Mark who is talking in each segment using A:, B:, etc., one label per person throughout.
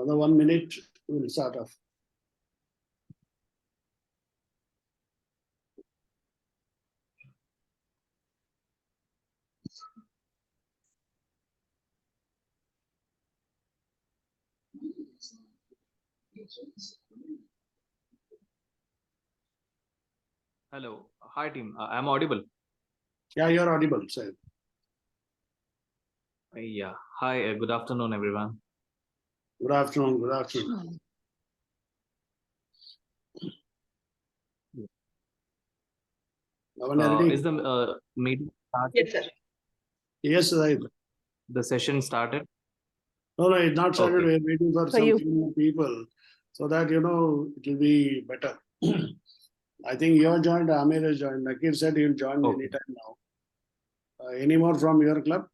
A: Another 1 minute, we'll start off.
B: Hello. Hi, team. I'm audible.
A: Yeah, you're audible, sir.
B: Yeah. Hi. Good afternoon, everyone.
A: Good afternoon. Good afternoon.
B: Is the meeting started?
C: Yes, sir.
A: Yes, sir.
B: The session started?
A: No, it's not started.
B: Okay.
A: We're waiting for some few more people so that, it will be better. I think you joined, Amir has joined. Nakir said he'll join
B: Okay.
A: anytime now. Any more from your club?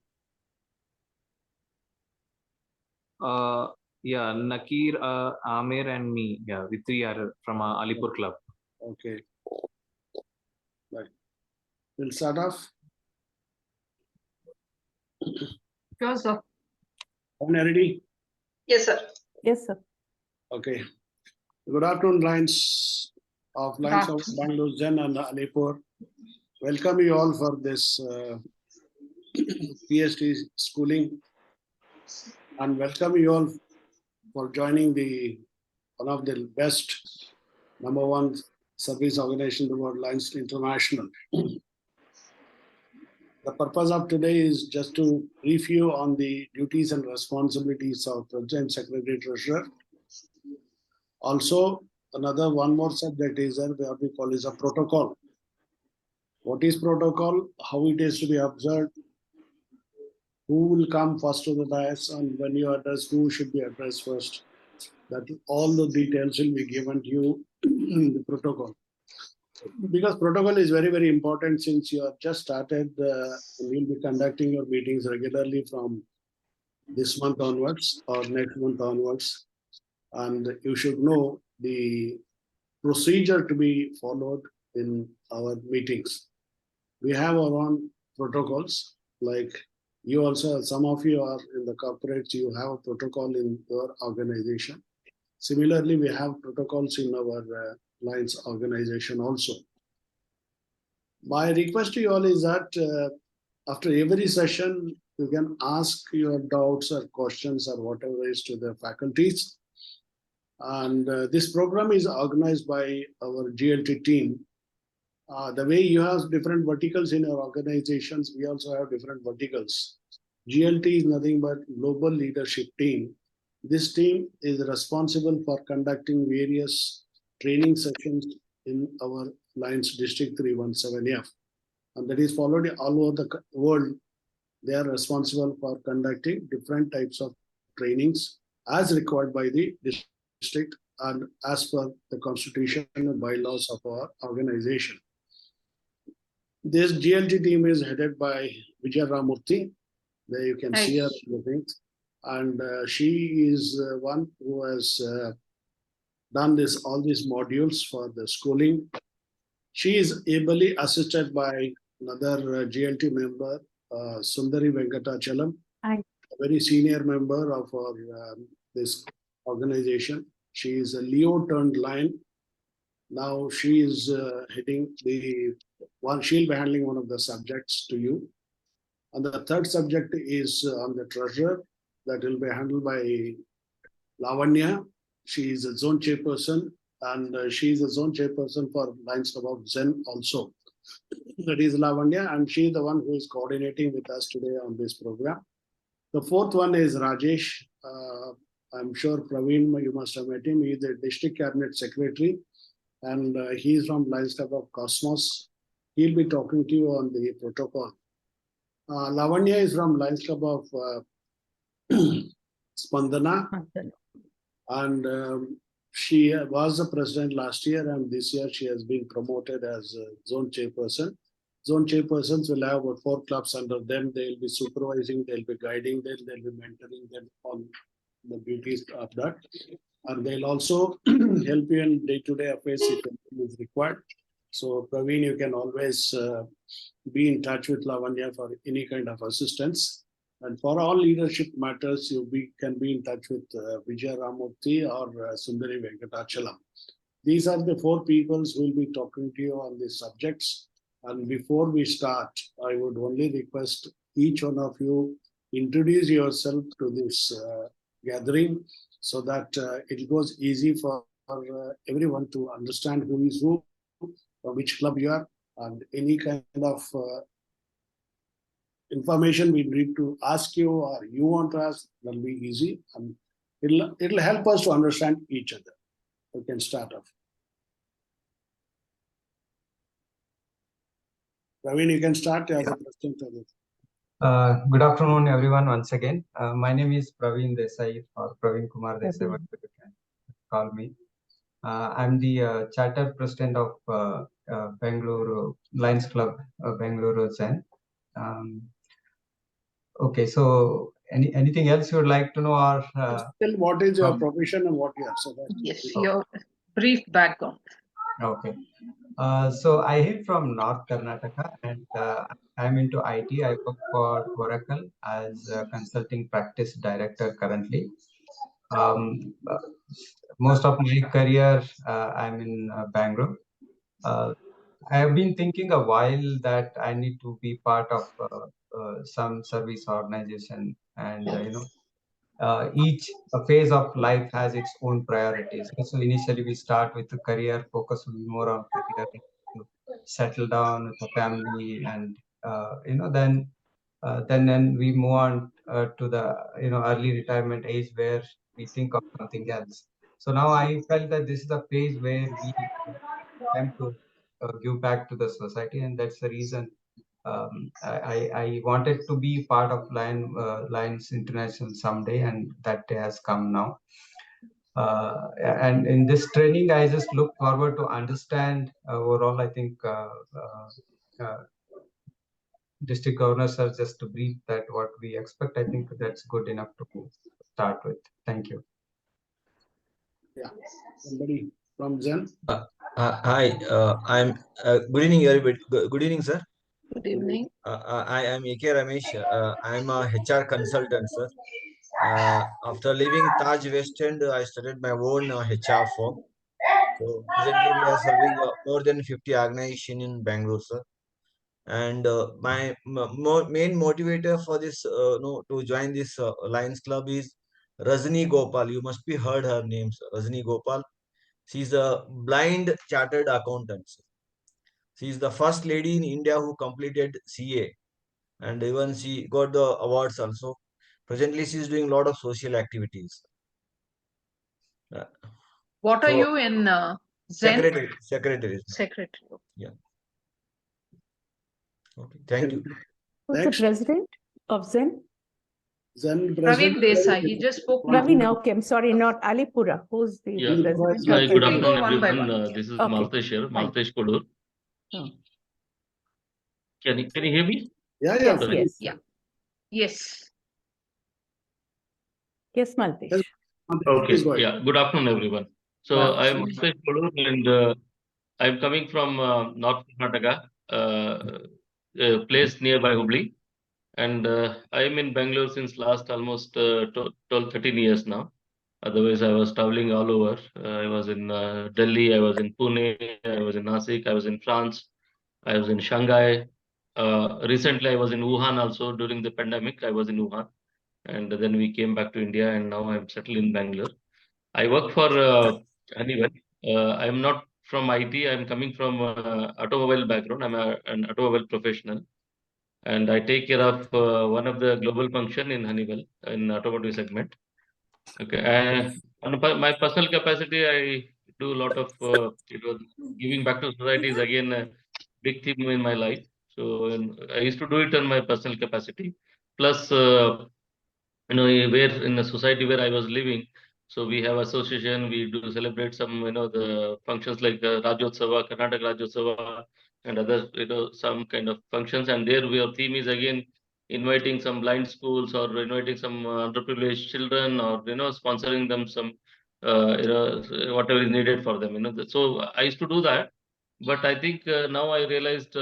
B: Yeah, Nakir, Amir, and me. Yeah, we three are from Alipur club.
A: Okay. Right. We'll start off.
C: Sure, sir.
A: Ready?
C: Yes, sir.
D: Yes, sir.
A: Okay. Good afternoon, Lions of Bangalore, Zen and Alipur. Welcome you all for this PST Schooling, and welcome you all for joining one of the best #1 service organization, the World Lions International. The purpose of today is just to brief you on the duties and responsibilities of President, Secretary, Treasurer. Also, one more subject is what we call is a protocol. What is protocol? How it is to be observed? Who will come first to the dais, and when you address, who should be addressed first? That all the details will be given to you in the protocol. Because protocol is very, very important since you have just started, you'll be conducting your meetings regularly from this month onwards or next month onwards. And you should know the procedure to be followed in our meetings. We have our own protocols, like you also, some of you are in the corporates, you have a protocol in your organization. Similarly, we have protocols in our Lions organization also. My request to you all is that after every session, you can ask your doubts or questions or whatever is to the faculties. And this program is organized by our GLT team. The way you have different verticals in your organizations, we also have different verticals. GLT is nothing but Global Leadership Team. This team is responsible for conducting various training sessions in our Lions District 317F. And that is followed all over the world. They are responsible for conducting different types of trainings as required by the district and as per the constitution and bylaws of our organization. This GLT team is headed by Vijay Ramurthy. There you can see her things. And she is one who has done all these modules for the schooling. She is ably assisted by another GLT member, Sundari Venkatachalam, a very senior member of our this organization. She is a Leo turned Lion. Now she is heading she'll be handling one of the subjects to you. And the third subject is on the treasurer, that will be handled by Lavanya. She is a zone chairperson, and she is a zone chairperson for Lions Club of Zen also. That is Lavanya, and she is the one who is coordinating with us today on this program. The fourth one is Rajesh. I'm sure Praveen, you must have met him. He is the district cabinet secretary, and he is from Lions Club of Cosmos. He'll be talking to you on the protocol. Lavanya is from Lions Club of Spandana, and she was the president last year, and this year she has been promoted as zone chairperson. Zone chairpersons will have about 4 clubs under them. They'll be supervising, they'll be guiding them, they'll be mentoring them on the duties of that. And they'll also help you in day-to-day affairs if anything is required. So Praveen, you can always be in touch with Lavanya for any kind of assistance. And for all leadership matters, can be in touch with Vijay Ramurthy or Sundari Venkatachalam. These are the four peoples who will be talking to you on these subjects. And before we start, I would only request each one of you introduce yourself to this gathering so that it goes easy for everyone to understand who is who, or which club you are, and any kind of information we need to ask you or you want to ask, that'll be easy. And it'll help us to understand each other. We can start off. Praveen, you can start as a president of it.
D: Good afternoon, everyone. Once again, my name is Praveen Desai or Praveen Kumar Desai, what you can call me. I'm the charter president of Bangalore Lions Club, Bangalore Zen. Okay, so anything else you would like to know, or
A: Tell what is your profession and what you are. So
C: Yes, your brief background.
D: Okay. So I am from North Karnataka and I'm into IT. I work for Oracle as a consulting practice director currently. Most of my career, I'm in Bangalore. I have been thinking a while that I need to be part of some service organization, and each phase of life has its own priorities. So initially we start with the career, focus more on career, to settle down with the family, and then we move on to the early retirement age where we think of something else. So now I felt that this is a phase where we time to give back to the society, and that's the reason I wanted to be part of Lions International someday, and that day has come now. And in this training, I just look forward to understand overall. I think district governors are just to brief that what we expect. I think that's good enough to start with. Thank you.
A: Yeah, somebody from Zen.
E: Hi, I'm good evening, everybody. Good evening, sir.
C: Good evening.
E: I am A.K. Ramesh. I'm a HR consultant, sir. After leaving Taj West End, I started my own HR firm. So presently, we are serving more than 50 organizations in Bangalore, sir. And my main motivator for this, no, to join this Lions Club is Rajni Gopal. You must be heard her name, sir. Rajni Gopal. She's a blind chartered accountant, sir. She is the first lady in India who completed CA, and even she got the awards also. Presently, she is doing a lot of social activities.
C: What are you in Zen?
E: Secretary.
C: Secretary.
E: Yeah. Okay. Thank you.
F: Who's the president of Zen?
A: Zen
C: Praveen
A: president.
C: Desai. He just spoke.
F: Ravi, okay, I'm sorry, not Alipura. Who's the
G: Yeah.
F: president?
G: Hi, good
C: We'll go
G: afternoon,
C: one by
G: everyone.
C: one.
G: This is
F: Okay.
G: Maltesh here,
F: Fine.
G: Maltesh Kodur.
F: Oh.
G: Can you hear me?
A: Yeah,
F: Yes,
G: Sorry.
F: yes.
C: Yeah. Yes.
F: Yes, Maltesh.
A: Yes.
G: Okay.
A: Please go ahead.
G: Yeah. Good afternoon, everyone. So
F: Good
G: I am
F: afternoon.
G: Maltesh Kodur, and I'm coming from North Karnataka, a place nearby Hubli. And I'm in Bangalore since last almost 12, 13 years now. Otherwise, I was traveling all over. I was in Delhi, I was in Pune, I was in Nasik, I was in France, I was in Shanghai. Recently, I was in Wuhan also during the pandemic. I was in Wuhan, and then we came back to India, and now I'm settled in Bangalore. I work for Honeywell. I'm not from IT. I'm coming from automobile background. An automobile professional, and I take care of one of the global function in Honeywell in automotive segment. Okay. My personal capacity, I do a lot of giving back to society is again a big theme in my life. So I used to do it in my personal capacity. Plus, where in the society where I was living, so we have association. We do celebrate some the functions like Rajyotsava, Karnataka Rajyotsava, and other some kind of functions. And there, our theme is again inviting some blind schools or inviting some underprivileged children, or sponsoring them some whatever is needed for them. So I used to do that, but I think now I realized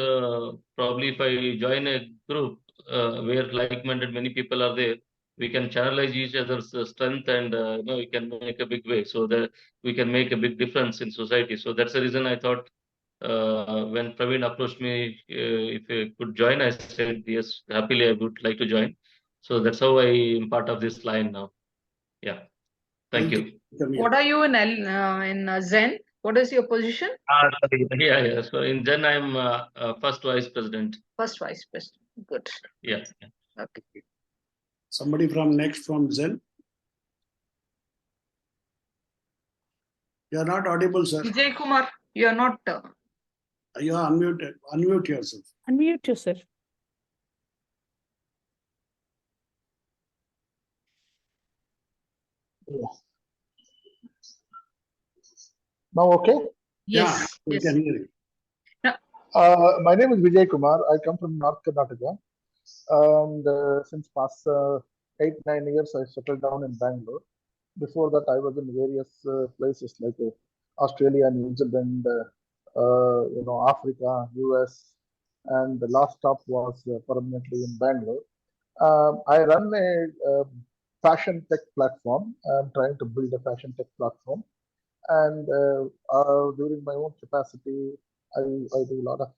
G: probably if I join a group, where like-minded many people are there, we can channelize each other's strength, and we can make a big way, so that we can make a big difference in society. So that's the reason I thought, when Praveen approached me, if I could join, I said yes, happily I would like to join. So that's how I am part of this line now. Yeah, thank you.
C: What are you in Zen? What is your position?
G: Sorry. Yeah. So in Zen, I'm first vice president.
C: First vice president. Good.
G: Yeah.
C: Okay.
A: Somebody from next from Zen. You are not audible, sir.
C: Vijay Kumar, you are not.
A: You are unmuted. Unmute yourself.
F: Unmute yourself.
H: Now, okay.
C: Yes.
A: We
C: Yes.
A: can hear you.
H: My name is Vijay Kumar. I come from North Karnataka, and since past 8-9 years, I settled down in Bangalore. Before that, I was in various places like Australia, New Zealand, Africa, US, and the last stop was permanently in Bangalore. I run a fashion tech platform. I'm trying to build a fashion tech platform, and during my own capacity, I do a lot of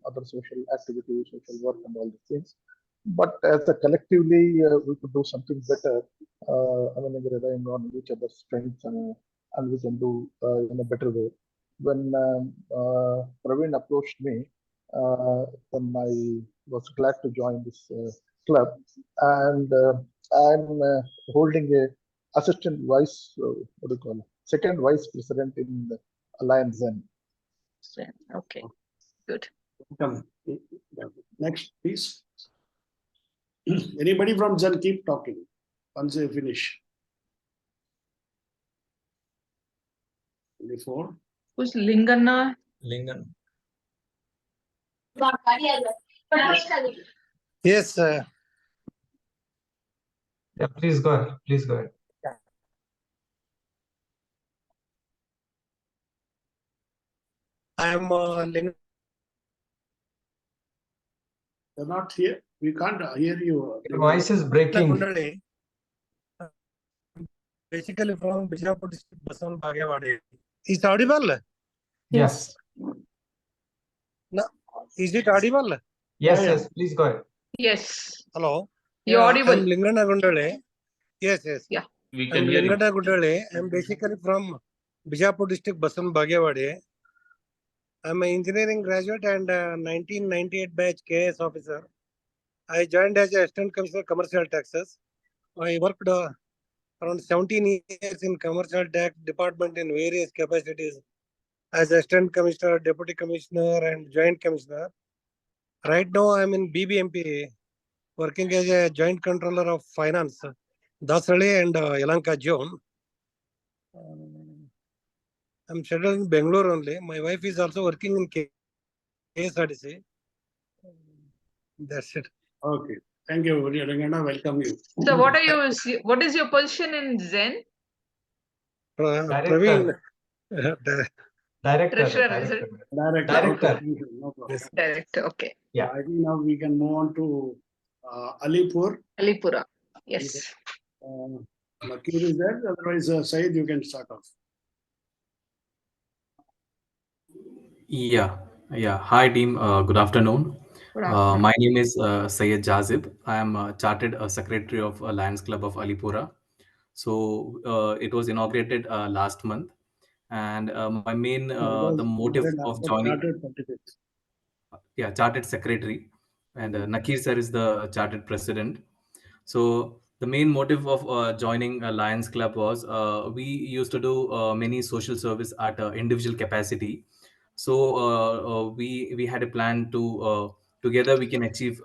H: other social activities, social work, and all these things. But as a collectively, we could do something better. Relying on each other's strengths, and we can do in a better way. When Praveen approached me, then I was glad to join this club, and I'm holding a assistant vice, what do you call it? Second vice president in the Alliance Zen.
C: Zen. Okay. Good.
A: Come. Next, please. Anybody from Zen, keep talking once you finish. Before.
C: Who's Lingana?
E: Lingan.
H: Yes,
D: Yeah, please go ahead. Please go ahead.
H: I am
A: You're not here. We can't hear you.
D: Your voice is breaking.
H: Kundali. Basically from Bijapur district, Basan Bagewadi. Is it audible?
D: Yes.
H: No. Is it audible?
D: Yes,
A: Yeah.
D: yes. Please go ahead.
C: Yes.
H: Hello.
C: You're audible.
H: I'm Lingana Gundale. Yes.
C: Yeah.
G: We
H: I'm
G: can hear you.
H: Lingana Gundale. I'm basically from Bijapur district, Basan Bagewadi. I'm an engineering graduate and 1998 batch KS officer. I joined as Assistant Commissioner Commercial Taxes. I worked around 17 years in Commercial Tax Department in various capacities as Assistant Commissioner, Deputy Commissioner, and Joint Commissioner. Right now, I'm in BBMP, working as a Joint Controller of Finance, Dasali and Yelahanka Zone. I'm settled in Bangalore only. My wife is also working in KSRTC. That's it.
A: Okay. Thank you, Rangana. Welcome you.
C: So what is your position in Zen?
H: Praveen.
D: Director.
C: Treasurer, is it?
A: Director.
D: Director.
A: Okay. Thank you. No problem.
H: Yes.
C: Director. Okay.
D: Yeah.
A: I think now we can move on to Alipur.
C: Alipura. Yes.
A: Nakir is there. Otherwise, Said, you can start off.
B: Yeah. Hi, team. Good afternoon.
C: Good afternoon.
B: My name is Syed Jazib. I am a chartered secretary of Lions Club of Alipura. So it was inaugurated last month, and my main the motive of joining. Chartered secretary, and Nakir sir is the chartered president. So the main motive of joining a Lions Club was we used to do many social service at individual capacity. So we had a plan to together we can achieve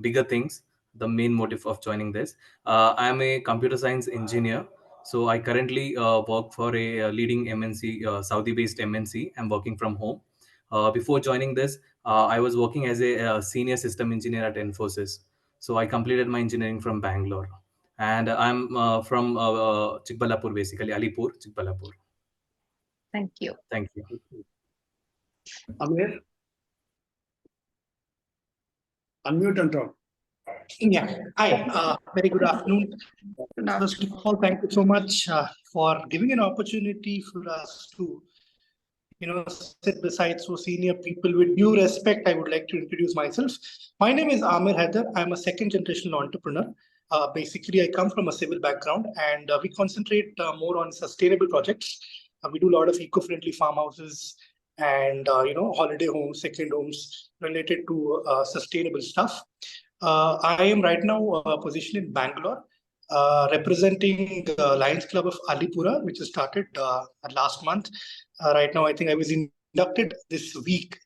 B: bigger things. The main motive of joining this, I am a computer science engineer. So I currently work for a leading MNC, Saudi-based MNC. I'm working from home. Before joining this, I was working as a senior system engineer at Infosys. So I completed my engineering from Bangalore, and I'm from Chikbalapur, basically Alipur, Chikbalapur.
C: Thank you.
B: Thank you.
A: Amir, unmute and talk.
I: Yeah. Hi. Very good afternoon. First of all, thank you so much for giving an opportunity for us to, sit beside so senior people. With due respect, I would like to introduce myself. My name is Amir Haider. I'm a second generation entrepreneur. Basically, I come from a civil background, and we concentrate more on sustainable projects. We do a lot of eco-friendly farmhouses and holiday homes, second homes related to sustainable stuff. I am right now positioned in Bangalore, representing the Lions Club of Alipura, which was started last month. Right now, I think I was inducted this week.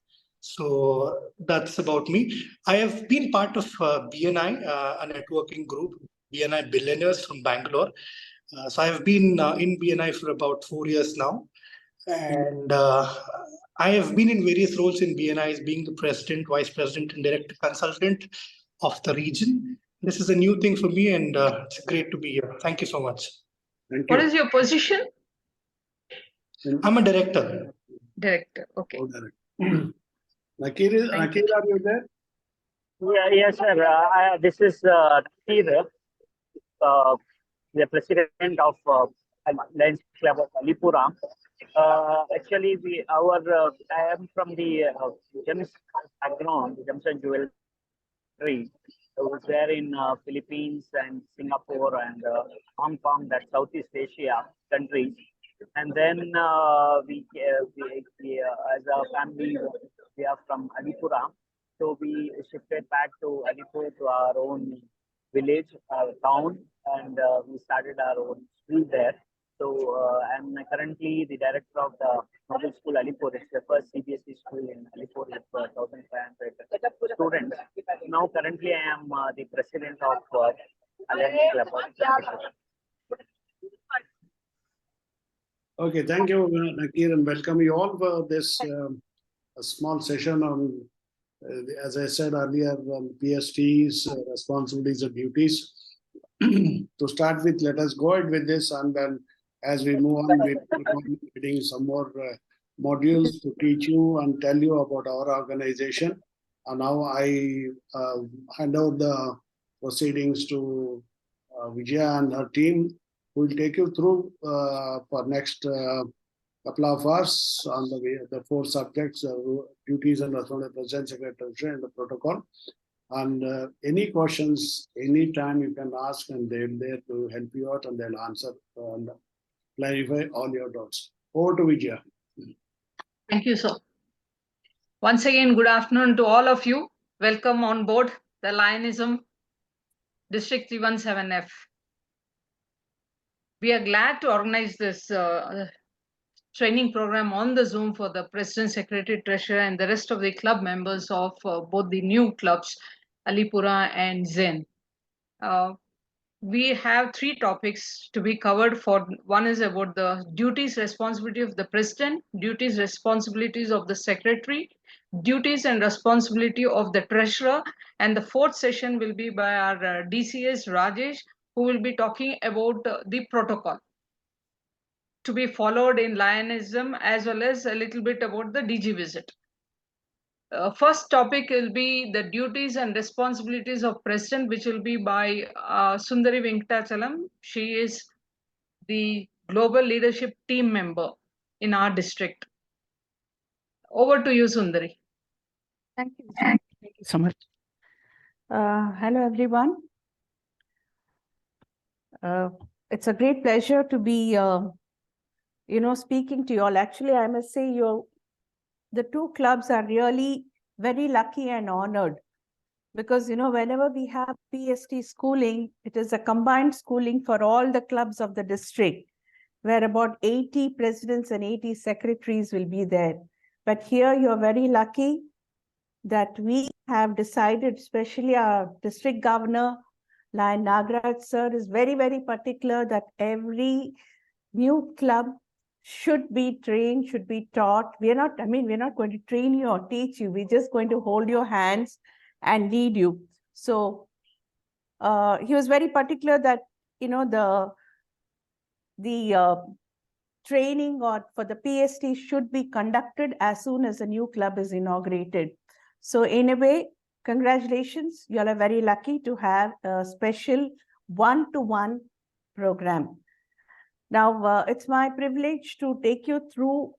I: So that's about me. I have been part of BNI, a networking group, BNI Billionaires from Bangalore. So I have been in BNI for about 4 years now. And I have been in various roles in BNI, as being the president, vice president, and director consultant of the region. This is a new thing for me, and it's great to be here. Thank you so much.
A: Thank you.
C: What is your position?
I: I'm a director.
C: Director. Okay.
A: Nakir, are you there?
J: Yeah, yes, sir. This is Nakir, the president of Lions Club of Alipura. Actually, I am from the gems background, gems and jewelry. I was there in Philippines and Singapore and Hong Kong, that Southeast Asia countries. And then we as a family, we are from Alipura. So we shifted back to Alipur, to our own village, town, and we started our own school there. So I'm currently the director of the Noble School Alipur. It's the first CBSE school in Alipur with 1,500 students. Now currently I am the president of Alliance Club of Alipur.
A: Okay, thank you, Nakir, and welcome you all for this a small session on, as I said earlier, on PST's responsibilities and duties. To start with, let us go ahead with this, and then as we move on, we'll be getting some more modules to teach you and tell you about our organization. And now I hand over the proceedings to Vijaya and her team, who will take you through for next couple of hours on the 4 subjects: duties and responsibilities of the President, Secretary, and the protocol. And any questions, anytime you can ask, and they're there to help you out, and they'll answer and clarify all your doubts. Over to Vijaya.
C: Thank you, sir. Once again, good afternoon to all of you. Welcome on board the Lionism District 317F. We are glad to organize this training program on the Zoom for the President, Secretary, Treasurer, and the rest of the club members of both the new clubs, Alipura and Zen. We have 3 topics to be covered. One is about the duties, responsibility of the President, duties, responsibilities of the Secretary, duties and responsibility of the Treasurer, and the 4th session will be by our DCS Rajesh, who will be talking about the protocol to be followed in Lionism, as well as a little bit about the DG visit. First topic will be the duties and responsibilities of President, which will be by Sundari Venkatachalam. She is the global leadership team member in our district. Over to you, Sundari.
F: Thank you. Thank you so much. Hello, everyone. It's a great pleasure to be, speaking to you all. Actually, I must say the 2 clubs are really very lucky and honored, because, whenever we have PST schooling, it is a combined schooling for all the clubs of the district, where about 80 presidents and 80 secretaries will be there. But here you're very lucky that we have decided, especially our district governor, Lion Nagaraj sir, is very, very particular that every new club should be trained, should be taught. We're not going to train you or teach you. We're just going to hold your hands and lead you. So he was very particular that, the training for the PST should be conducted as soon as a new club is inaugurated. So in a way, congratulations. You all are very lucky to have a special one-to-one program. Now, it's my privilege to take you through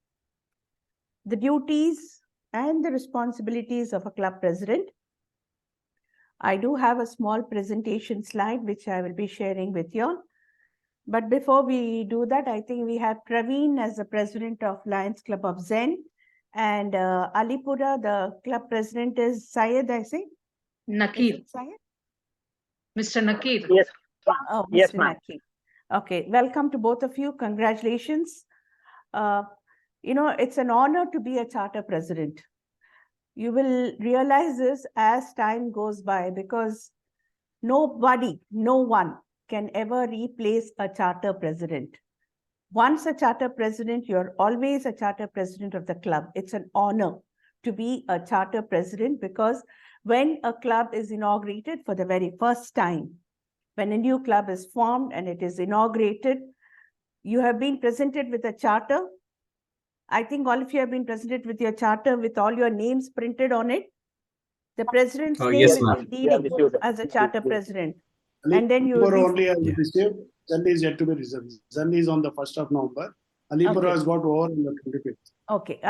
F: the duties and the responsibilities of a club president. I do have a small presentation slide which I will be sharing with you all. But before we do that, I think we have Praveen as the president of Lions Club of Zen, and Alipura, the club president is Syed, I say?
C: Nakir.
F: Syed?
C: Mr. Nakir.
J: Yes.
F: Oh,
J: Yes,
F: Mr.
J: ma'am.
F: Nakir. Okay, welcome to both of you. Congratulations. It's an honor to be a charter president. You will realize this as time goes by, because nobody, no one can ever replace a charter president. Once a charter president, you're always a charter president of the club. It's an honor to be a charter president, because when a club is inaugurated for the very first time, when a new club is formed and it is inaugurated, you have been presented with a charter. I think all of you have been presented with your charter with all your names printed on it. The president's name
B: Yes,
F: will
B: ma'am.
F: be leading as a charter president. And then you
A: Alipura
F: will
A: only has
B: Yeah.
A: received. Zen is yet to be received. Zen is on the 1st of November. Alipura
F: Okay.
A: has got over on the 25th.
F: Okay,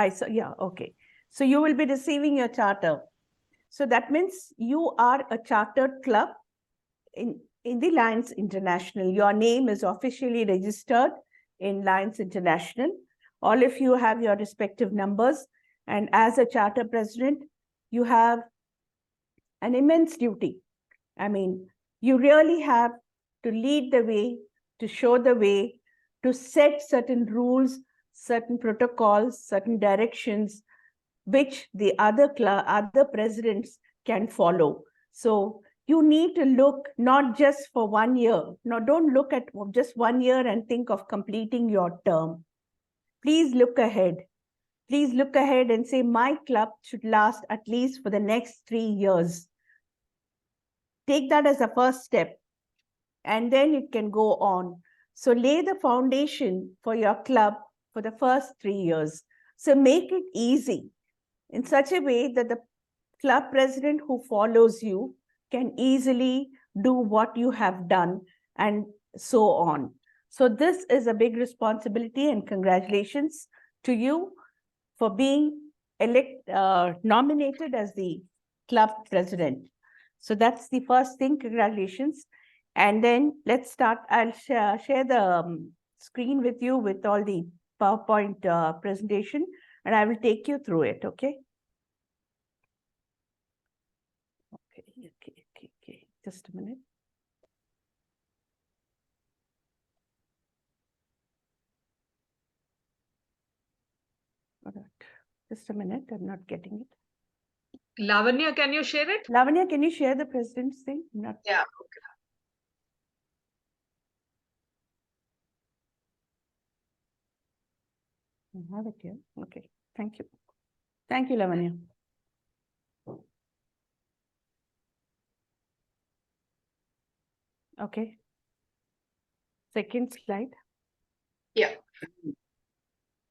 F: okay. So you will be receiving your charter. So that means you are a chartered club in the Lions International. Your name is officially registered in Lions International. All of you have your respective numbers. And as a charter president, you have an immense duty. I mean, you really have to lead the way, to show the way, to set certain rules, certain protocols, certain directions, which the other presidents can follow. So you need to look not just for 1 year. No, don't look at just 1 year and think of completing your term. Please look ahead. Please look ahead and say, my club should last at least for the next 3 years. Take that as a first step, and then it can go on. So lay the foundation for your club for the first 3 years. So make it easy in such a way that the club president who follows you can easily do what you have done, and so on. So this is a big responsibility, and congratulations to you for being nominated as the club president. So that's the first thing, congratulations. And then let's start. I'll share the screen with you with all the PowerPoint presentation, and I will take you through it, okay? Okay. Just a minute. All right. Just a minute, I'm not getting it.
C: Lavanya, can you share it?
F: Lavanya, can you share the president's thing? Not...
C: Yeah, okay.
F: I have it here. Okay, thank you. Thank you, Lavanya. Okay. Second slide.
C: Yeah.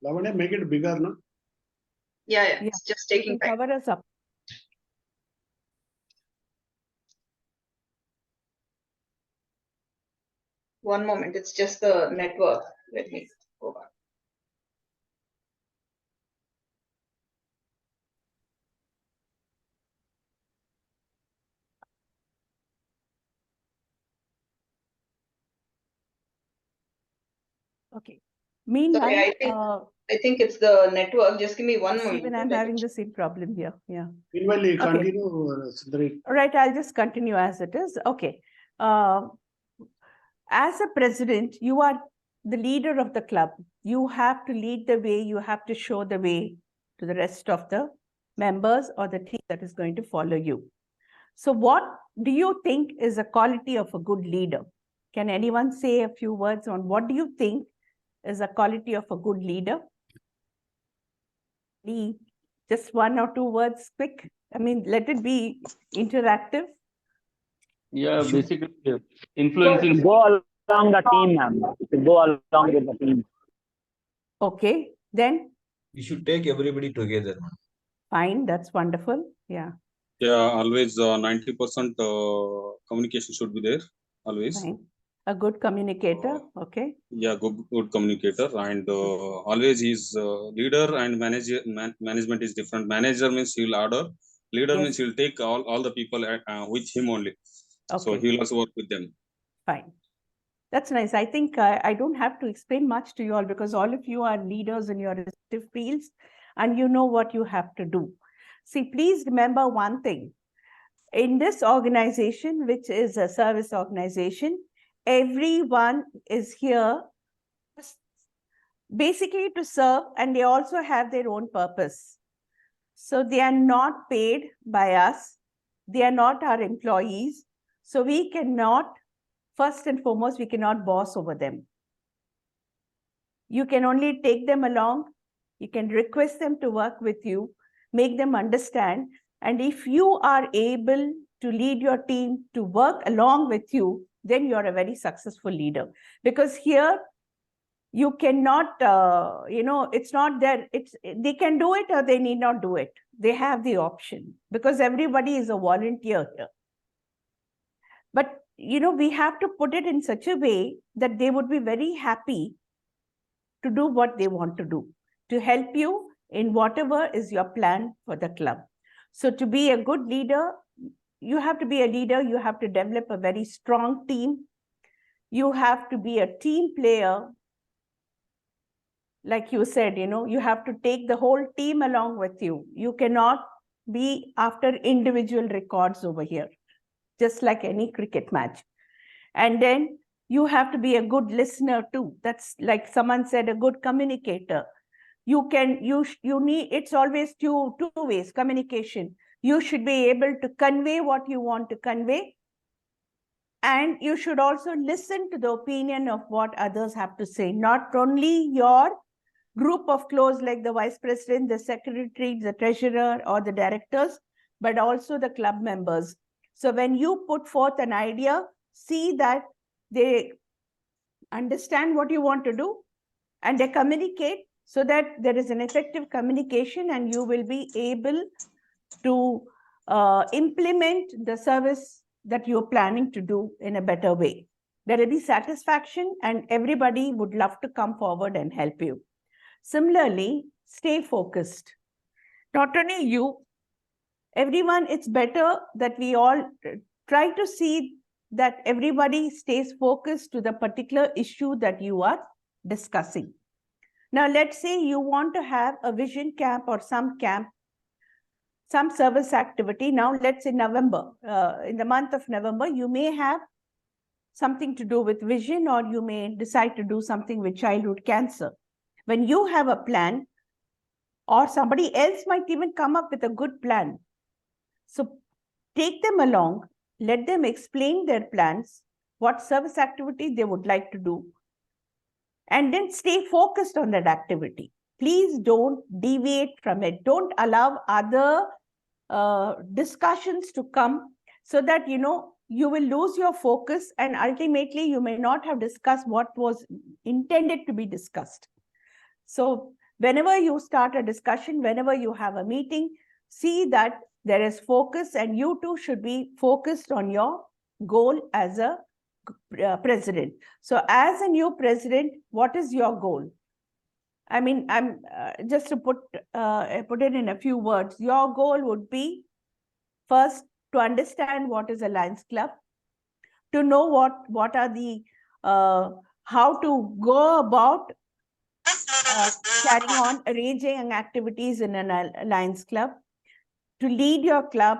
A: Lavanya, make it bigger, no?
C: Yeah. It's just taking time.
F: Cover us up.
C: One moment, it's just the network. Let me go back.
F: Okay. Meanwhile,
C: Sorry, I think it's the network. Just give me one moment.
F: Even I'm having the same problem here. Yeah.
A: Meanwhile, you continue, Sundari.
F: All right, I'll just continue as it is. Okay. As a president, you are the leader of the club. You have to lead the way. You have to show the way to the rest of the members or the team that is going to follow you. So what do you think is a quality of a good leader? Can anyone say a few words on what do you think is a quality of a good leader? Just 1 or 2 words, quick. I mean, let it be interactive.
G: Yeah, basically influencing.
J: Go along the team, ma'am. Go along with the team.
F: Okay, then?
E: You should take everybody together.
F: Fine, that's wonderful. Yeah.
K: Yeah, always 90% communication should be there. Always.
F: Fine. A good communicator, okay.
K: Yeah, good communicator, and always he's leader and management is different. Manager means he'll order. Leader means
F: Yes.
K: he'll take all the people with him only. So
F: Okay.
K: he'll also work with them.
F: Fine. That's nice. I think I don't have to explain much to you all because all of you are leaders in your respective fields and you know what you have to do. See, please remember one thing. In this organization, which is a service organization, everyone is here basically to serve, and they also have their own purpose. So they are not paid by us. They are not our employees. So we cannot, first and foremost, we cannot boss over them. You can only take them along. You can request them to work with you, make them understand. And if you are able to lead your team to work along with you, then you're a very successful leader. Because here, you cannot, it's not there. They can do it or they need not do it. They have the option because everybody is a volunteer here. But, we have to put it in such a way that they would be very happy to do what they want to do, to help you in whatever is your plan for the club. So to be a good leader, you have to be a leader. You have to develop a very strong team. You have to be a team player. Like you said, you have to take the whole team along with you. You cannot be after individual records over here, just like any cricket match. And then you have to be a good listener too. That's like someone said, a good communicator. It's always two ways, communication. You should be able to convey what you want to convey. And you should also listen to the opinion of what others have to say, not only your group of close, like the vice president, the secretary, the treasurer, or the directors, but also the club members. So when you put forth an idea, see that they understand what you want to do and they communicate so that there is an effective communication and you will be able to implement the service that you're planning to do in a better way. There will be satisfaction and everybody would love to come forward and help you. Similarly, stay focused. Not only you, everyone, it's better that we all try to see that everybody stays focused to the particular issue that you are discussing. Now, let's say you want to have a vision camp or some service activity. Now, let's say November, in the month of November, you may have something to do with vision or you may decide to do something with childhood cancer. When you have a plan, or somebody else might even come up with a good plan. So take them along, let them explain their plans, what service activity they would like to do, and then stay focused on that activity. Please don't deviate from it. Don't allow other discussions to come so that, you will lose your focus and ultimately you may not have discussed what was intended to be discussed. So whenever you start a discussion, whenever you have a meeting, see that there is focus and you too should be focused on your goal as a president. So as a new president, what is your goal? I mean, I'm just to put it in a few words. Your goal would be first to understand what is a Lions Club, to know what are the how to go about carrying on arranging activities in an Lions Club, to lead your club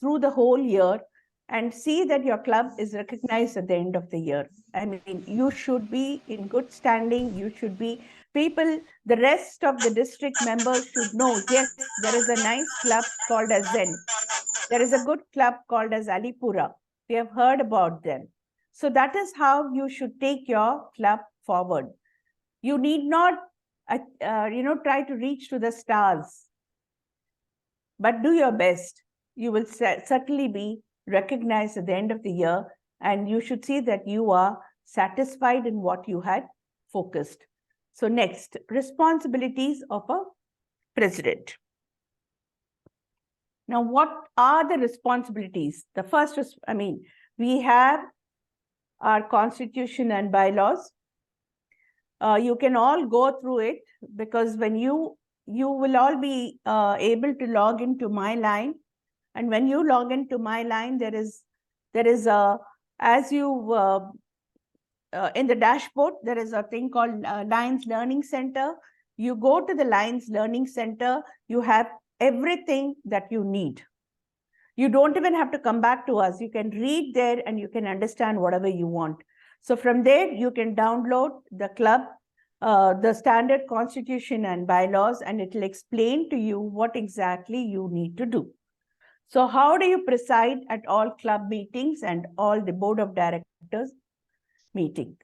F: through the whole year and see that your club is recognized at the end of the year. I mean, you should be in good standing. You should be the rest of the district members should know, yes, there is a nice club called as Zen. There is a good club called as Alipura. We have heard about them. So that is how you should take your club forward. You need not, try to reach to the stars, but do your best. You will certainly be recognized at the end of the year, and you should see that you are satisfied in what you had focused. So next, responsibilities of a president. Now, what are the responsibilities? The first is, we have our constitution and bylaws. You can all go through it, because when you will all be able to log into my line, and when you log into my line, there is a, as you in the dashboard, there is a thing called Lions Learning Center. You go to the Lions Learning Center, you have everything that you need. You don't even have to come back to us. You can read there and you can understand whatever you want. So from there, you can download the club, the standard constitution and bylaws, and it will explain to you what exactly you need to do. So how do you preside at all club meetings and all the board of directors meeting?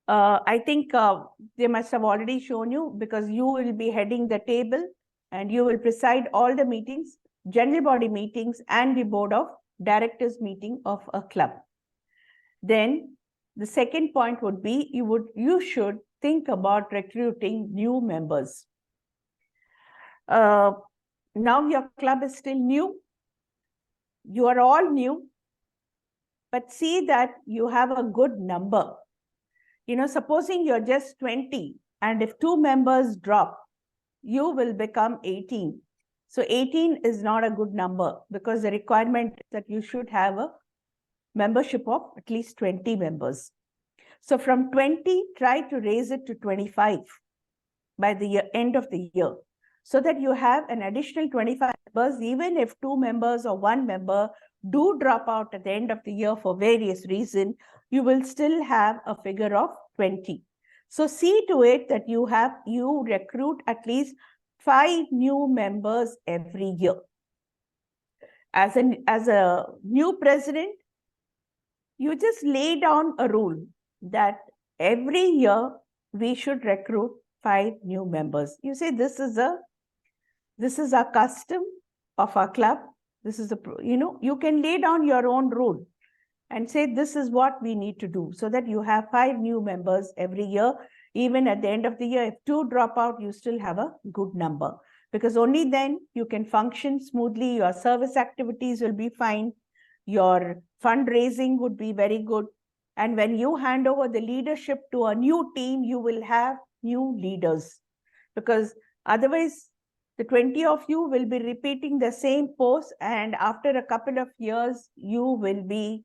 F: I think they must have already shown you, because you will be heading the table and you will preside all the meetings, general body meetings, and the board of directors meeting of a club. Then the second point would be, you should think about recruiting new members. Now your club is still new. You are all new, but see that you have a good number. Supposing you're just 20, and if 2 members drop, you will become 18. So 18 is not a good number, because the requirement is that you should have a membership of at least 20 members. So from 20, try to raise it to 25 by the end of the year, so that you have an additional 25 members. Even if 2 members or 1 member do drop out at the end of the year for various reasons, you will still have a figure of 20. So see to it that you recruit at least 5 new members every year. As a new president, you just lay down a rule that every year we should recruit 5 new members. You say, this is a custom of our club. This is you can lay down your own rule and say, this is what we need to do, so that you have 5 new members every year. Even at the end of the year, if 2 drop out, you still have a good number, because only then you can function smoothly. Your service activities will be fine. Your fundraising would be very good. And when you hand over the leadership to a new team, you will have new leaders, because otherwise the 20 of you will be repeating the same post, and after a couple of years, you will be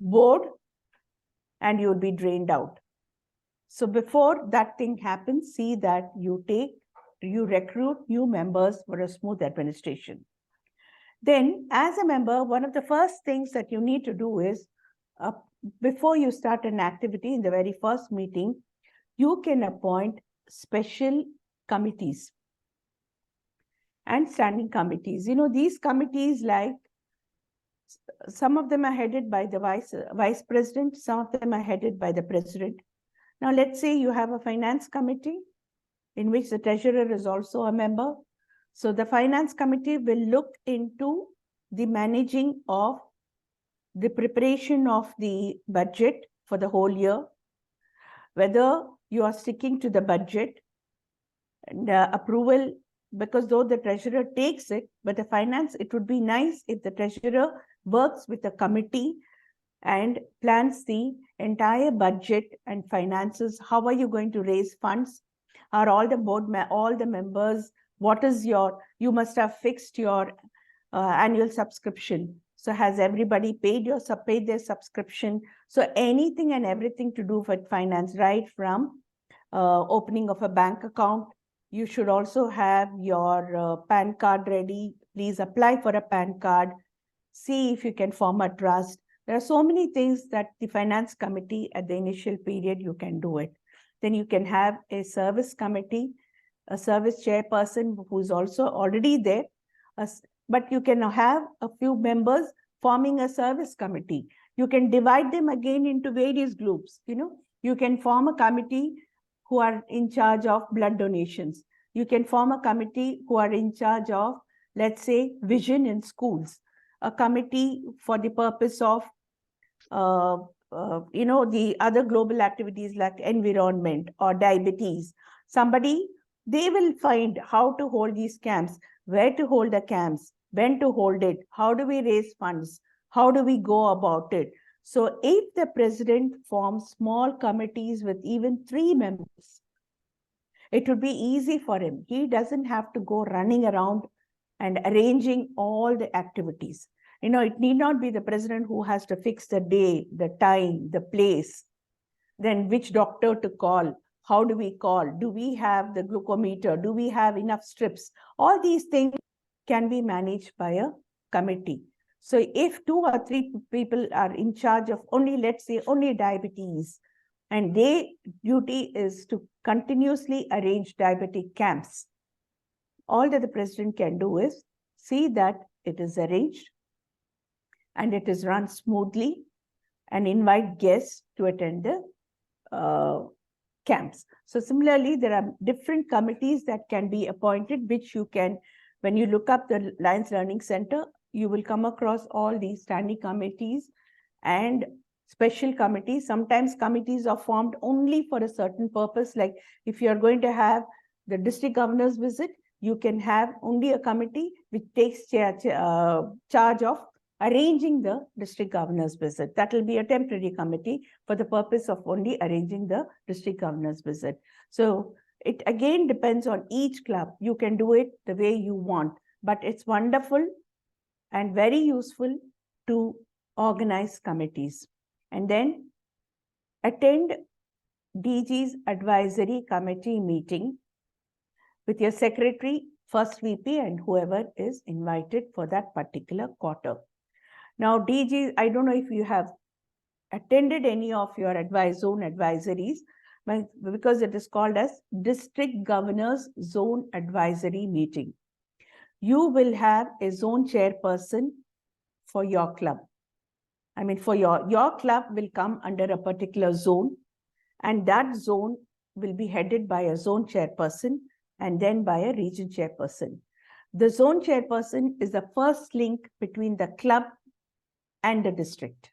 F: bored and you'll be drained out. So before that thing happens, see that you recruit new members for a smooth administration. Then, as a member, one of the first things that you need to do is, before you start an activity in the very first meeting, you can appoint special committees and standing committees. These committees, like, some of them are headed by the vice president, some of them are headed by the president. Now, let's say you have a finance committee in which the treasurer is also a member. So the finance committee will look into the managing of the preparation of the budget for the whole year, whether you are sticking to the budget and approval, because though the treasurer takes it, but the finance, it would be nice if the treasurer works with the committee and plans the entire budget and finances. How are you going to raise funds? Are all the all the members, what is you must have fixed your annual subscription. So has everybody paid their subscription? So anything and everything to do with finance, right from opening of a bank account. You should also have your PAN card ready. Please apply for a PAN card. See if you can form a trust. There are so many things that the finance committee at the initial period, you can do it. Then you can have a service committee, a service chairperson who's also already there. But you can have a few members forming a service committee. You can divide them again into various groups. You can form a committee who are in charge of blood donations. You can form a committee who are in charge of, let's say, vision in schools. A committee for the purpose of, the other global activities like environment or diabetes. They will find how to hold these camps. where to hold the camps, when to hold it, how do we raise funds, how do we go about it. So if the president forms small committees with even 3 members, it would be easy for him. He doesn't have to go running around and arranging all the activities. It need not be the president who has to fix the day, the time, the place, then which doctor to call, how do we call, do we have the glucometer, do we have enough strips. All these things can be managed by a committee. So if 2 or 3 people are in charge of only, let's say, only diabetes, and their duty is to continuously arrange diabetic camps, all that the president can do is see that it is arranged and it is run smoothly and invite guests to attend the camps. So similarly, there are different committees that can be appointed, which you can, when you look up the Lions Learning Center, you will come across all these standing committees and special committees. Sometimes committees are formed only for a certain purpose. Like if you're going to have the district governor's visit, you can have only a committee which takes charge of arranging the district governor's visit. That will be a temporary committee for the purpose of only arranging the district governor's visit. So it again depends on each club. You can do it the way you want, but it's wonderful and very useful to organize committees. And then attend DG's advisory committee meeting with your secretary, first VP, and whoever is invited for that particular quarter. Now, DG, I don't know if you have attended any of your zone advisories, because it is called as District Governors Zone Advisory Meeting. You will have a zone chairperson for your club. I mean, for your club will come under a particular zone, and that zone will be headed by a zone chairperson and then by a region chairperson. The zone chairperson is the first link between the club and the district.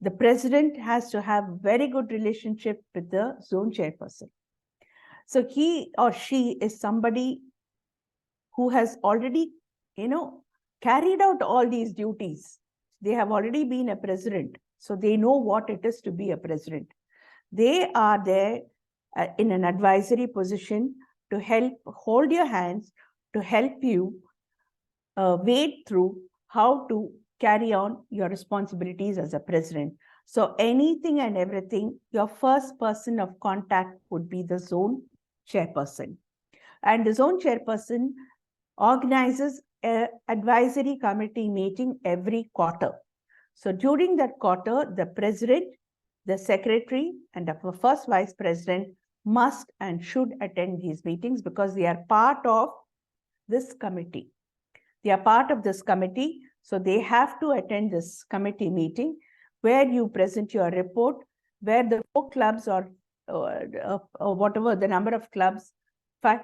F: The president has to have very good relationship with the zone chairperson. So he or she is somebody who has already, carried out all these duties. They have already been a president, so they know what it is to be a president. They are there in an advisory position to help hold your hands, to help you wade through how to carry on your responsibilities as a president. So anything and everything, your first person of contact would be the zone chairperson. And the zone chairperson organizes an advisory committee meeting every quarter. So during that quarter, the president, the secretary, and the first vice president must and should attend these meetings because they are part of this committee. They are part of this committee, so they have to attend this committee meeting where you present your report, where the 4 clubs or whatever the number of clubs, 4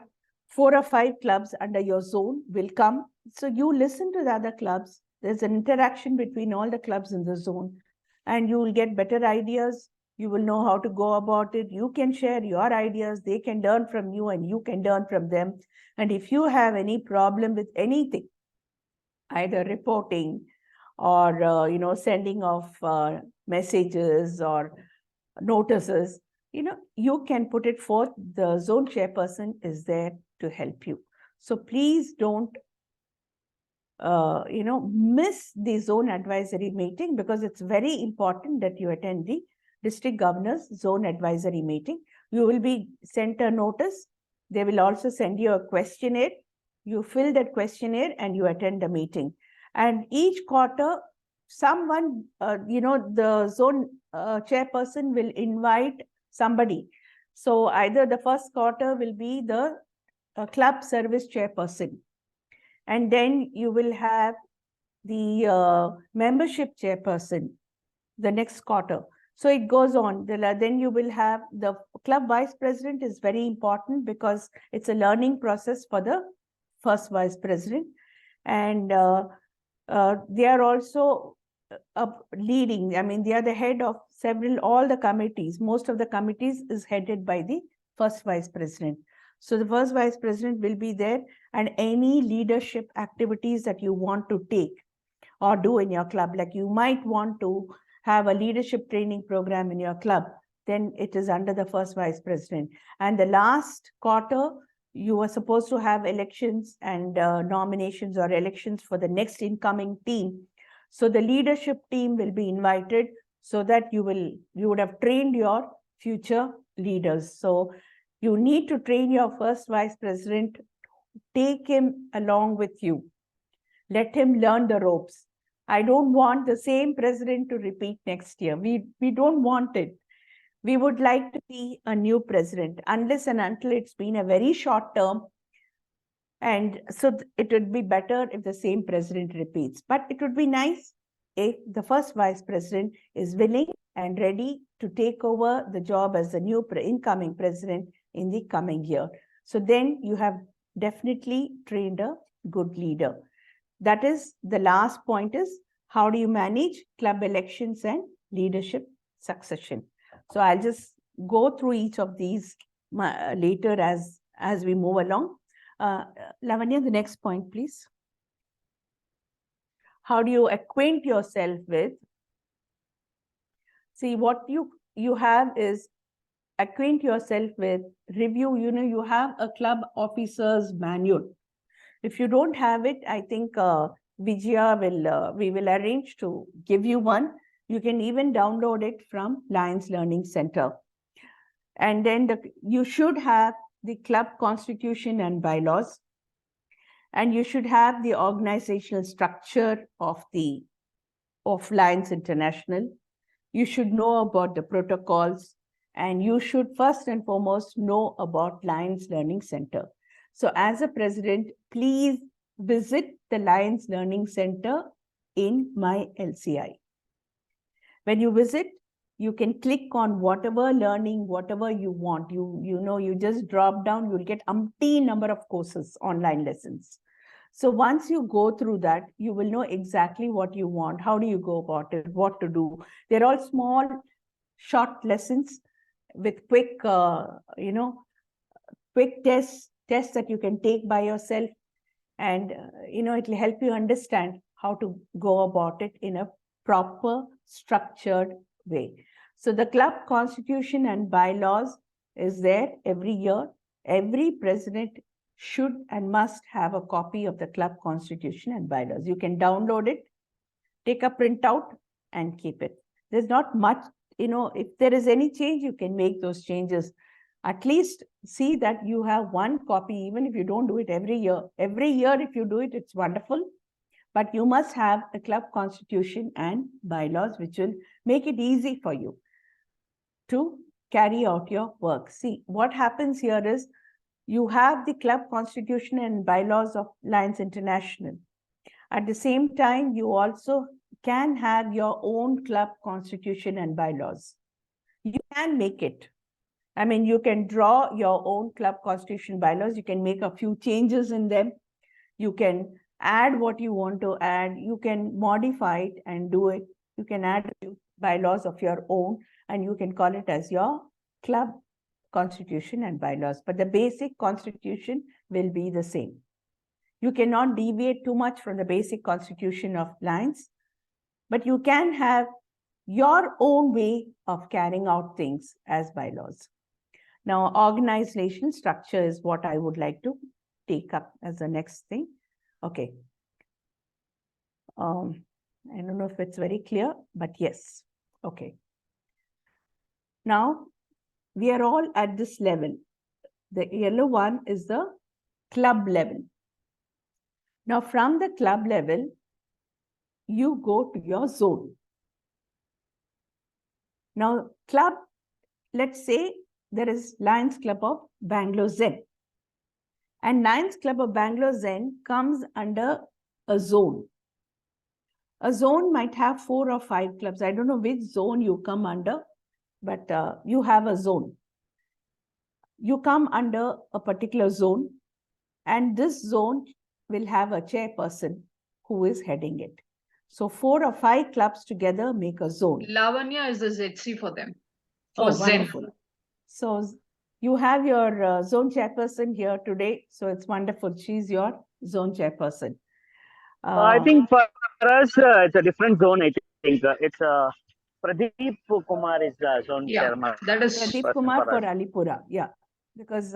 F: or 5 clubs under your zone will come. So you listen to the other clubs. There's an interaction between all the clubs in the zone, and you will get better ideas. You will know how to go about it. You can share your ideas. They can learn from you and you can learn from them. And if you have any problem with anything, either reporting or, sending of messages or notices, you can put it forth. The zone chairperson is there to help you. So please don't, miss the zone advisory meeting, because it's very important that you attend the district governor's zone advisory meeting. You will be sent a notice. They will also send you a questionnaire. You fill that questionnaire and you attend the meeting. And each quarter, someone, the zone chairperson will invite somebody. So either the first quarter will be the club service chairperson. And then you will have the membership chairperson the next quarter. So it goes on. Then you will have the club vice president is very important because it's a learning process for the first vice president. And they are also leading. I mean, they are the head of all the committees. Most of the committees is headed by the first vice president. So the first vice president will be there, and any leadership activities that you want to take or do in your club, like you might want to have a leadership training program in your club, then it is under the first vice president. And the last quarter, you are supposed to have elections and nominations or elections for the next incoming team. So the leadership team will be invited so that you would have trained your future leaders. So you need to train your first vice president, take him along with you. Let him learn the ropes. I don't want the same president to repeat next year. We don't want it. We would like to see a new president, unless and until it's been a very short term. And so it would be better if the same president repeats. But it would be nice if the first vice president is willing and ready to take over the job as the new incoming president in the coming year. So then you have definitely trained a good leader. That is the last point, is how do you manage club elections and leadership succession. So I'll just go through each of these later as we move along. Lavanya, the next point, please. How do you acquaint yourself with? See, what you have is acquaint yourself with, review. You have a club officer's manual. If you don't have it, I think Vijaya we will arrange to give you one. You can even download it from Lions Learning Center. And then you should have the club constitution and bylaws. And you should have the organizational structure of Lions International. You should know about the protocols, and you should first and foremost know about Lions Learning Center. So as a president, please visit the Lions Learning Center in my LCI. When you visit, you can click on whatever learning, whatever you want. You just drop down, you'll get umpteen number of courses, online lessons. So once you go through that, you will know exactly what you want. How do you go about it? What to do? They're all small, short lessons with quick, quick tests that you can take by yourself. And, it will help you understand how to go about it in a proper, structured way. So the club constitution and bylaws is there every year. Every president should and must have a copy of the club constitution and bylaws. You can download it, take a printout, and keep it. There's not much, if there is any change, you can make those changes. At least see that you have one copy, even if you don't do it every year. Every year, if you do it, it's wonderful. But you must have a club constitution and bylaws, which will make it easy for you to carry out your work. See, what happens here is you have the club constitution and bylaws of Lions International. At the same time, you also can have your own club constitution and bylaws. You can make it. I mean, you can draw your own club constitution bylaws. You can make a few changes in them. You can add what you want to add. You can modify it and do it. You can add bylaws of your own, and you can call it as your club constitution and bylaws. But the basic constitution will be the same. You cannot deviate too much from the basic constitution of Lions, but you can have your own way of carrying out things as bylaws. Now, organizational structure is what I would like to take up as the next thing. Okay. I don't know if it's very clear, but yes. Okay. Now, we are all at this level. The yellow one is the club level. Now, from the club level, you go to your zone. Now, club, let's say there is Lions Club of Bangalore Zen. And Lions Club of Bangalore Zen comes under a zone. A zone might have 4 or 5 clubs. I don't know which zone you come under, but you have a zone. You come under a particular zone, and this zone will have a chairperson who is heading it. So 4 or 5 clubs together make a zone.
C: Lavanya is the ZC for them.
F: For Zen. Wonderful. So You have your zone chairperson here today, so it's wonderful. She's your zone chairperson.
J: I think for us, it's a different zone. I think it's Pradeep Kumar is the zone chairman.
C: That is
F: Pradeep Kumar for Alipura. Yeah, because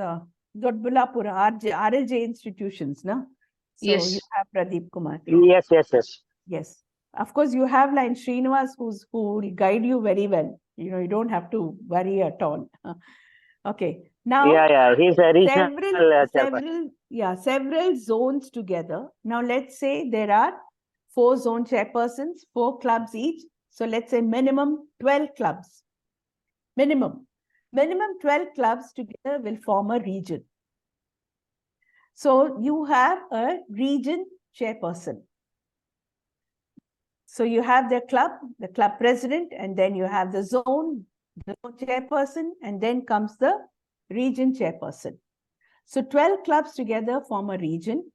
F: Dodbulapura, RLJ institutions, no? So
C: Yes.
F: you have Pradeep Kumar.
J: Yes, yes, yes.
F: Yes. Of course, you have line Srinivas who will guide you very well. You know, you don't have to worry at all. Okay. Now,
J: Yeah, he's a regional
F: several zones together. Now, let's say there are 4 zone chairpersons, 4 clubs each. So let's say minimum 12 clubs. Minimum 12 clubs together will form a region. So you have a region chairperson. So you have the club president, and then you have the zone chairperson, and then comes the region chairperson. So 12 clubs together form a region.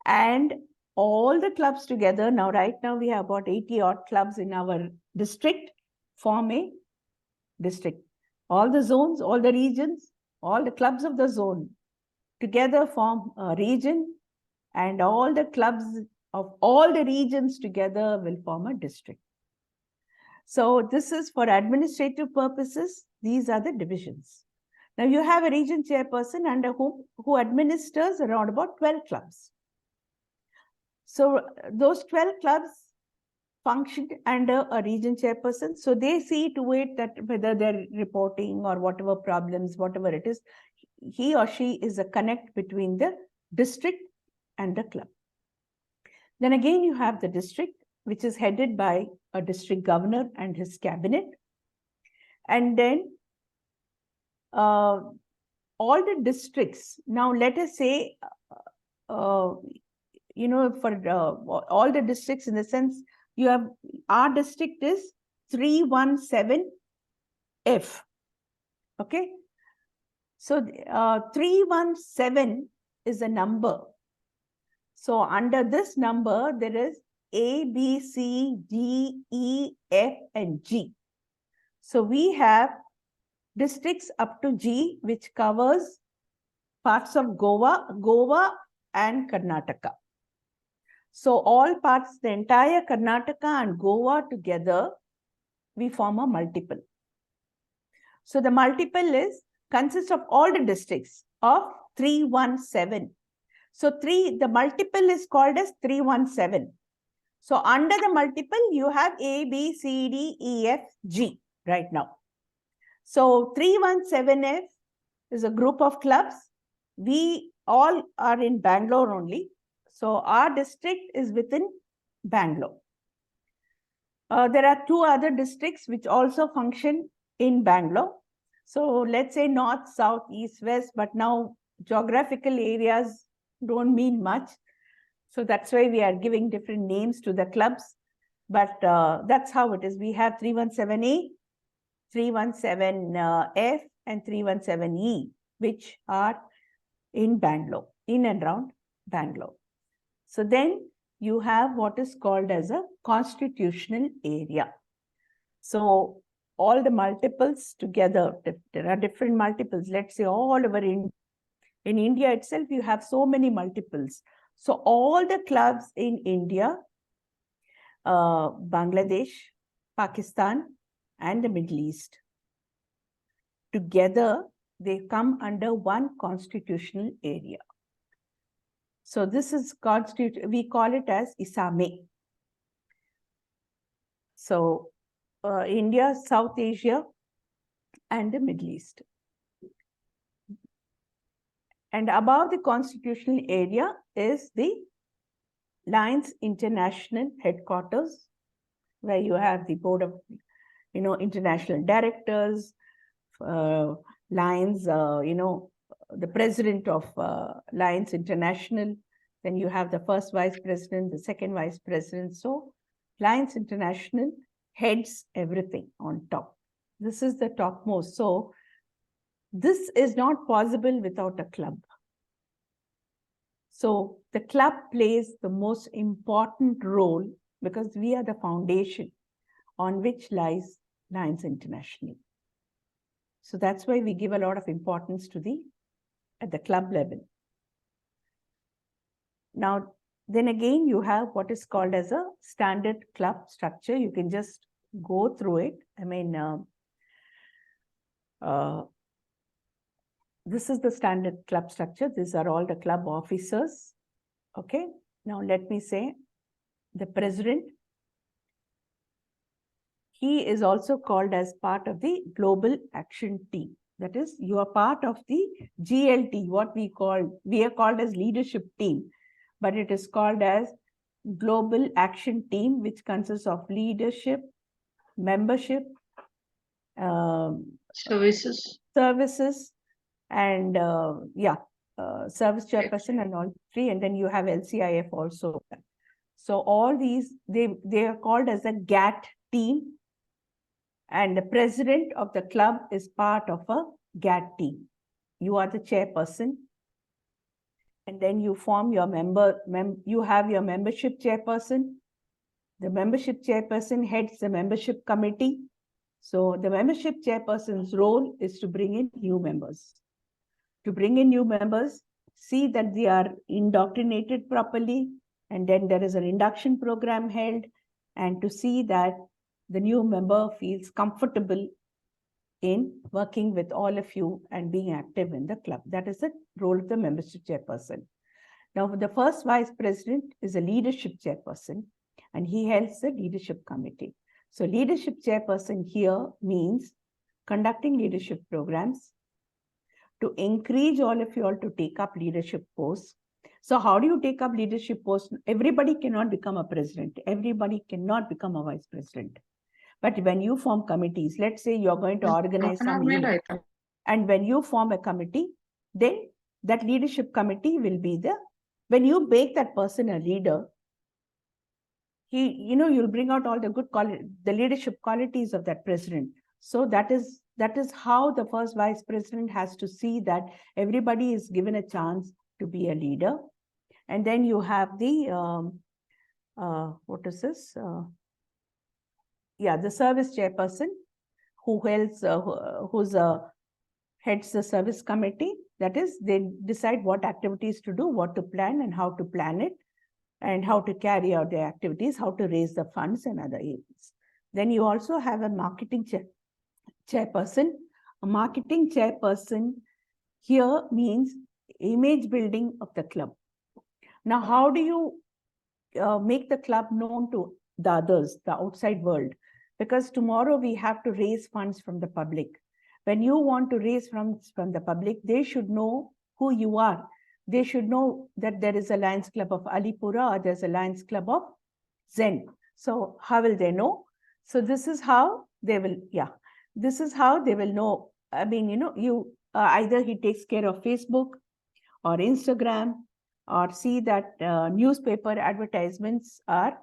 F: And all the clubs together, now right now we have about 80 odd clubs in our district, form a district. All the zones, all the regions, all the clubs of the zone together form a region, and all the clubs of all the regions together will form a district. So this is for administrative purposes. These are the divisions. Now you have a region chairperson under who administers around about 12 clubs. So those 12 clubs function under a region chairperson. So they see to it that whether they're reporting or whatever problems, whatever it is, he or she is a connect between the district and the club. Then again, you have the district, which is headed by a district governor and his cabinet. And then all the districts, now let us say, you know, for all the districts, in the sense, you have, our district is 317F. Okay. So 317 is a number. So under this number, there is A, B, C, D, E, F, and G. So we have districts up to G, which covers parts of Goa and Karnataka. So all parts, the entire Karnataka and Goa together, we form a multiple. So the multiple consists of all the districts of 317. So the multiple is called as 317. So under the multiple, you have A, B, C, D, E, F, G right now. So 317F is a group of clubs. We all are in Bangalore only. So our district is within Bangalore. There are 2 other districts which also function in Bangalore. So let's say north, south, east, west, but now geographical areas don't mean much. So that's why we are giving different names to the clubs. But that's how it is. We have 317A, 317F, and 317E, which are in Bangalore, in and around Bangalore. So then you have what is called as a constitutional area. So all the multiples together, there are different multiples. Let's say all over in India itself, you have so many multiples. So all the clubs in India, Bangladesh, Pakistan, and the Middle East, together, they come under one constitutional area. So this is we call it as ISAME. So India, South Asia, and the Middle East. And above the constitutional area is the Lions International headquarters, where you have the board of, international directors, Lions, the president of Lions International. Then you have the first vice president, the second vice president. So Lions International heads everything on top. This is the topmost. So this is not possible without a club. So the club plays the most important role because we are the foundation on which lies Lions International. So that's why we give a lot of importance to at the club level. Now, then again, you have what is called as a standard club structure. You can just go through it. I mean, this is the standard club structure. These are all the club officers. Okay. Now, let me say the president. He is also called as part of the global action team. That is, you are part of the GLT, what we are called as leadership team, but it is called as global action team, which consists of leadership, membership,
C: Services.
F: And service chairperson and all three. And then you have LCIF also. So all these, they are called as a GAT team. And the president of the club is part of a GAT team. You are the chairperson. And then you form your you have your membership chairperson. The membership chairperson heads the membership committee. So the membership chairperson's role is to bring in new members. To bring in new members, see that they are indoctrinated properly, and then there is an induction program held, and to see that the new member feels comfortable in working with all of you and being active in the club. That is the role of the membership chairperson. Now, the first vice president is a leadership chairperson, and he heads the leadership committee. So leadership chairperson here means conducting leadership programs, to encourage all of you all to take up leadership posts. So how do you take up leadership posts? Everybody cannot become a president. Everybody cannot become a vice president. But when you form committees, let's say you're going to organize some event, and when you form a committee, then that leadership committee will be when you make that person a leader, you'll bring out all the good the leadership qualities of that president. So that is how the first vice president has to see that everybody is given a chance to be a leader. And then you have the what is this? The service chairperson who heads the service committee. That is, they decide what activities to do, what to plan, and how to plan it, and how to carry out the activities, how to raise the funds and other areas. Then you also have a marketing chairperson. A marketing chairperson here means image building of the club. Now, how do you make the club known to the others, the outside world? Because tomorrow we have to raise funds from the public. When you want to raise funds from the public, they should know who you are. They should know that there is a Lions Club of Alipura or there's a Lions Club of Zen. So how will they know? So this is how they will, this is how they will know. I mean, either he takes care of Facebook or Instagram, or see that newspaper advertisements are,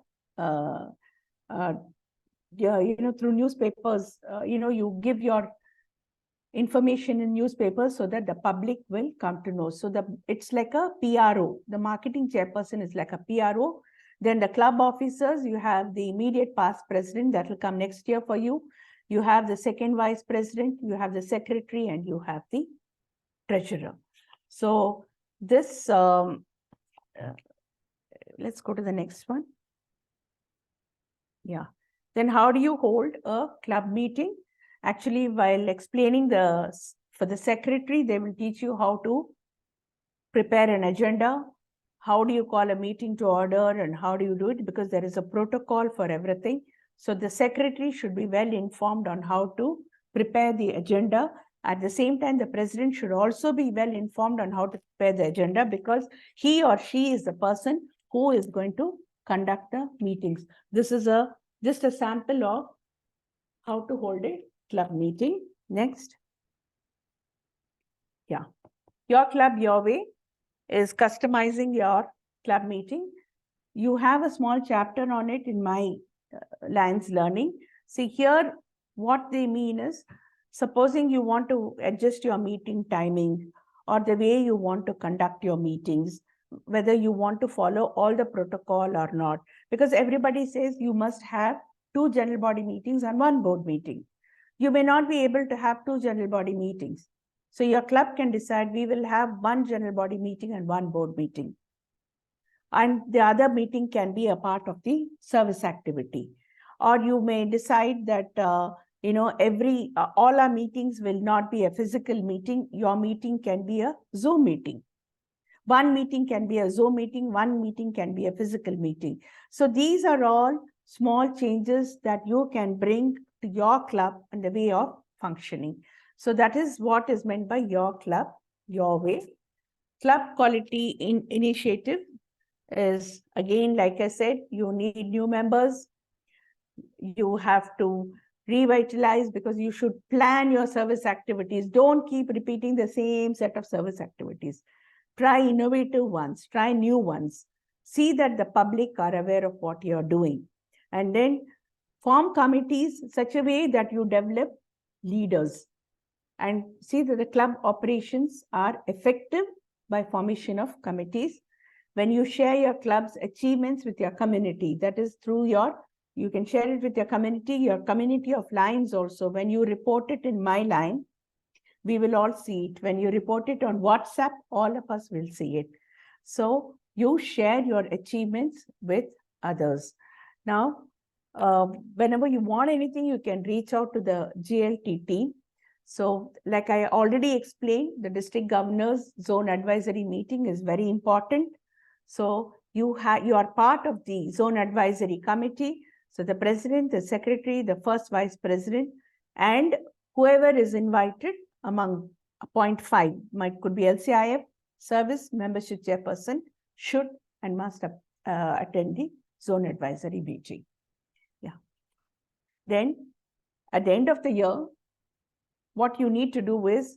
F: through newspapers, you give your information in newspapers so that the public will come to know. So it's like a PRO. The marketing chairperson is like a PRO. Then the club officers, you have the immediate past president that will come next year for you. You have the second vice president, you have the secretary, and you have the treasurer. So this, let's go to the next one. Then how do you hold a club meeting? Actually, while explaining for the secretary, they will teach you how to prepare an agenda. How do you call a meeting to order, and how do you do it? Because there is a protocol for everything. So the secretary should be well informed on how to prepare the agenda. At the same time, the president should also be well informed on how to prepare the agenda, because he or she is the person who is going to conduct the meetings. This is just a sample of how to hold a club meeting. Next. Your club, your way is customizing your club meeting. You have a small chapter on it in my Lions Learning. See here, what they mean is, supposing you want to adjust your meeting timing or the way you want to conduct your meetings, whether you want to follow all the protocol or not, because everybody says you must have 2 general body meetings and 1 board meeting. You may not be able to have 2 general body meetings. So your club can decide we will have 1 general body meeting and 1 board meeting. And the other meeting can be a part of the service activity. Or you may decide that, all our meetings will not be a physical meeting. Your meeting can be a Zoom meeting. 1 meeting can be a Zoom meeting, 1 meeting can be a physical meeting. So these are all small changes that you can bring to your club and the way of functioning. So that is what is meant by your club, your way. Club quality initiative is, again, like I said, you need new members. You have to revitalize, because you should plan your service activities. Don't keep repeating the same set of service activities. Try innovative ones, try new ones. See that the public are aware of what you're doing. And then form committees in such a way that you develop leaders. And see that the club operations are effective by formation of committees. When you share your club's achievements with your community, that is through you can share it with your community of lines also. When you report it in my line, we will all see it. When you report it on WhatsApp, all of us will see it. So you share your achievements with others. Now, whenever you want anything, you can reach out to the GLT team. So like I already explained, the district governor's zone advisory meeting is very important. So you are part of the zone advisory committee. So the president, the secretary, the first vice president, and whoever is invited among point 5, could be LCIF, service membership chairperson, should and must attend the zone advisory meeting. Yeah. Then at the end of the year, what you need to do is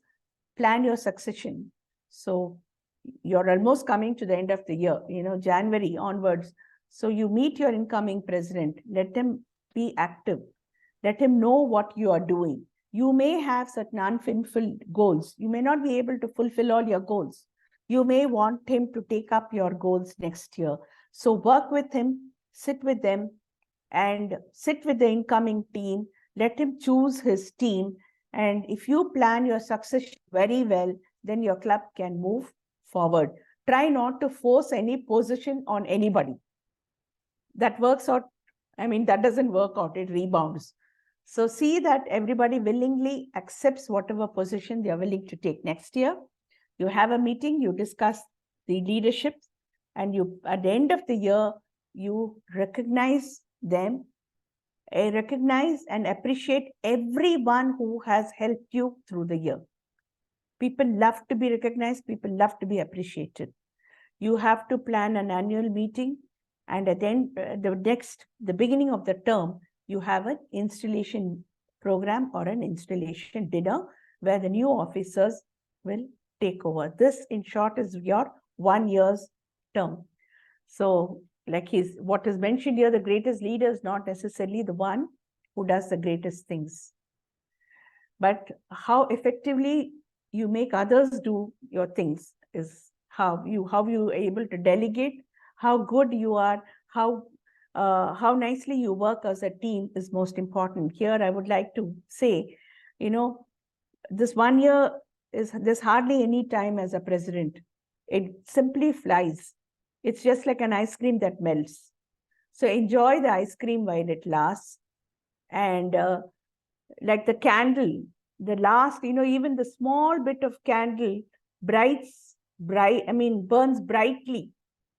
F: plan your succession. So you're almost coming to the end of the year, January onwards. So you meet your incoming president, let him be active, let him know what you are doing. You may have certain unfulfilled goals. You may not be able to fulfill all your goals. You may want him to take up your goals next year. So work with him, sit with them, and sit with the incoming team. Let him choose his team. And if you plan your succession very well, then your club can move forward. Try not to force any position on anybody. That works out. That doesn't work out. It rebounds. So see that everybody willingly accepts whatever position they are willing to take next year. You have a meeting, you discuss the leadership, and at the end of the year, you recognize them, recognize and appreciate everyone who has helped you through the year. People love to be recognized, people love to be appreciated. You have to plan an annual meeting, and at the end, the beginning of the term, you have an installation program or an installation dinner where the new officers will take over. This, in short, is your 1 year's term. So, what is mentioned here, the greatest leader is not necessarily the one who does the greatest things, but how effectively you make others do your things is how you are able to delegate, how good you are, how nicely you work as a team is most important. Here, I would like to say, this 1 year there's hardly any time as a president. It simply flies. It's just like an ice cream that melts. So enjoy the ice cream while it lasts. And like the candle, the last, even the small bit of candle burns brightly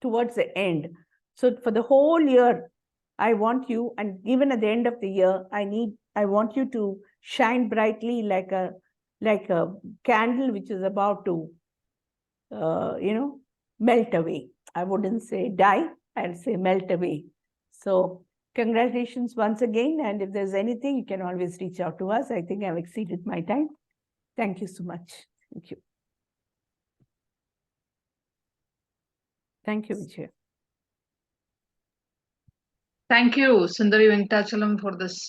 F: towards the end. So for the whole year, I want you, and even at the end of the year, I want you to shine brightly like a candle which is about to, melt away. I wouldn't say die, I'd say melt away. So congratulations once again. And if there's anything, you can always reach out to us. I think I've exceeded my time. Thank you so much. Thank you. Thank you, Vijay.
C: Thank you, Sundari Venkatachalam, for this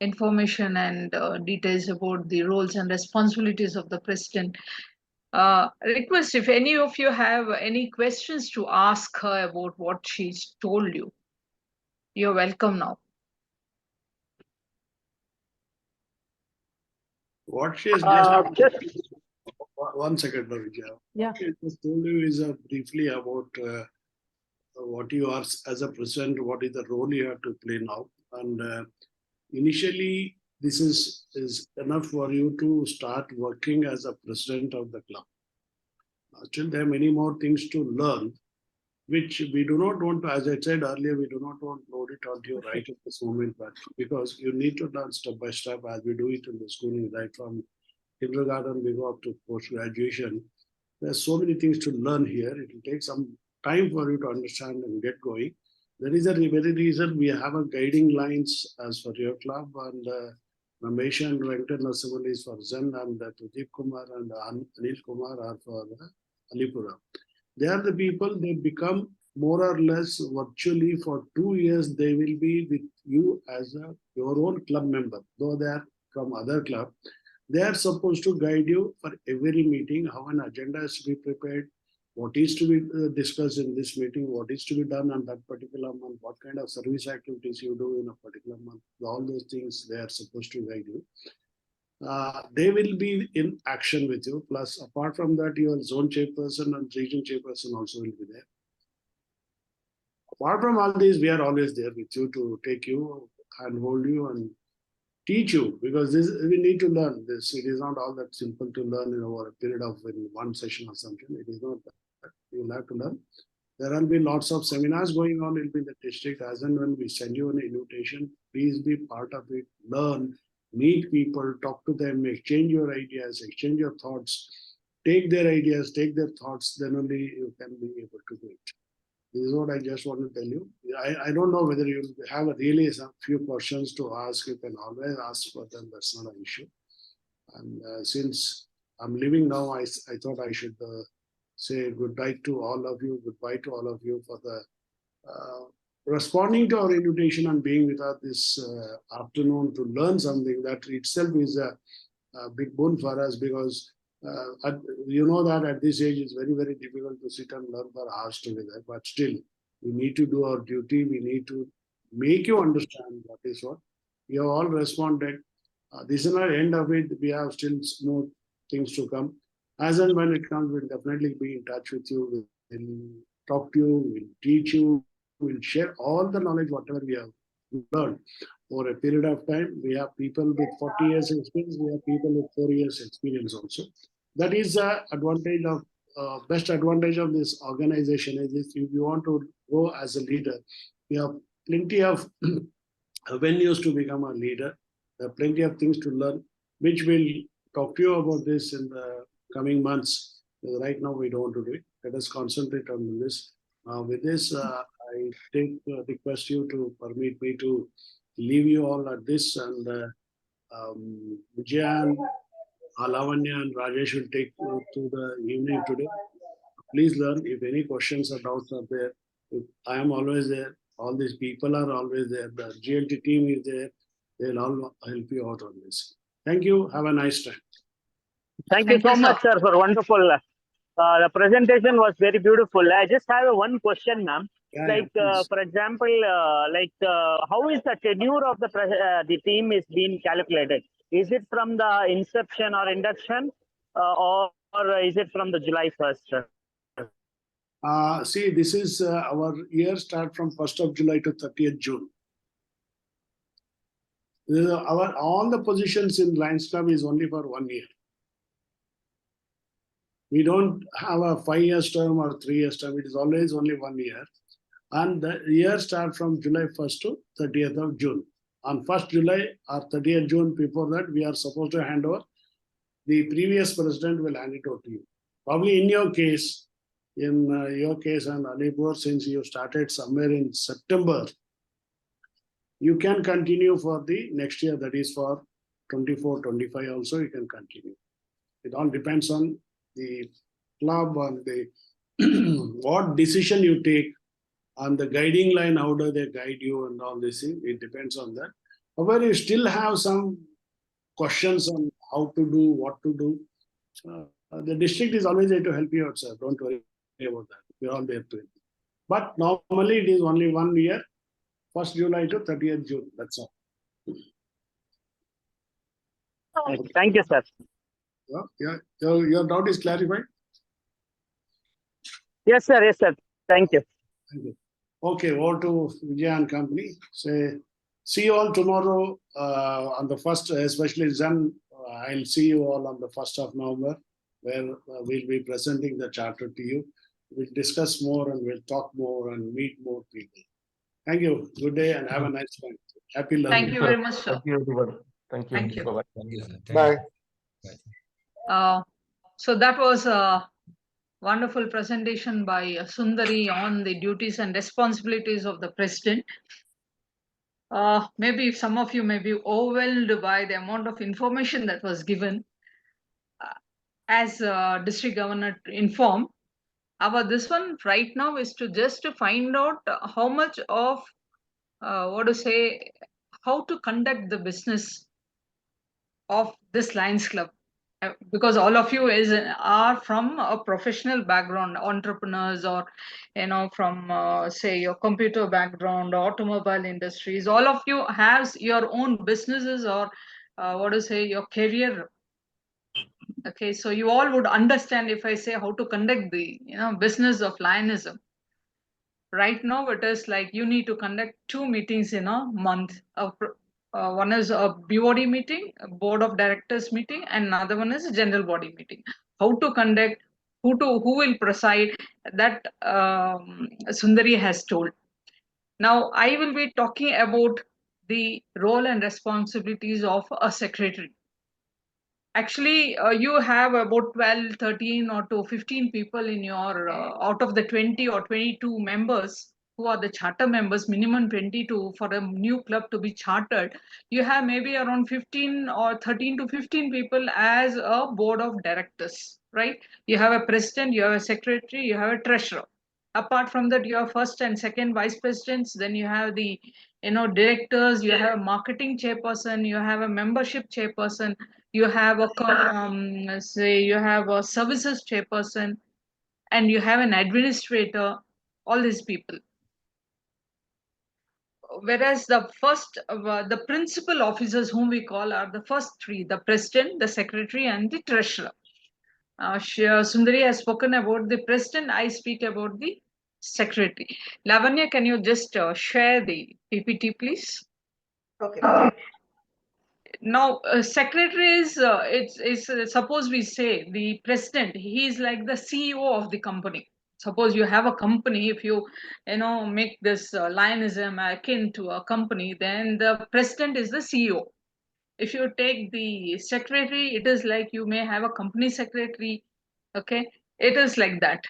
C: information and details about the roles and responsibilities of the president. Request, if any of you have any questions to ask her about what she's told you, you're welcome now.
A: What she has just
J: Just
A: 1 second, Ravija.
F: Yeah.
A: What she just told you is briefly about what you are as a president, what is the role you have to play now. And initially, this is enough for you to start working as a president of the club. Still, there are many more things to learn, which we do not want to, as I said earlier, we do not want to load it onto you right at this moment, but because you need to learn step by step as we do it in the schooling, right from kindergarten, we go up to post-graduation. There's so many things to learn here. It will take some time for you to understand and get going. There is a very reason we have a guiding lines as for your club, and Ramesh and Venkat Narasimhan is for Zen, and Pradeep Kumar and Anil Kumar are for Alipura. They are the people, they become more or less virtually for 2 years, they will be with you as your own club member, though they are from other club. They are supposed to guide you for every meeting, how an agenda is to be prepared, what is to be discussed in this meeting, what is to be done on that particular month, what kind of service activities you do in a particular month. All those things they are supposed to guide you. They will be in action with you. Plus, apart from that, your zone chairperson and region chairperson also will be there. Apart from all these, we are always there with you to take you and hold you and teach you, because this we need to learn this. It is not all that simple to learn in over a period of in one session or something. It is not that. You will have to learn. There will be lots of seminars going on in the district. As and when we send you an invitation, please be part of it. Learn, meet people, talk to them, exchange your ideas, exchange your thoughts. Take their ideas, take their thoughts. Then only you can be able to do it. This is what I just want to tell you. I don't know whether you have really some few questions to ask. You can always ask for them. That's not an issue. And since I'm leaving now, I thought I should say goodbye to all of you. Goodbye to all of you for the responding to our invitation and being with us this afternoon to learn something. That itself is a big boon for us, because you know that at this age it's very difficult to sit and learn for hours together, but still we need to do our duty. We need to make you understand what is what. You have all responded. This is not the end of it. We have still more things to come. As and when it comes, we'll definitely be in touch with you. We'll talk to you, we'll teach you, we'll share all the knowledge, whatever we have learned over a period of time. We have people with 40 years experience, we have people with 4 years experience also. That is the advantage of best advantage of this organization. Is if you want to go as a leader, you have plenty of venues to become a leader. There are plenty of things to learn, which we'll talk to you about this in the coming months. Right now, we don't want to do it. Let us concentrate on this. With this, I request you to permit me to leave you all at this, and Vijay, Lavanya and Rajesh will take you through the evening today. Please learn. If any questions or doubts are there, I am always there. All these people are always there. The GLT team is there. They'll all help you out on this. Thank you. Have a nice time.
J: thank you so much, sir, for wonderful. The presentation was very beautiful. I just have one question, ma'am. For example, how is the tenure of the team is being calculated? Is it from the inception or induction, or is it from the July 1st?
A: See, this is our year start from 1st of July to 30th June. All the positions in Lions Club is only for 1 year. We don't have a 5 years term or 3 years term. It is always only 1 year. And the year starts from July 1st to 30th of June. On 1st July or 30th June, before that, we are supposed to hand over. The previous president will hand it over to you. Probably in your case, and Alipur, since you started somewhere in September, you can continue for the next year. That is for 24-25 also, you can continue. It all depends on the club, on the what decision you take, on the guiding line, how do they guide you and all this thing. It depends on that. However, you still have some questions on how to do, what to do. The district is always there to help you out, sir. Don't worry about that. We're all there to help. But normally it is only 1 year, 1st July to 30th June. That's all.
J: Thank you, sir.
A: Your doubt is clarified?
J: Yes, sir. Yes, sir. Thank you.
A: Thank you. Okay, over to Vijay and company. Say, see you all tomorrow on the 1st, especially Zen. I'll see you all on the 1st of November, where we'll be presenting the charter to you. We'll discuss more and we'll talk more and meet more people. Thank you. Good day and have a nice time. Happy learning.
C: Thank you very much, sir.
L: Thank you, everyone. Thank you.
C: Thank you.
L: Bye-bye.
E: Thank you, sir. Thank
H: Bye.
E: you.
C: So that was a wonderful presentation by Sundari on the duties and responsibilities of the president. Maybe if some of you may be overwhelmed by the amount of information that was given, as district governor informed, this one right now is to just to find out how much of how to conduct the business of this Lions Club. Because all of you are from a professional background, entrepreneurs, or from say your computer background, automobile industries. All of you have your own businesses or your career. Okay, so you all would understand if I say how to conduct the business of Lionism. Right now, it is like you need to conduct 2 meetings in a month. One is a BOD meeting, a board of directors meeting, and another one is a general body meeting. How to conduct, who will preside, that Sundari has told. Now, I will be talking about the role and responsibilities of a secretary. Actually, you have about 12, 13 or to 15 people in your, out of the 20 or 22 members who are the charter members, minimum 22 for a new club to be chartered. You have maybe around 15 or 13 to 15 people as a board of directors, right? You have a president, you have a secretary, you have a treasurer. Apart from that, you have first and second vice presidents, then you have the directors, you have a marketing chairperson, you have a membership chairperson, you have you have a services chairperson, and you have an administrator, all these people. Whereas the principal officers whom we call are the first 3, the president, the secretary, and the treasurer. Sundari has spoken about the president, I speak about the secretary. Lavanya, can you just share the PPT, please?
M: Okay.
C: Now, secretary is, suppose we say the president, he is like the CEO of the company. Suppose you have a company, if you make this Lionism akin to a company, then the president is the CEO. If you take the secretary, it is like you may have a company secretary. Okay, it is like that.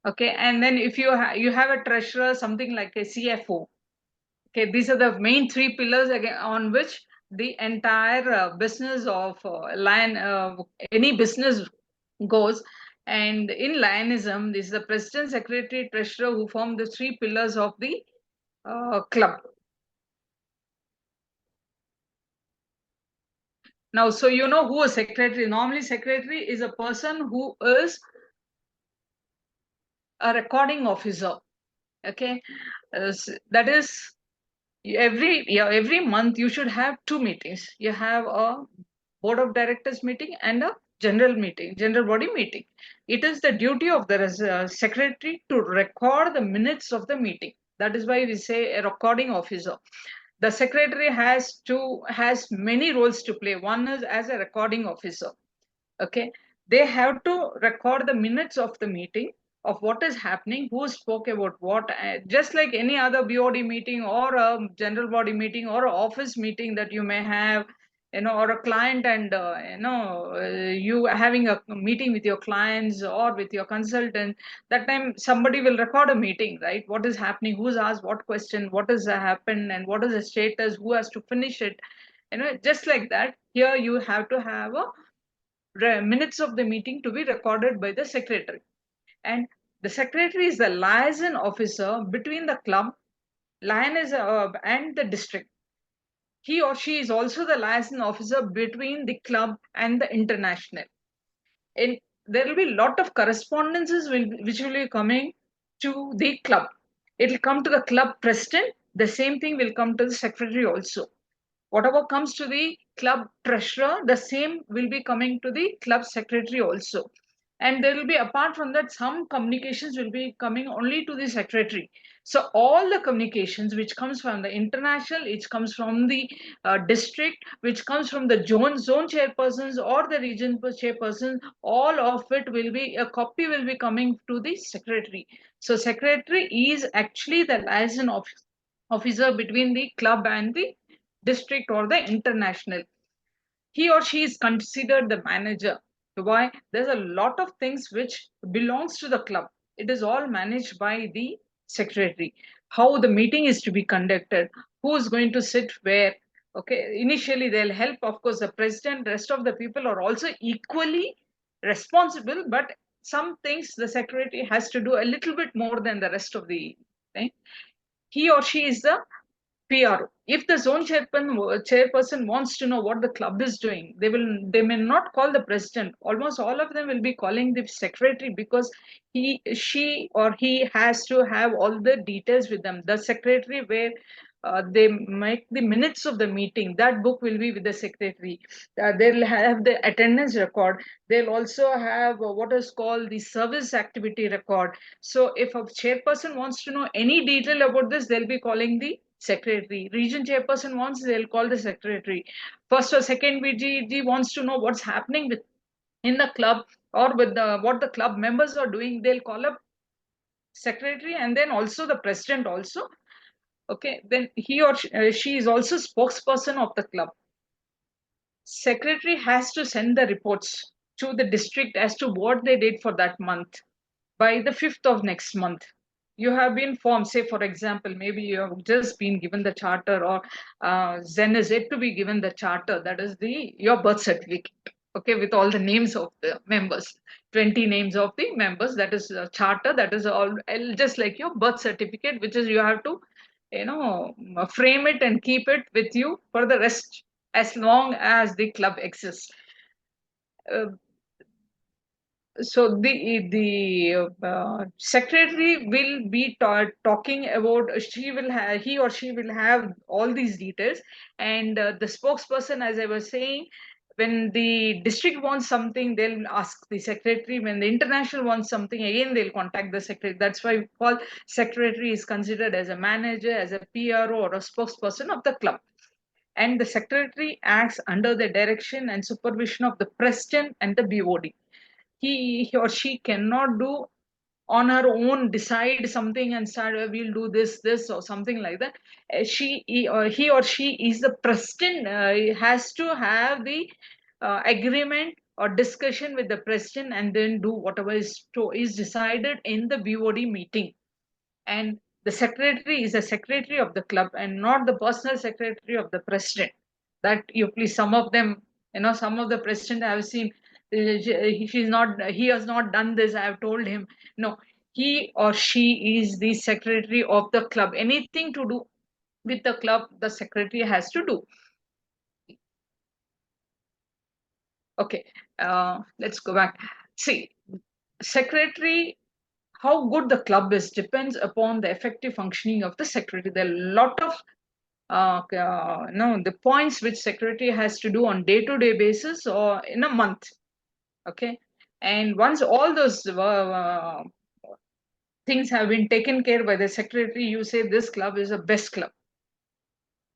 C: Okay, and then if you have a treasurer, something like a CFO. Okay, these are the main 3 pillars again on which the entire business of any business goes. And in Lionism, this is the president, secretary, treasurer who form the 3 pillars of the club. Now, so you know who a secretary. Normally, secretary is a person who is a recording officer. Okay, that is every month you should have 2 meetings. You have a board of directors meeting and a general body meeting. It is the duty of the secretary to record the minutes of the meeting. That is why we say a recording officer. The secretary has many roles to play. One is as a recording officer. Okay, they have to record the minutes of the meeting, of what is happening, who spoke about what, just like any other BOD meeting or a general body meeting or an office meeting that you may have, or a client and you having a meeting with your clients or with your consultant. That time somebody will record a meeting, right? What is happening, who's asked what question, what has happened, and what is the status, who has to finish it, just like that. Here you have to have a minutes of the meeting to be recorded by the secretary. And the secretary is the liaison officer between the club, and the district. He or she is also the liaison officer between the club and the international. And there will be a lot of correspondences which will be coming to the club. It will come to the club president. The same thing will come to the secretary also. Whatever comes to the club treasurer, the same will be coming to the club secretary also. And there will be, apart from that, some communications will be coming only to the secretary. So all the communications which comes from the international, which comes from the district, which comes from the zone chairpersons or the region chairperson, all of it will be, a copy will be coming to the secretary. So secretary is actually the liaison officer between the club and the district or the international. He or she is considered the manager. Why? There's a lot of things which belongs to the club. It is all managed by the secretary. How the meeting is to be conducted, who is going to sit where. Okay, initially they'll help, of course, the president. Rest of the people are also equally responsible, but some things the secretary has to do a little bit more than the rest of the thing. He or she is the PRO. If the zone chairperson wants to know what the club is doing, they may not call the president. Almost all of them will be calling the secretary, because she or he has to have all the details with them. The secretary, where they make the minutes of the meeting, that book will be with the secretary. They'll have the attendance record. They'll also have what is called the service activity record. So if a chairperson wants to know any detail about this, they'll be calling the secretary. Region chairperson wants, they'll call the secretary. First or second VGG wants to know what's happening with in the club, or with the what the club members are doing, they'll call up secretary, and then also the president also. Okay, then he or she is also spokesperson of the club. Secretary has to send the reports to the district as to what they did for that month by the 5th of next month. You have been formed, say for example, maybe you have just been given the charter, or Zen is yet to be given the charter, that is your birth certificate, okay, with all the names of the members, 20 names of the members. That is a charter, that is all just like your birth certificate, which is you have to frame it and keep it with you for the rest, as long as the club exists. So the secretary will be talking about, he or she will have all these details. And the spokesperson, as I was saying, when the district wants something, they'll ask the secretary. When the international wants something, again they'll contact the secretary. That's why we call secretary is considered as a manager, as a PRO, or a spokesperson of the club. And the secretary acts under the direction and supervision of the president and the BOD. He or she cannot do on her own, decide something and start, we'll do this or something like that. He or she is the president, has to have the agreement or discussion with the president, and then do whatever is decided in the BOD meeting. And the secretary is a secretary of the club and not the personal secretary of the president. That you please, some of them, some of the president I have seen, he has not done this, I have told him. No, he or she is the secretary of the club. Anything to do with the club, the secretary has to do. Okay, let's go back. See, secretary, how good the club is depends upon the effective functioning of the secretary. There are a lot of the points which secretary has to do on day-to-day basis or in a month. Okay, and once all those things have been taken care by the secretary, you say this club is the best club.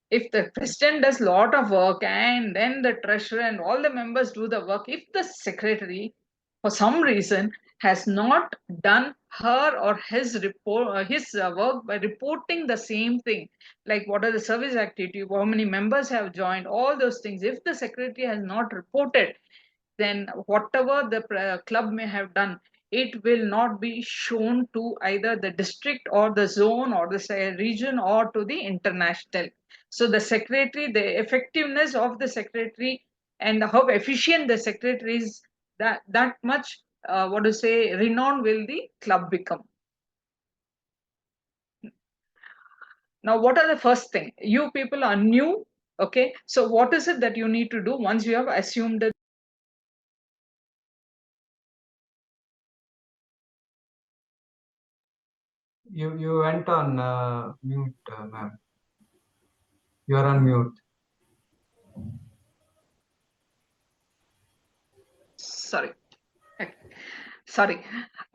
C: If the president does a lot of work and then the treasurer and all the members do the work, if the secretary for some reason has not done her or his work by reporting the same thing, like what are the service activity, how many members have joined, all those things, if the secretary has not reported, then whatever the club may have done, it will not be shown to either the district or the zone or the region or to the international. So the secretary, the effectiveness of the secretary and how efficient the secretary is, that much renowned will the club become. Now, what are the first thing? You people are new, okay? So what is it that you need to do once you have assumed that?
D: You went on mute, ma'am. You are on mute.
C: Sorry. Okay. Sorry.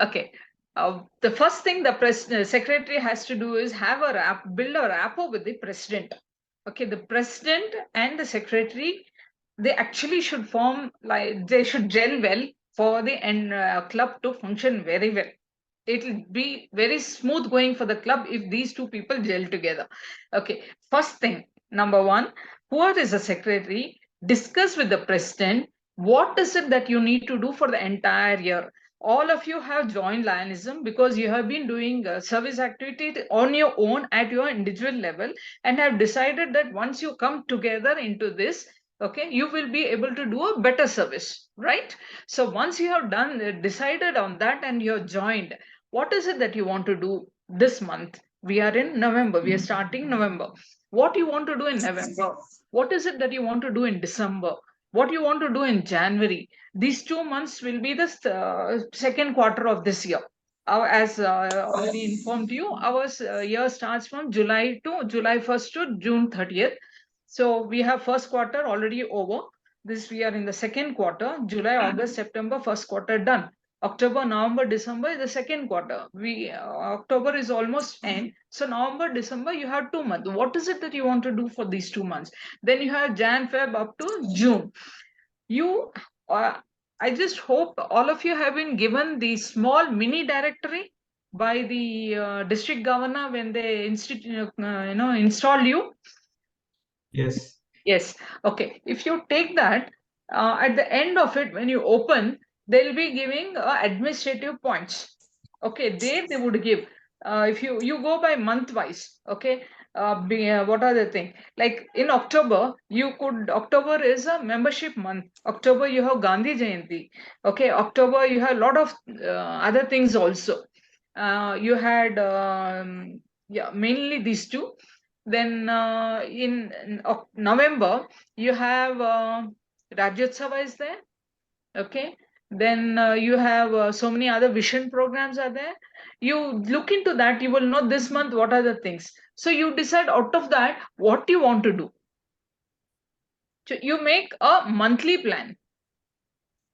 C: Okay. The first thing the secretary has to do is build a rapport with the president. Okay, the president and the secretary, they actually should form, like they should gel well for the club to function very well. It will be very smooth going for the club if these two people gel together. Okay, first thing, number one, whoever is the secretary, discuss with the president what is it that you need to do for the entire year. All of you have joined Lionism because you have been doing service activity on your own at your individual level, and have decided that once you come together into this, okay, you will be able to do a better service, right? So once you have decided on that and you have joined, what is it that you want to do this month? We are in November, we are starting November. What you want to do in November? What is it that you want to do in December? What you want to do in January? These 2 months will be the second quarter of this year. As already informed you, our year starts from July 1st to June 30th. So we have first quarter already over. This we are in the second quarter, July, August, September, first quarter done. October, November, December is the second quarter. October is almost end. So November, December, you have 2 months. What is it that you want to do for these 2 months? Then you have Jan, Feb up to June. I just hope all of you have been given the small mini directory by the district governor when they install you.
D: Yes.
C: Yes. Okay. If you take that, at the end of it, when you open, they'll be giving administrative points. Okay. They would give. If you go by month wise, okay. What are the things? Like in October, October is a membership month. October you have Gandhi Jayanti. Okay. October you have a lot of other things also. You had mainly these two. Then in November, you have Rajyotsava is there. Okay. Then you have so many other vision programs are there. You look into that, you will know this month what are the things. So you decide out of that what you want to do. So you make a monthly plan.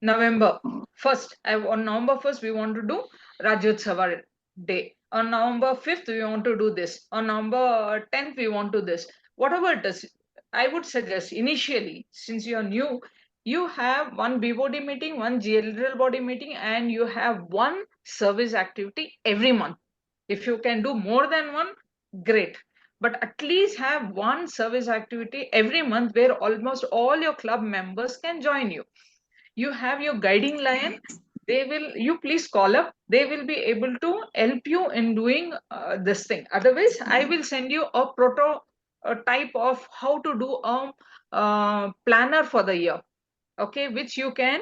C: November 1st, on November 1st, we want to do Rajyotsava day. On November 5th, we want to do this. On November 10th, we want to do this. Whatever it is, I would suggest initially, since you are new, you have one BOD meeting, one general body meeting, and you have one service activity every month. If you can do more than one, great. But at least have one service activity every month where almost all your club members can join you. You have your guiding lion. You please call up. They will be able to help you in doing this thing. Otherwise, I will send you a type of how to do a planner for the year. Okay, which you can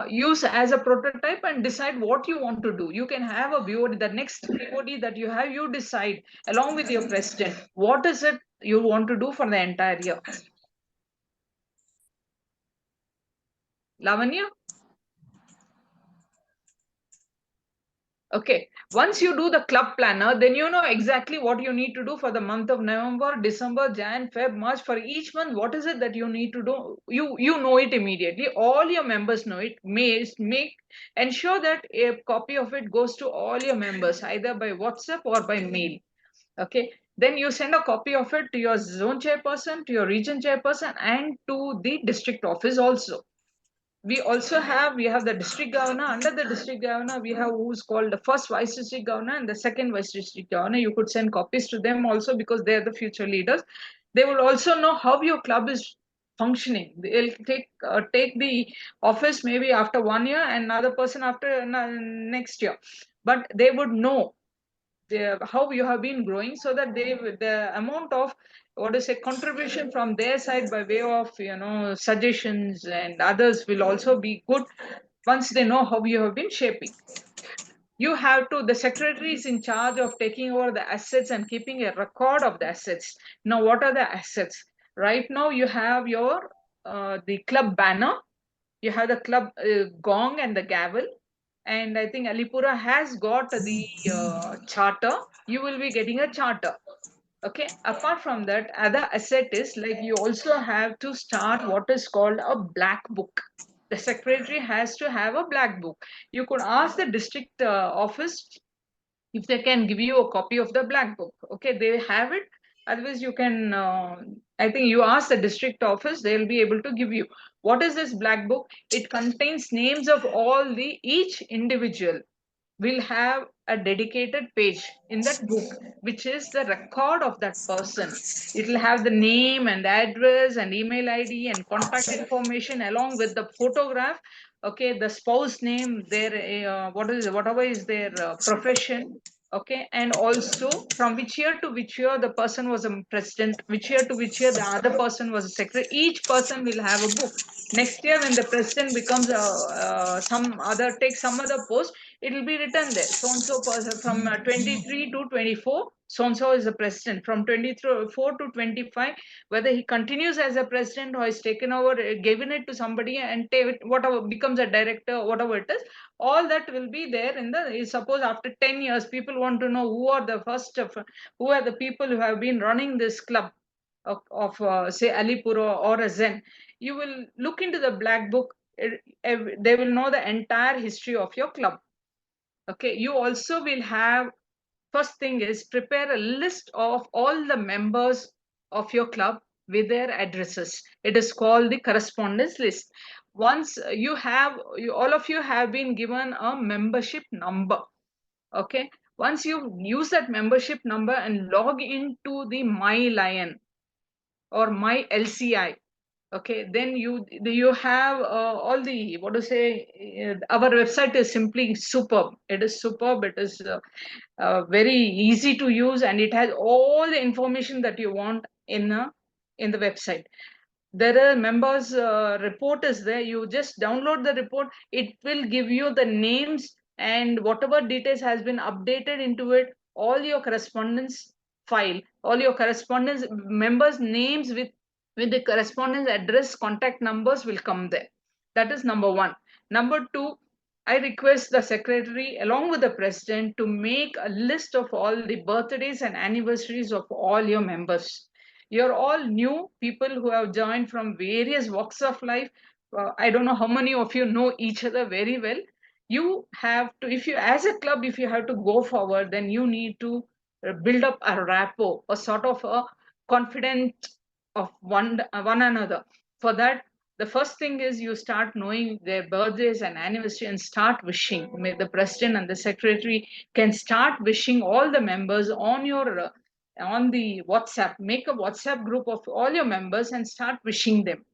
C: use as a prototype and decide what you want to do. You can have a BOD, the next BOD that you have, you decide along with your president, what is it you want to do for the entire year. Lavanya? Okay, once you do the club planner, then you know exactly what you need to do for the month of November, December, Jan, Feb, March. For each month, what is it that you need to do? You know it immediately. All your members know it. Ensure that a copy of it goes to all your members, either by WhatsApp or by mail. Okay, then you send a copy of it to your zone chairperson, to your region chairperson, and to the district office also. We have the district governor. Under the district governor, we have who's called the first vice district governor and the second vice district governor. You could send copies to them also because they are the future leaders. They will also know how your club is functioning. They'll take the office maybe after 1 year and another person after next year, but they would know how you have been growing, so that the amount of contribution from their side by way of suggestions and others will also be good once they know how you have been shaping. The secretary is in charge of taking over the assets and keeping a record of the assets. Now, what are the assets? Right now, you have the club banner, you have the club gong and the gavel, and I think Alipura has got the charter. You will be getting a charter. Okay. Apart from that, other asset is like you also have to start what is called a black book. the secretary has to have a black book. You could ask the district office if they can give you a copy of the black book. Okay, they have it. Otherwise, you can, I think you ask the district office, they'll be able to give you. What is this black book? It contains names of all the each individual will have a dedicated page in that book, which is the record of that person. It will have the name and address and email ID and contact information along with the photograph. Okay, the spouse name, their whatever is their profession. Okay, and also from which year to which year the person was a president, which year to which year the other person was a secretary. Each person will have a book. Next year, when the president becomes some other takes some other post, it will be written there. So and so person from 23 to 24, so and so is the president. From 24 to 25, whether he continues as a president or is taken over, given it to somebody and whatever becomes a director, whatever it is, all that will be there in the. Suppose after 10 years, people want to know who are the first of, who are the people who have been running this club of say Alipura or a Zen. You will look into the black book. They will know the entire history of your club. Okay, you also will have, first thing is prepare a list of all the members of your club with their addresses. It is called the correspondence list. Once you have, all of you have been given a membership number. Okay, once you use that membership number and log into the My Lion or My LCI, okay, then you have all the, what to say, our website is simply superb. It is superb. It is very easy to use, and it has all the information that you want in the website. There are members report is there. You just download the report. It will give you the names and whatever details has been updated into it, all your correspondence file, all your correspondence members names with the correspondence address, contact numbers will come there. That is number one. Number two, I request the secretary along with the president to make a list of all the birthdays and anniversaries of all your members. You're all new people who have joined from various walks of life. I don't know how many of you know each other very well. You have to, if you, as a club, if you have to go forward, then you need to build up a rapport, a sort of a confident of one another. For that, the first thing is you start knowing their birthdays and anniversary and start wishing. The president and the secretary can start wishing all the members on your on the WhatsApp. Make a WhatsApp group of all your members and start wishing them.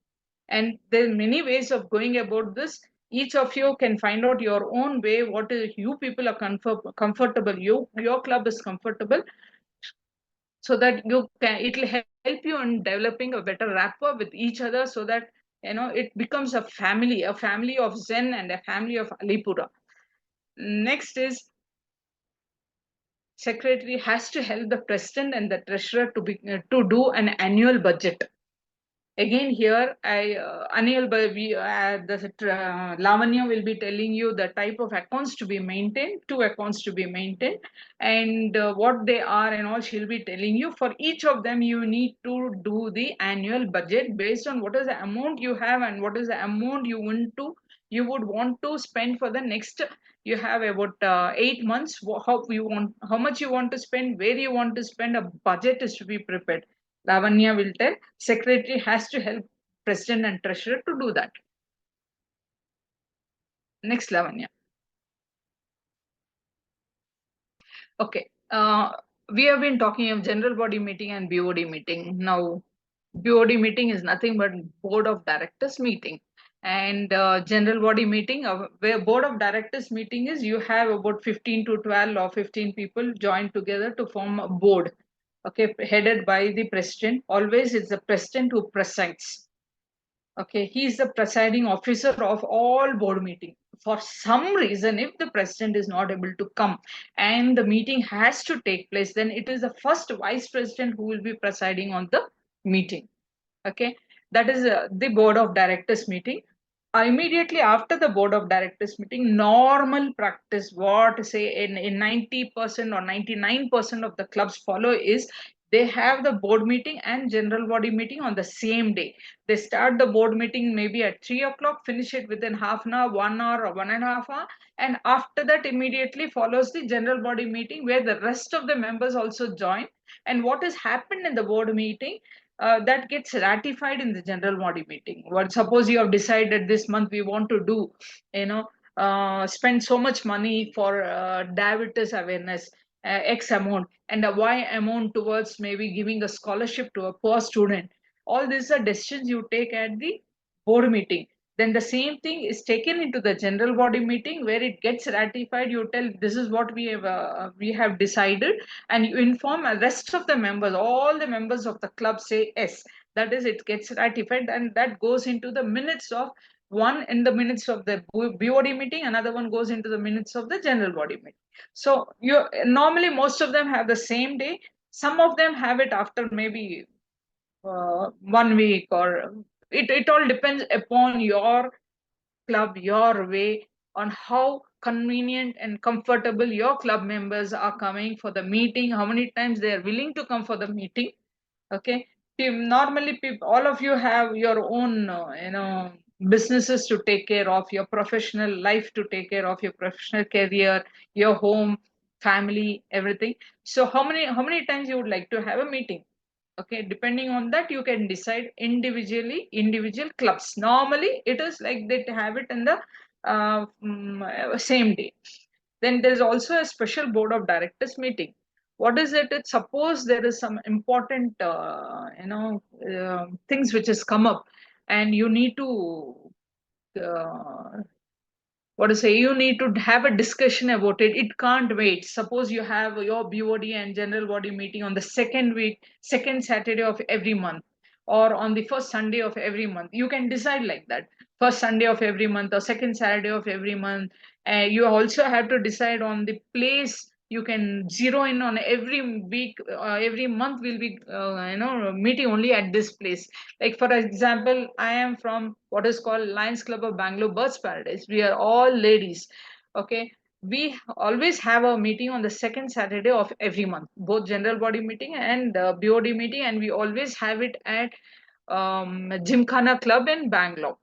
C: And there are many ways of going about this. Each of you can find out your own way. What is, you people are comfortable. Your club is comfortable, so that you can, it will help you in developing a better rapport with each other, so that it becomes a family of Zen and a family of Alipura. Next is secretary has to help the president and the treasurer to do an annual budget. Again, here Anil, Lavanya will be telling you the type of accounts to be maintained, 2 accounts to be maintained, and what they are and all she'll be telling you. For each of them, you need to do the annual budget based on what is the amount you have and what is the amount you would want to spend for the next. You have about 8 months. How much you want to spend, where you want to spend. A budget is to be prepared. Lavanya will tell. Secretary has to help president and treasurer to do that. Next, Lavanya. Okay. We have been talking of general body meeting and BOD meeting. Now, BOD meeting is nothing but board of directors meeting. And general body meeting, where board of directors meeting is, you have about 15 to 12 or 15 people joined together to form a board. Okay, headed by the president. Always it's the president who presides. Okay, he is the presiding officer of all board meeting. For some reason, if the president is not able to come and the meeting has to take place, then it is the first vice president who will be presiding on the meeting. Okay, that is the board of directors meeting. Immediately after the board of directors meeting, normal practice, what say in 90% or 99% of the clubs follow is they have the board meeting and general body meeting on the same day. They start the board meeting maybe at 3 o'clock, finish it within half an hour, 1 hour or 1.5 hours. And after that, immediately follows the general body meeting where the rest of the members also join. And what has happened in the board meeting, that gets ratified in the general body meeting. Well, suppose you have decided this month we want to do, spend so much money for diabetes awareness, X amount, and a Y amount towards maybe giving a scholarship to a poor student. All these are decisions you take at the board meeting. Then the same thing is taken into the general body meeting where it gets ratified. You tell this is what we have decided, and you inform the rest of the members. All the members of the club say yes. That is, it gets ratified, and that goes into the minutes of one in the minutes of the BOD meeting, another one goes into the minutes of the general body meeting. So you normally most of them have the same day. Some of them have it after maybe 1 week, or it all depends upon your club, your way, on how convenient and comfortable your club members are coming for the meeting, how many times they are willing to come for the meeting. Okay, normally people, all of you have your own businesses to take care of, your professional life to take care of, your professional career, your home, family, everything. So how many times you would like to have a meeting? Okay, depending on that you can decide individually, individual clubs. Normally it is like they have it in the same day. Then there's also a special board of directors meeting. What is it? It's suppose there is some important things which has come up, and you need to uh, what to say, you need to have a discussion about it. It can't wait. Suppose you have your BOD and general body meeting on the second Saturday of every month, or on the first Sunday of every month. You can decide like that, first Sunday of every month or second Saturday of every month. You also have to decide on the place. You can zero in on every week, every month will be meeting only at this place. Like for example, I am from what is called Lions Club of Bangalore Birds Paradise. We are all ladies. Okay. We always have a meeting on the second Saturday of every month, both general body meeting and BOD meeting, and we always have it at Gymkhana Club in Bangalore.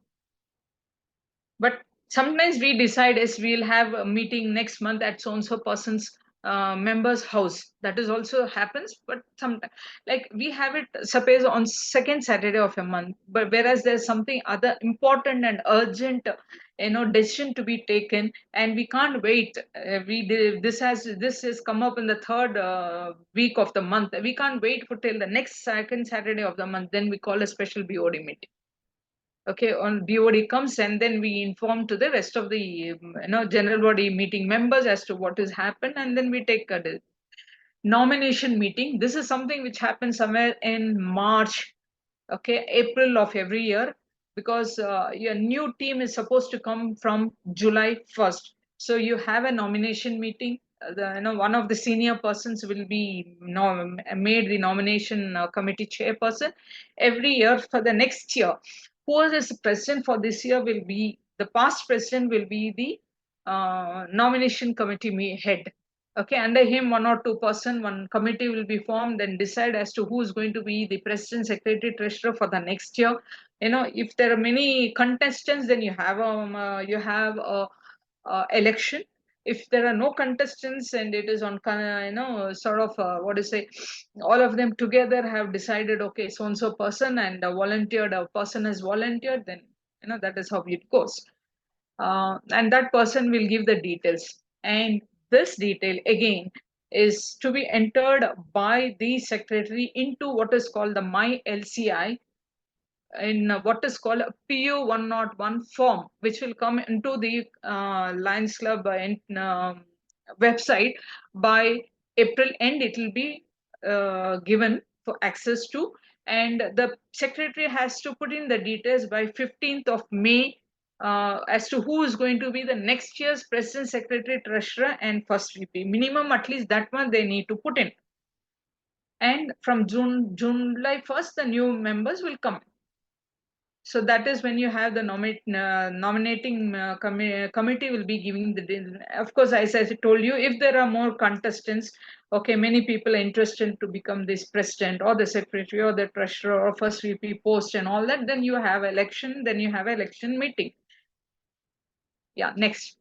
C: But sometimes we decide as we'll have a meeting next month at so and so person's member's house. That is also happens. But sometimes, like we have it suppose on second Saturday of a month, but whereas there's something other important and urgent decision to be taken, and we can't wait. This has come up in the third week of the month. We can't wait for till the next second Saturday of the month. Then we call a special BOD meeting. Okay, on BOD comes, and then we inform to the rest of the general body meeting members as to what has happened, and then we take a nomination meeting. This is something which happens somewhere in March, okay, April of every year, because your new team is supposed to come from July 1st. So you have a nomination meeting. One of the senior persons will be made the nomination committee chairperson every year for the next year. Who is the president for this year will be the past president, will be the nomination committee head. Okay, under him, one or two person, one committee will be formed and decide as to who is going to be the president, secretary, treasurer for the next year. If there are many contestants, then you have a election. If there are no contestants and it is on sort of what to say, all of them together have decided, okay, so and so person and a person has volunteered, then that is how it goes. And that person will give the details. And this detail again is to be entered by the secretary into what is called the My LCI, in what is called a PU 101 form, which will come into the Lions Club website by April end. It will be given for access to, and the secretary has to put in the details by 15th of May as to who is going to be the next year's president, secretary, treasurer, and first VP. Minimum at least that one they need to put in. And from July 1st, the new members will come. So that is when you have the nominating committee will be giving the, of course, as I told you, if there are more contestants, okay, many people are interested to become this president or the secretary or the treasurer or first VP post and all that, then you have election, then you have election meeting. Yeah, next.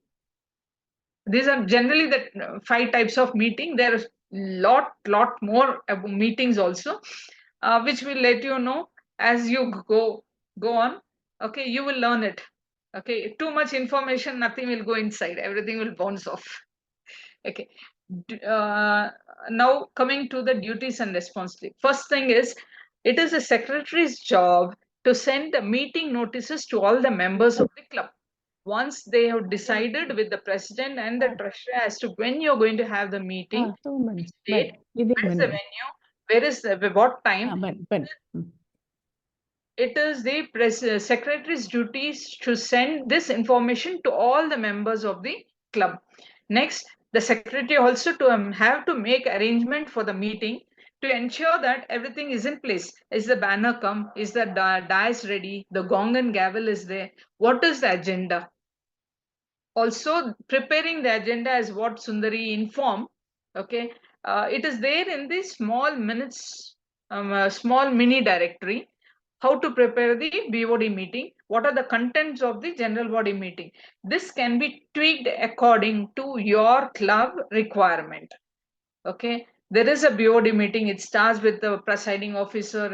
C: These are generally the 5 types of meeting. There are lot more meetings also, which will let you know as you go on. Okay, you will learn it. Okay, too much information, nothing will go inside. Everything will bounce off. Okay. Now coming to the duties and responsibility. First thing is, it is a secretary's job to send the meeting notices to all the members of the club. Once they have decided with the president and the treasurer as to when you're going to have the meeting, which date, where is the venue, where is the what time, it is the secretary's duties to send this information to all the members of the club. Next, the secretary also to have to make arrangement for the meeting to ensure that everything is in place. Is the banner come? Is the dais ready? The gong and gavel is there? What is the agenda? Also preparing the agenda as what Sundari informed. Okay, it is there in the small minutes, small mini directory. How to prepare the BOD meeting? What are the contents of the general body meeting? This can be tweaked according to your club requirement. Okay, there is a BOD meeting. It starts with the presiding officer,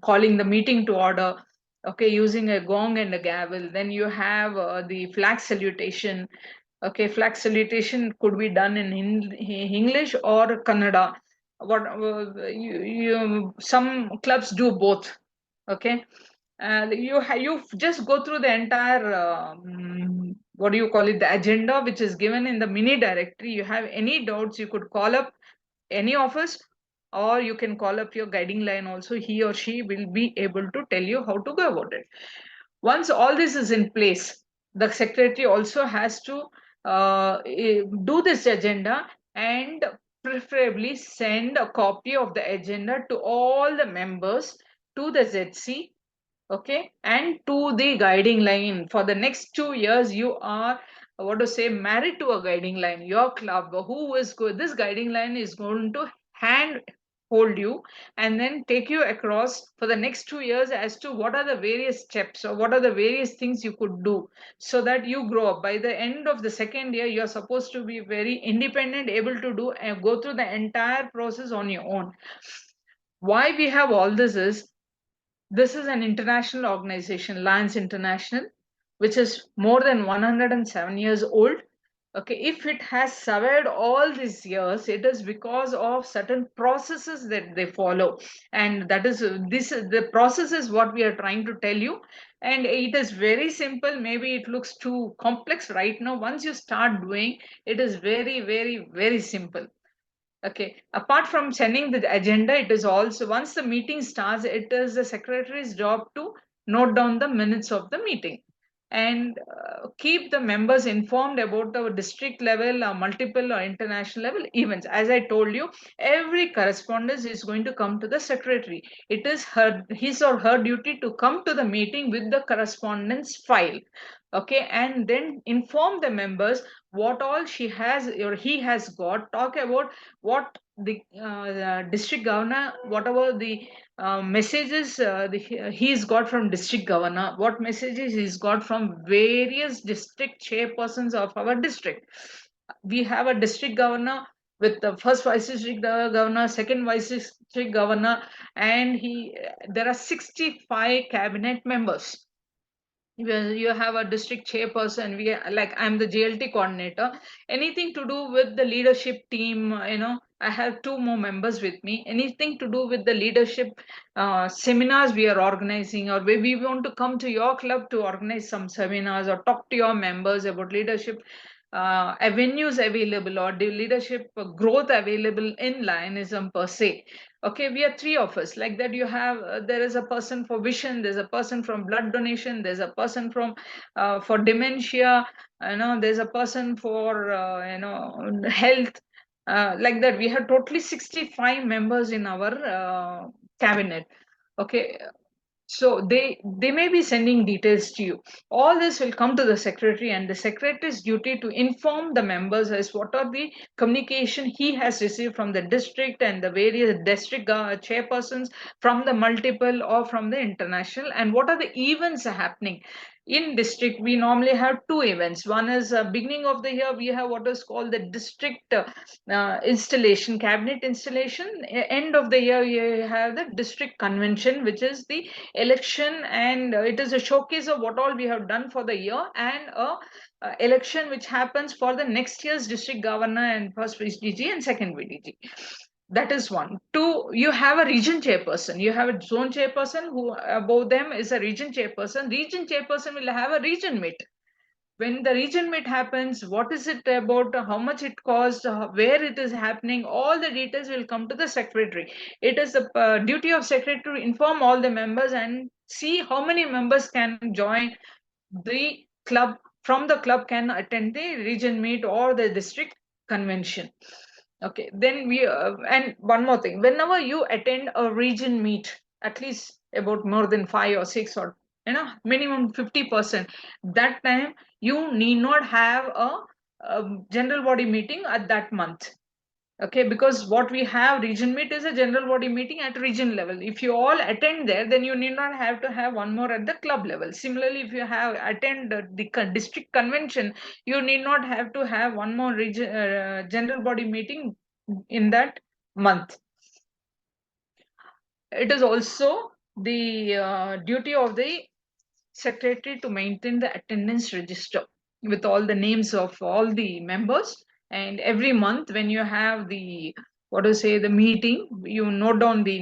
C: calling the meeting to order. Okay, using a gong and a gavel. Then you have the flag salutation. Okay, flag salutation could be done in English or Kannada. What some clubs do both. Okay, and you just go through the entire what do you call it, the agenda which is given in the mini directory. You have any doubts, you could call up any of us, or you can call up your guiding line also. He or she will be able to tell you how to go about it. Once all this is in place, the secretary also has to do this agenda and preferably send a copy of the agenda to all the members, to the ZC, okay, and to the guiding line. For the next 2 years you are, what to say, married to a guiding line. Your club, who is good, this guiding line is going to hand hold you and then take you across for the next 2 years as to what are the various steps or what are the various things you could do, so that you grow up. By the end of the second year you are supposed to be very independent, able to do and go through the entire process on your own. Why we have all this is an international organization, Lions International, which is more than 107 years old. Okay, if it has survived all these years, it is because of certain processes that they follow, and that is the process is what we are trying to tell you. And it is very simple. Maybe it looks too complex right now. Once you start doing, it is very, very, very simple. Okay, apart from sending the agenda, it is also, once the meeting starts, it is the secretary's job to note down the minutes of the meeting and keep the members informed about the district level or multiple or international level events. As I told you, every correspondence is going to come to the secretary. It is his or her duty to come to the meeting with the correspondence file. Okay, and then inform the members what all she has or he has got. Talk about what the district governor, whatever the messages he's got from district governor, what messages he's got from various district chairpersons of our district. We have a district governor with the first vice district governor, second vice district governor, and there are 65 cabinet members. You have a district chairperson, like I'm the JLT coordinator. Anything to do with the leadership team, I have 2 more members with me. Anything to do with the leadership seminars we are organizing, or maybe we want to come to your club to organize some seminars or talk to your members about leadership avenues available or the leadership growth available in Lionism per se. Okay, we are 3 of us. Like that, you have there is a person for vision, there's a person from blood donation, there's a person from for dementia, there's a person for health. Like that, we have totally 65 members in our cabinet. Okay, So they may be sending details to you. All this will come to the secretary, and the secretary's duty to inform the members as what are the communication he has received from the district and the various district chairpersons from the multiple or from the international, and what are the events happening in district. We normally have two events. One is beginning of the year, we have what is called the district installation, cabinet installation. End of the year, you have the district convention, which is the election, and it is a showcase of what all we have done for the year, and a election which happens for the next year's district governor and first VDG and second VDG. That is one. Two, you have a region chairperson. You have a zone chairperson who above them is a region chairperson. Region chairperson will have a region meet. When the region meet happens, what is it about, how much it costs, where it is happening, all the details will come to the secretary. It is the duty of secretary to inform all the members and see how many members can join the club, from the club can attend the region meet or the district convention. Okay, then we and one more thing, whenever you attend a region meet, at least about more than 5 or 6 or minimum 50%, that time you need not have a general body meeting at that month. Okay, because what we have, region meet is a general body meeting at region level. If you all attend there, then you need not have to have one more at the club level. Similarly, if you have attend the district convention, you need not have to have one more region general body meeting in that month. It is also the duty of the secretary to maintain the attendance register with all the names of all the members, and every month when you have the what to say the meeting, you note down the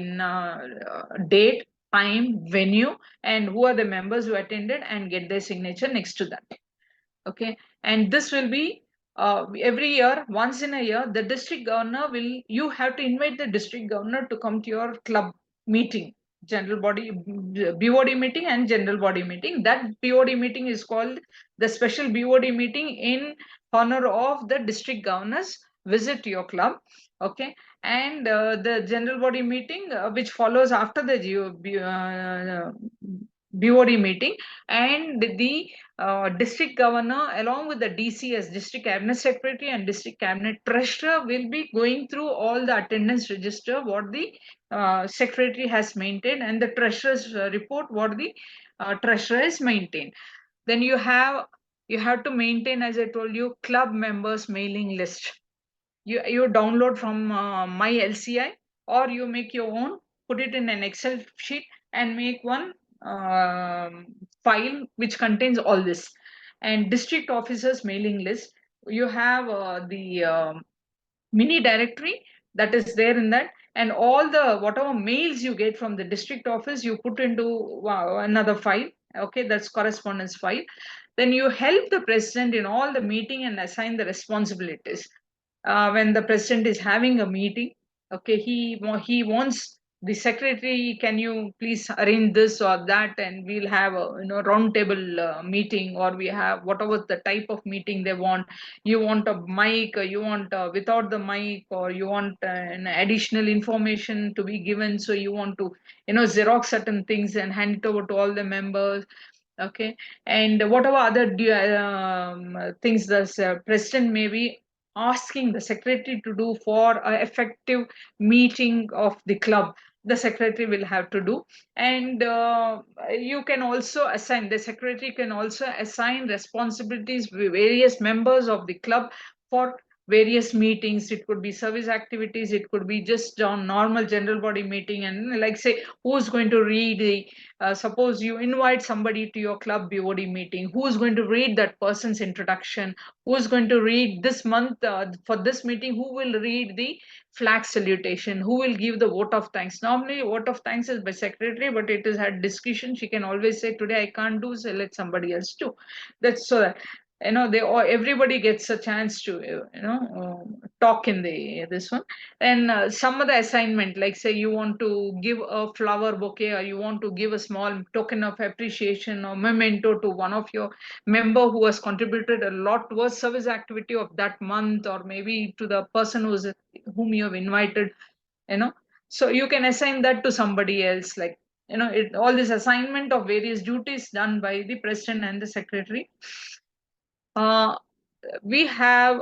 C: date, time, venue, and who are the members who attended, and get their signature next to that. Okay, and this will be every year, once in a year, the district governor will, you have to invite the district governor to come to your club meeting, general body BOD meeting and general body meeting. That BOD meeting is called the special BOD meeting in honor of the district governor's visit to your club. Okay, and the general body meeting which follows after the BOD meeting, and the district governor along with the DC as district cabinet secretary and district cabinet treasurer will be going through all the attendance register what the secretary has maintained, and the treasurer's report what the treasurer has maintained. Then you have to maintain, as I told you, club members mailing list. You download from my LCI, or you make your own, put it in an Excel sheet and make one file which contains all this. And district officers mailing list, you have the mini directory that is there in that, and all the whatever mails you get from the district office you put into another file. Okay, that's correspondence file. Then you help the president in all the meeting and assign the responsibilities. When the president is having a meeting, okay, he wants the secretary, can you please arrange this or that, and we'll have a round table meeting, or we have whatever the type of meeting they want. You want a mic, you want without the mic, or you want an additional information to be given, so you want to xerox certain things and hand it over to all the members. Okay, and whatever other things the president may be asking the secretary to do for an effective meeting of the club, the secretary will have to do. And you can also assign, the secretary can also assign responsibilities with various members of the club for various meetings. It could be service activities, it could be just on normal general body meeting, and like say who's going to read the suppose you invite somebody to your club BOD meeting, who's going to read that person's introduction, who's going to read this month for this meeting, who will read the flag salutation, who will give the vote of thanks. Normally vote of thanks is by secretary, but it is had discussion, she can always say today I can't do, so let somebody else do. That's so that they all, everybody gets a chance to talk in the this one. And some of the assignment, like say you want to give a flower bouquet, or you want to give a small token of appreciation or memento to one of your member who has contributed a lot towards service activity of that month, or maybe to the person whom you have invited. So you can assign that to somebody else, like all this assignment of various duties done by the president and the secretary. We have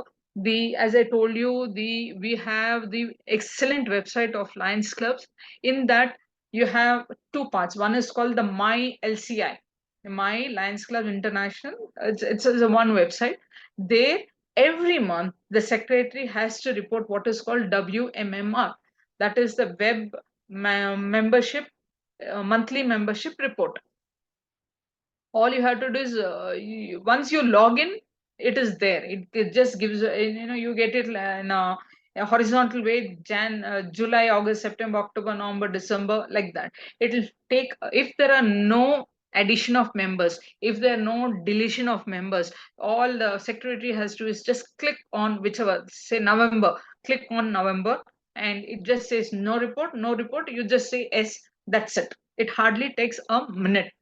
C: as I told you, we have the excellent website of Lions Clubs. In that you have two parts. One is called the My LCI, My Lions Club International. It's a one website. There, every month, the secretary has to report what is called WMMR. That is the web membership, monthly membership report. All you have to do is once you log in, it is there. It just gives you get it in a horizontal way: July, August, September, October, November, December, like that. It will take, if there are no addition of members, if there are no deletion of members, all the secretary has to is just click on whichever, say November, click on November, and it just says no report, no report. You just say yes, that's it. It hardly takes a minute.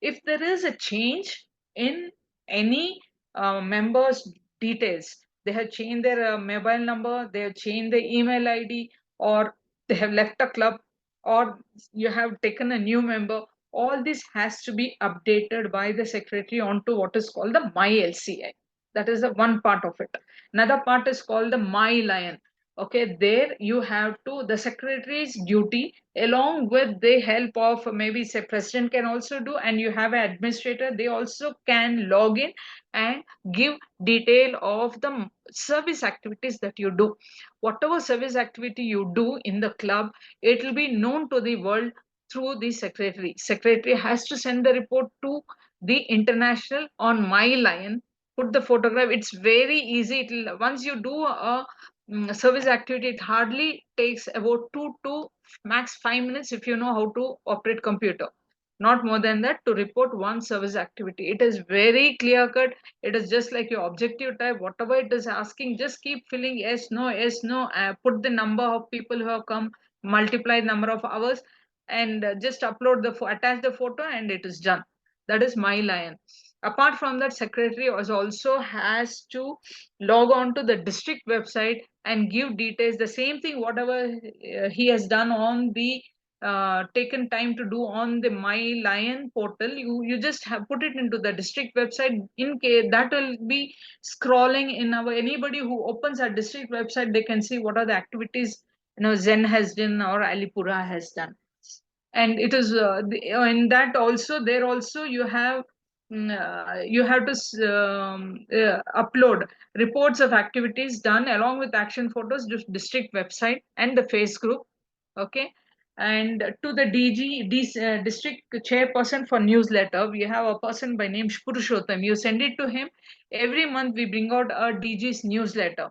C: If there is a change in any member's details, they have changed their mobile number, they have changed their email ID, or they have left a club, or you have taken a new member, all this has to be updated by the secretary onto what is called the My LCI. That is the one part of it. Another part is called the My Lion. Okay, there you have to, the secretary's duty, along with the help of maybe say president can also do, and you have an administrator, they also can log in and give detail of the service activities that you do. Whatever service activity you do in the club, it will be known to the world through the secretary. Secretary has to send the report to the international on My Lion, put the photograph. It's very easy. Once you do a service activity, it hardly takes about 2 to max 5 minutes if you know how to operate computer. Not more than that to report one service activity. It is very clear cut. It is just like your objective type. Whatever it is asking, just keep filling yes, no, yes, no. Put the number of people who have come, multiply number of hours, and just upload attach the photo, and it is done. That is My Lion. Apart from that, secretary also has to log on to the district website and give details. The same thing, whatever he has done on the taken time to do on the My Lion portal, you just have put it into the district website. In case that will be scrolling in our, anybody who opens our district website, they can see what are the activities Zen has done or Alipura has done. And it is in that also, there also you have to upload reports of activities done along with action photos to district website and the face group. Okay, and to the district chairperson for newsletter, we have a person by name Purushottam. You send it to him. Every month we bring out a DG's newsletter.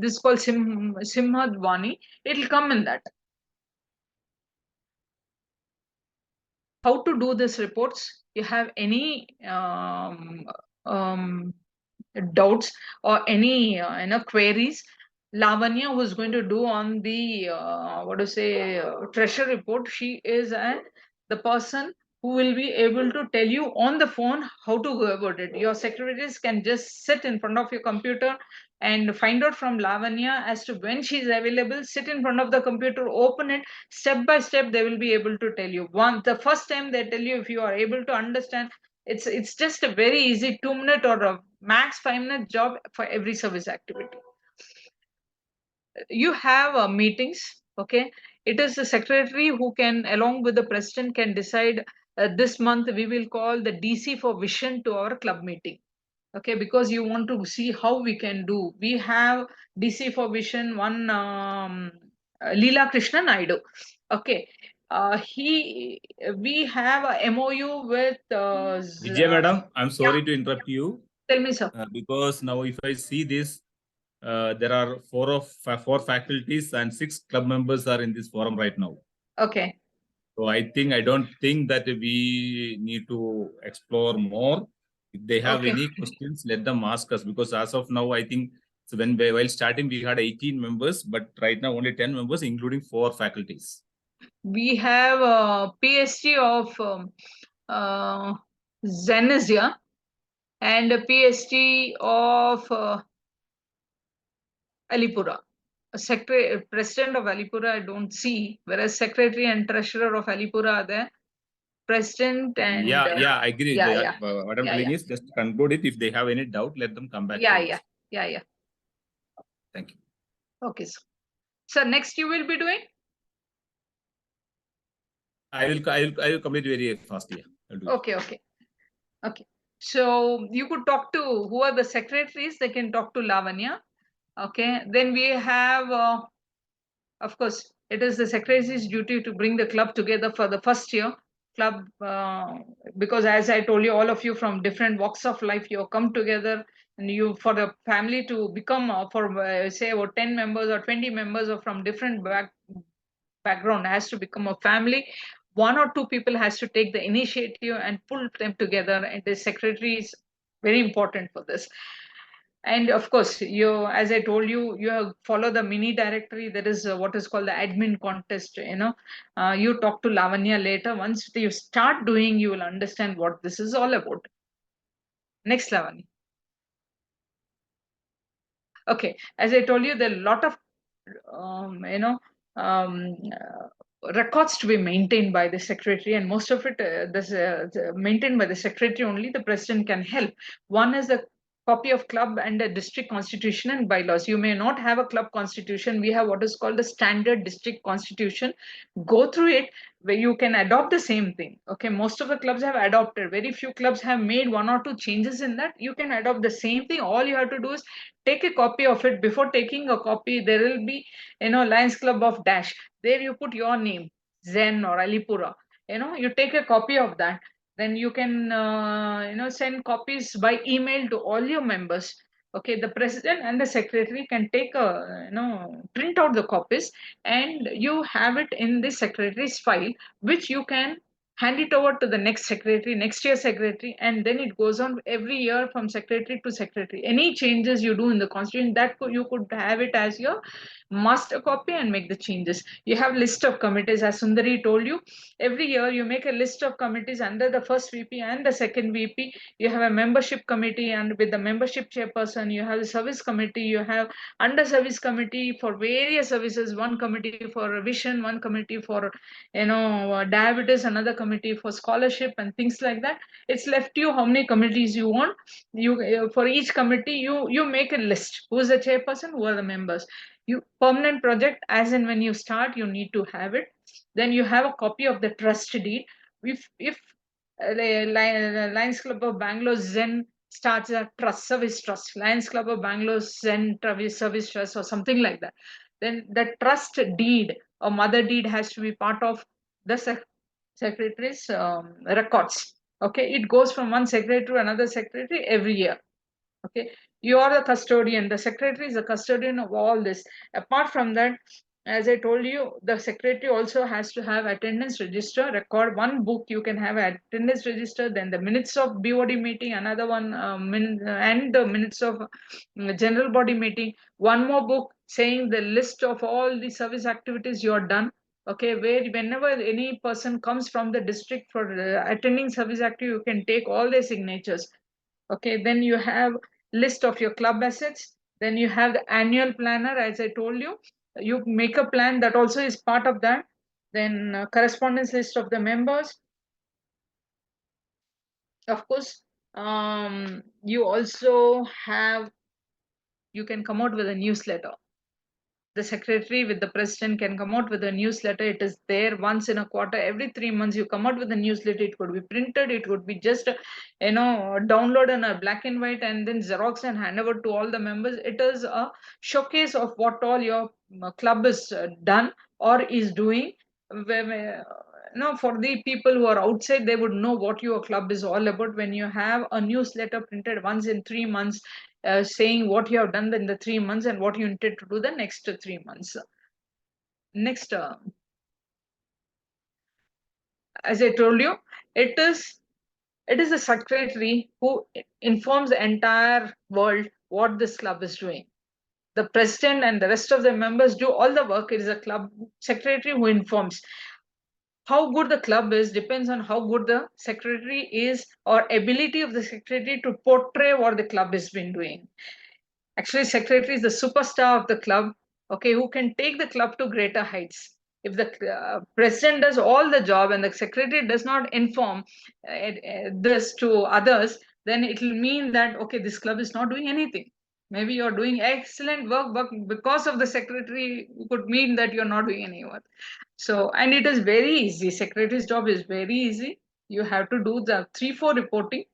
C: This is called Simhadwani. It will come in that. How to do these reports? You have any doubts or any queries? Lavanya, who is going to do on the treasure report, she is the person who will be able to tell you on the phone how to go about it. Your secretaries can just sit in front of your computer and find out from Lavanya as to when she is available, sit in front of the computer, open it, step by step they will be able to tell you. The first time they tell you, if you are able to understand, it's just a very easy 2-minute or a max 5-minute job for every service activity. You have meetings. Okay, it is the secretary who can, along with the president, can decide this month we will call the DC for vision to our club meeting. Okay, because you want to see how we can do. We have DC for vision one, Leela Krishna Naidu. Okay, we have a MOU with
L: Vijay madam, I'm sorry to interrupt you.
C: Tell me, sir.
L: Because now if I see this, there are four faculties and 6 club members are in this forum right now.
C: Okay.
L: So I don't think that we need to explore more. If they have any questions, let them ask us, because as of now, I think so while starting we had 18 members, but right now only 10 members, including 4 faculties.
C: We have a PST of Zen is here, and a PST of Alipura. secretary, president of Alipura, I don't see, whereas secretary and treasurer of Alipura are there. President and
L: I agree.
C: yeah.
L: What I'm telling is just conclude it. If they have any doubt, let them come back.
C: Yeah.
L: Thank you.
C: Okay, so next you will be doing?
L: I will complete very fast. Yeah. I'll do it.
C: Okay. So you could talk to who are the secretaries. They can talk to Lavanya. Okay. Then we have, of course, it is the secretary's duty to bring the club together for the first year club, because as I told you, all of you from different walks of life, you come together, and you, for the family to become say about 10 members or 20 members or from different background has to become a family. One or two people has to take the initiative and pull them together, and the secretary is very important for this. And of course, you, as I told you, you have follow the mini directory. That is what is called the admin contest. You talk to Lavanya later. Once you start doing, you will understand what this is all about. Next, Lavanya. Okay, as I told you, there are a lot of records to be maintained by the secretary, and most of it maintained by the secretary only. The president can help. One is a copy of club and a district constitution and bylaws. You may not have a club constitution. We have what is called the standard district constitution. Go through it, where you can adopt the same thing. Okay, most of the clubs have adopted. Very few clubs have made one or two changes in that. You can adopt the same thing. All you have to do is take a copy of it. Before taking a copy, there will be, Lions Club of Dash. There you put your name, Zen or Alipura. You take a copy of that. Then you can, send copies by email to all your members. Okay, the president and the secretary can take print out the copies, and you have it in the secretary's file, which you can hand it over to the next secretary, next year secretary, and then it goes on every year from secretary to secretary. Any changes you do in the constitution, that you could have it as your master copy and make the changes. You have list of committees, as Sundari told you. Every year you make a list of committees under the first VP and the second VP. You have a membership committee, and with the membership chairperson, you have a service committee, you have under service committee for various services, one committee for revision, one committee for diabetes, another committee for scholarship and things like that. It's left to you how many committees you want. You for each committee you make a list. Who is the chairperson, who are the members. You permanent project, as in when you start, you need to have it. Then you have a copy of the trust deed. If Lions Club of Bangalore Zen starts a service trust, Lions Club of Bangalore Zen service trust or something like that, then the trust deed or mother deed has to be part of the secretary's records. Okay, it goes from one secretary to another secretary every year. Okay, you are the custodian. The secretary is the custodian of all this. Apart from that, as I told you, the secretary also has to have attendance register record. One book you can have attendance register, then the minutes of BOD meeting, another one and the minutes of general body meeting. One more book saying the list of all the service activities you are done. Okay, where whenever any person comes from the district for attending service activity, you can take all their signatures. Okay, then you have list of your club assets. Then you have the annual planner, as I told you. You make a plan, that also is part of that. Then correspondence list of the members. Of course, you also have, you can come out with a newsletter. The secretary with the president can come out with a newsletter. It is there once in a quarter. Every 3 months you come out with a newsletter. It could be printed, it would be just download in a black and white and then Xerox and hand over to all the members. It is a showcase of what all your club is done or is doing. For the people who are outside, they would know what your club is all about when you have a newsletter printed once in 3 months, saying what you have done in the 3 months and what you intend to do the next 3 months. Next, as I told you, it is the secretary who informs the entire world what this club is doing. The president and the rest of the members do all the work. It is a club secretary who informs. How good the club is depends on how good the secretary is, or ability of the secretary to portray what the club has been doing. Actually, secretary is the superstar of the club. okay, who can take the club to greater heights. If the president does all the job and the secretary does not inform this to others, then it will mean that, okay, this club is not doing anything. Maybe you're doing excellent work, but because of the secretary, it could mean that you're not doing any work. So, and it is very easy. Secretary's job is very easy. You have to do the 3-4 reporting.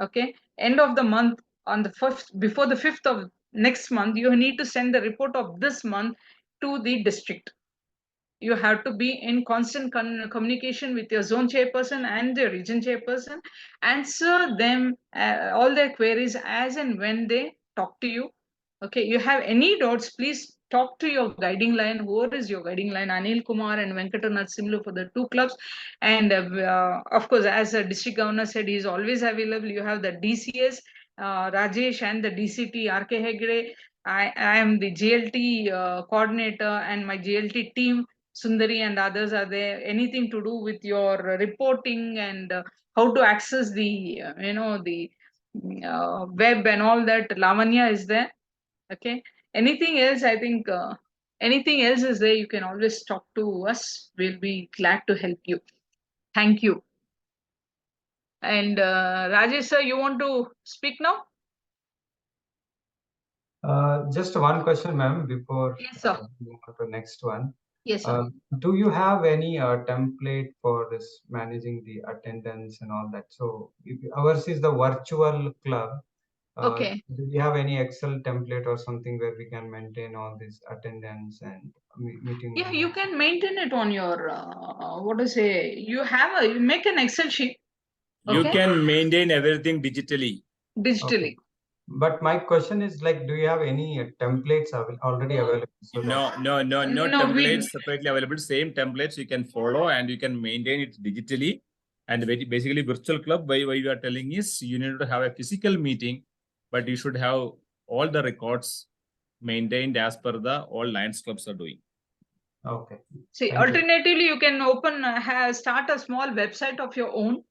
C: Okay. End of the month on the 5th, before the 5th of next month, you need to send the report of this month to the district. You have to be in constant communication with your zone chairperson and the region chairperson. Answer them all their queries as and when they talk to you. Okay, you have any doubts, please talk to your guiding line. Whoever is your guiding line, Anil Kumar and Venkatanath Simlu for the 2 clubs. And of course, as the district governor said, he is always available. You have the DCS, Rajesh, and the DCT, RK Hegde. I am the GLT coordinator, and my GLT team, Sundari and others, are there. Anything to do with your reporting and how to access the, the web and all that, Lavanya is there. Okay. Anything else, I think, anything else is there, you can always talk to us. We'll be glad to help you. Thank you. And Rajesh sir, you want to speak now?
D: Just one question, ma'am, before
C: Yes, sir.
D: moving on to the next one.
C: Yes, sir.
D: Do you have any template for this managing the attendance and all that? So ours is the virtual club.
C: Okay.
D: Do we have any Excel template or something where we can maintain all this attendance and meeting?
C: Yeah, you can maintain it on your, what to say, you make an Excel sheet.
L: You
C: Okay?
L: can maintain everything digitally.
C: Digitally.
D: Okay. But my question is, like, do you have any templates already available? So
L: No templates separately available. Same templates you can follow and you can maintain it digitally. And basically, virtual club, why you are telling is you need to have a physical meeting, but you should have all the records maintained as per the all Lions clubs are doing.
D: Okay.
C: See, alternatively, you can start a small website of your own.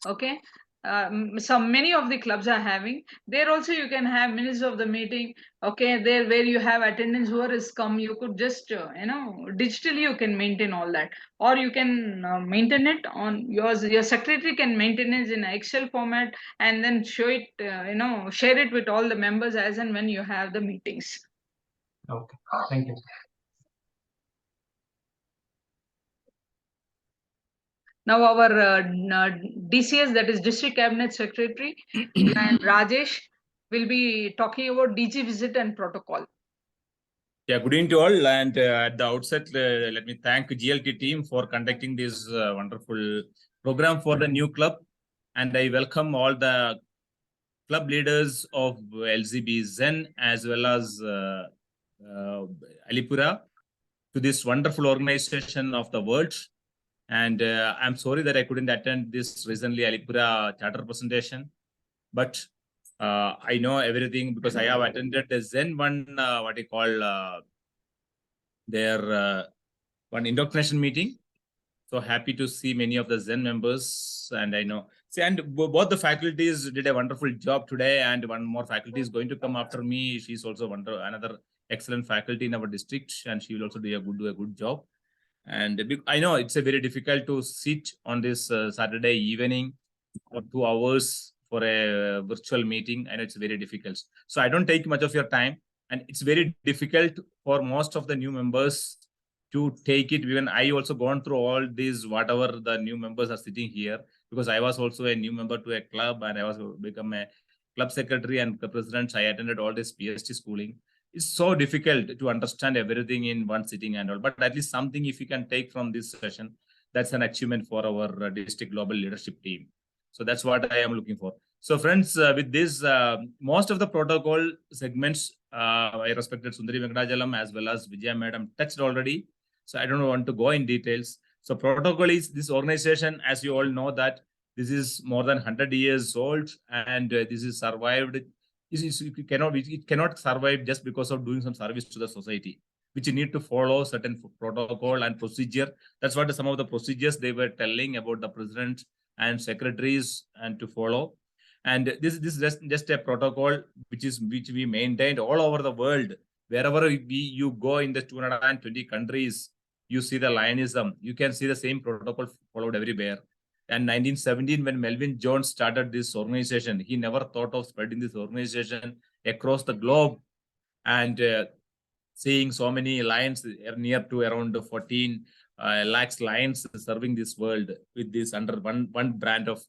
C: Okay. Many of the clubs are having there. Also, you can have minutes of the meeting. Okay, there where you have attendance, who has come, you could just digitally you can maintain all that, or you can maintain it on yours. Your secretary can maintain it in Excel format and then show it, share it with all the members as and when you have the meetings.
D: Okay, thank you.
C: Now our DCS, that is District Cabinet Secretary, and Rajesh will be talking about DG visit and protocol.
L: Yeah, good evening to all. And at the outset, let me thank GLT team for conducting this wonderful program for the new club. And I welcome all the club leaders of LZB Zen as well as Alipura to this wonderful organization of the world. And I'm sorry that I couldn't attend this recently Alipura charter presentation, but I know everything because I have attended the Zen one, what you call their one indoctrination meeting. So happy to see many of the Zen members, and I know. See, and both the faculties did a wonderful job today, and one more faculty is going to come after me. She's also another excellent faculty in our district, and she will also do a good job. And I know it's a very difficult to sit on this Saturday evening for 2 hours for a virtual meeting. I know it's very difficult. So I don't take much of your time, and it's very difficult for most of the new members to take it. Even I also gone through all these, whatever the new members are sitting here, because I was also a new member to a club and I was become a club secretary and president. I attended all this PST schooling. It's so difficult to understand everything in one sitting and all, but at least something if you can take from this session, that's an achievement for our district global leadership team. So that's what I am looking for. So friends, with this, most of the protocol segments, I respected Sundari Venkatajalam as well as Vijaya Madam touched already. So I don't want to go in details. So protocol is this organization, as you all know, that this is more than 100 years old, and this is survived. It cannot survive just because of doing some service to the society, which you need to follow certain protocol and procedure. That's what some of the procedures they were telling about the president and secretaries and to follow. And this is just a protocol which we maintained all over the world. Wherever you go in the 220 countries, you see the Lionism. You can see the same protocol followed everywhere. And 1917, when Melvin Jones started this organization, he never thought of spreading this organization across the globe. And seeing so many lions, near to around 14 lakhs lions serving this world with this under one brand of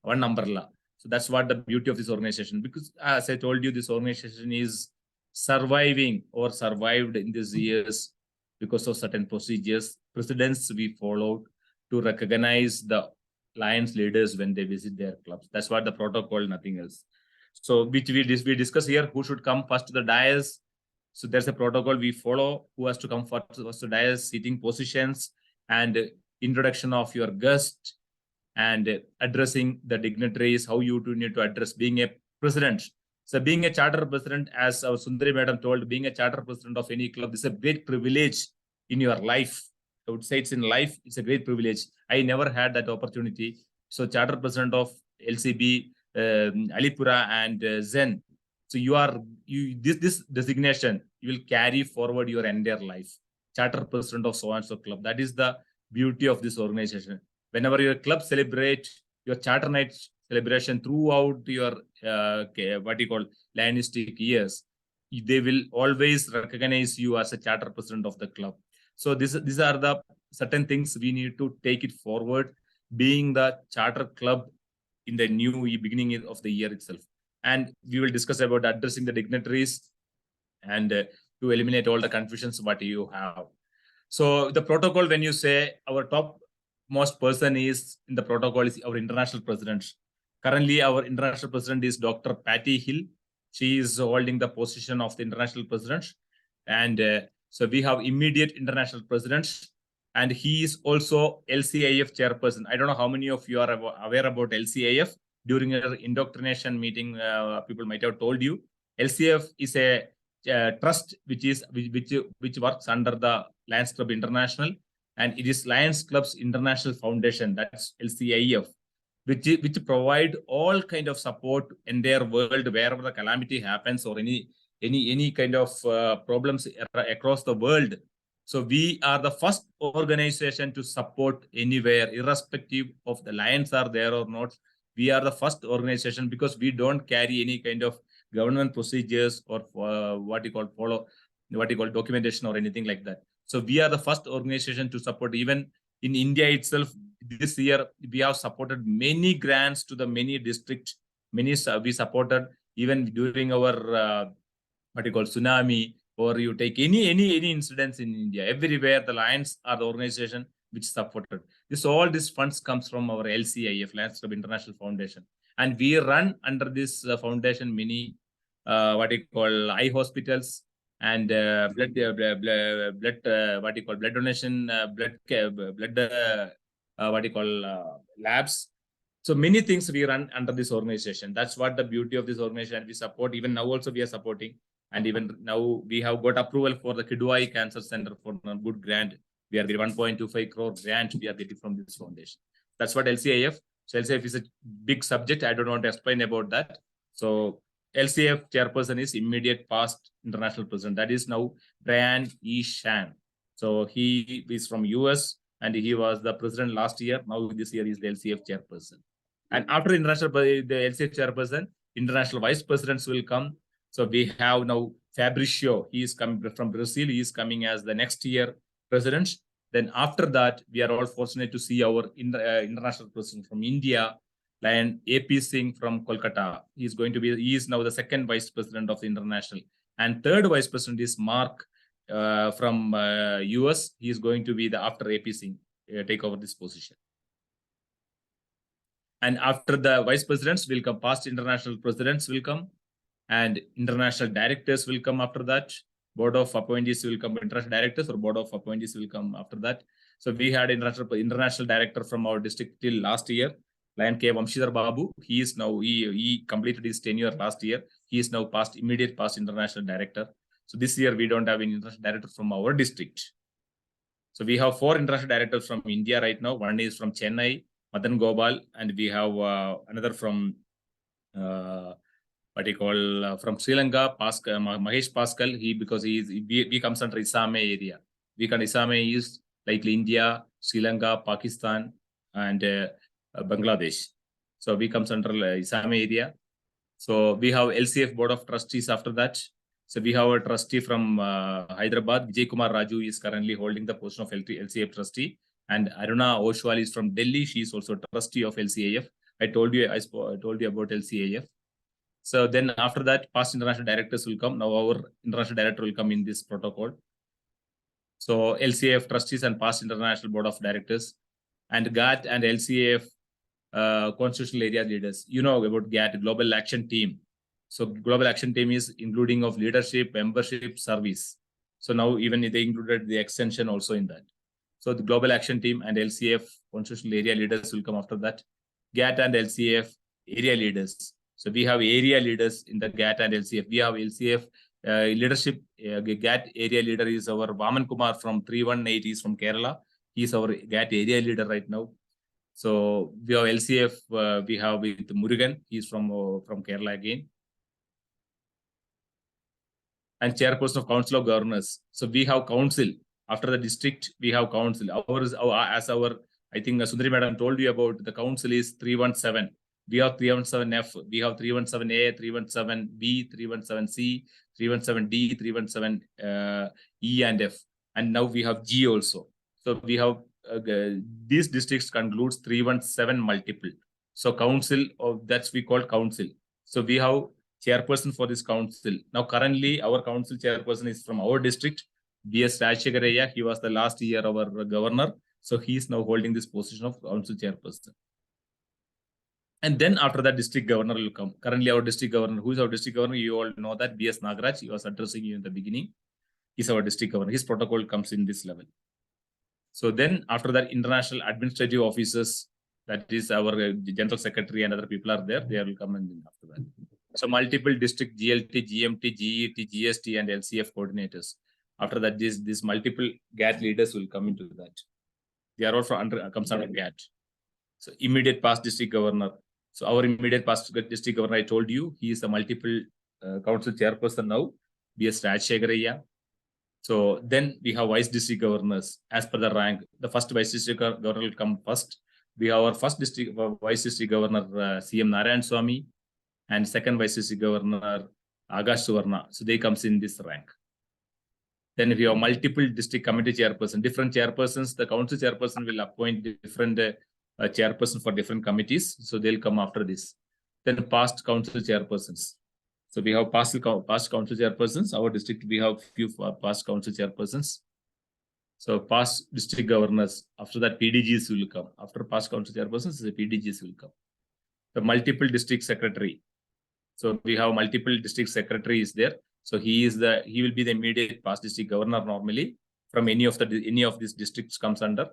L: one umbrella. So that's what the beauty of this organization, because as I told you, this organization is surviving or survived in these years because of certain procedures, precedents we followed to recognize the Lions leaders when they visit their clubs. That's what the protocol, nothing else. So which we discuss here, who should come first to the dais. So there's a protocol we follow, who has to come first to the dais, seating positions, and introduction of your guest, and addressing the dignitaries, how you do need to address being a president. So being a charter president, as our Sundari madam told, being a charter president of any club is a great privilege in your life. I would say it's in life, it's a great privilege. I never had that opportunity. So charter president of LCB, Alipura and Zen. So this designation, you will carry forward your entire life. Charter president of so and so club. That is the beauty of this organization. Whenever your club celebrate your charter night celebration throughout your what you call Lionistic years, they will always recognize you as a charter president of the club. So these are the certain things we need to take it forward, being the charter club in the new beginning of the year itself. And we will discuss about addressing the dignitaries and to eliminate all the confusions what you have. So the protocol, when you say our top most person is in the protocol is our international president. Currently, our international president is Dr. Patty Hill. She is holding the position of the international president. And so we have immediate international presidents, and he is also LCIF chairperson. I don't know how many of you are aware about LCIF. During our indoctrination meeting, people might have told you, LCIF is a trust which works under the Lions Club International, and it is Lions Club's International Foundation, that's LCIF, which provide all kind of support in their world wherever the calamity happens or any kind of problems across the world. So we are the first organization to support anywhere, irrespective of the Lions are there or not. We are the first organization because we don't carry any kind of government procedures or documentation or anything like that. So we are the first organization to support. Even in India itself, this year we have supported many grants to the many districts. We supported even during our tsunami, or you take any incidents in India. Everywhere the Lions are the organization which supported. All these funds comes from our LCIF, Lions Club International Foundation, and we run under this foundation many eye hospitals and blood donation, labs. So many things we run under this organization. That's what the beauty of this organization. We support, even now also we are supporting, and even now we have got approval for the Kidwai Cancer Center for a good grant. We are the 1.25 crore grant we are getting from this foundation. That's what LCIF. So LCIF is a big subject. I don't want to explain about that. So LCIF chairperson is immediate past international president. That is now Brian E. Shan. So he is from US and he was the president last year. Now this year is the LCIF chairperson. And after the LCIF chairperson, international vice presidents will come. So we have now Fabricio. He is coming from Brazil. He is coming as the next year president. Then after that, we are all fortunate to see our international president from India, and AP Singh from Kolkata. He is now the second vice president of the international. And third vice president is Mark from US. He is going to be after AP Singh take over this position. And after the vice presidents will come, past international presidents will come, and international directors will come after that. Board of appointees will come, international directors or board of appointees will come after that. So we had international director from our district till last year, Lion K. Vamshidhar Babu. He is now, he completed his tenure last year. He is now immediate past international director. So this year we don't have any international director from our district. So we have 4 international directors from India right now. One is from Chennai, Madan Gopal, and we have another from what you call from Sri Lanka, Mahesh Pascal. He comes under Isame area. Isame is likely India, Sri Lanka, Pakistan, and Bangladesh. So we comes under Isame area. So we have LCF Board of Trustees after that. So we have a trustee from Hyderabad. Vijay Kumar Raju is currently holding the position of LCF trustee. And Aruna Oshwal is from Delhi. She is also trustee of LCAF. I told you about LCAF. So then after that, past international directors will come. Now our international director will come in this protocol. So LCAF trustees and past international board of directors, and GATT and LCAF constitutional area leaders. You know about GATT, Global Action Team. So Global Action Team is including of leadership, membership, service. So now even they included the extension also in that. So the Global Action Team and LCAF constitutional area leaders will come after that. GATT and LCAF area leaders. So we have area leaders in the GATT and LCF. We have LCF leadership. GATT area leader is our Vaman Kumar from 318. He is from Kerala. He is our GATT area leader right now. So we have LCF. We have with Murugan. He is from Kerala again. And chairperson of Council of Governors. So we have council. After the district, we have council. I think Sundari Madam told you about the council is 317. We have 317F, we have 317A, 317B, 317C, 317D, 317E and F. And now we have G also. So we have these districts concludes 317 multiple. So council, that's we call council. So we have chairperson for this council. Now currently our council chairperson is from our district, B.S. Rajshekharaya. He was the last year our governor. So he is now holding this position of council chairperson. And then after that, district governor will come. Currently, our district governor, who is our district governor? You all know that B.S. Nagaraj. He was addressing you in the beginning. He's our district governor. His protocol comes in this level. So then after that, international administrative officers, that is our general secretary and other people are there. They will come and then after that. So multiple district GLT, GMT, GET, GST, and LCF coordinators. After that, these multiple GATT leaders will come into that. They are all comes under GATT. So immediate past district governor. So our immediate past district governor, I told you, he is a multiple council chairperson now, B.S. Rajshekharaya. So then we have vice district governors as per the rank. The first vice district governor will come first. We have our first vice district governor, C.M. Narayan Swamy, and second vice district governor, Agash Suvarna. So they comes in this rank. Then we have multiple district committee chairperson, different chairpersons. The council chairperson will appoint different chairperson for different committees. So they'll come after this. Then past council chairpersons. So we have past council chairpersons. Our district, we have few past council chairpersons. So past district governors. After that, PDGs will come. After past council chairpersons, the PDGs will come. The multiple district secretary. So we have multiple district secretaries there. So he will be the immediate past district governor normally. From any of these districts comes under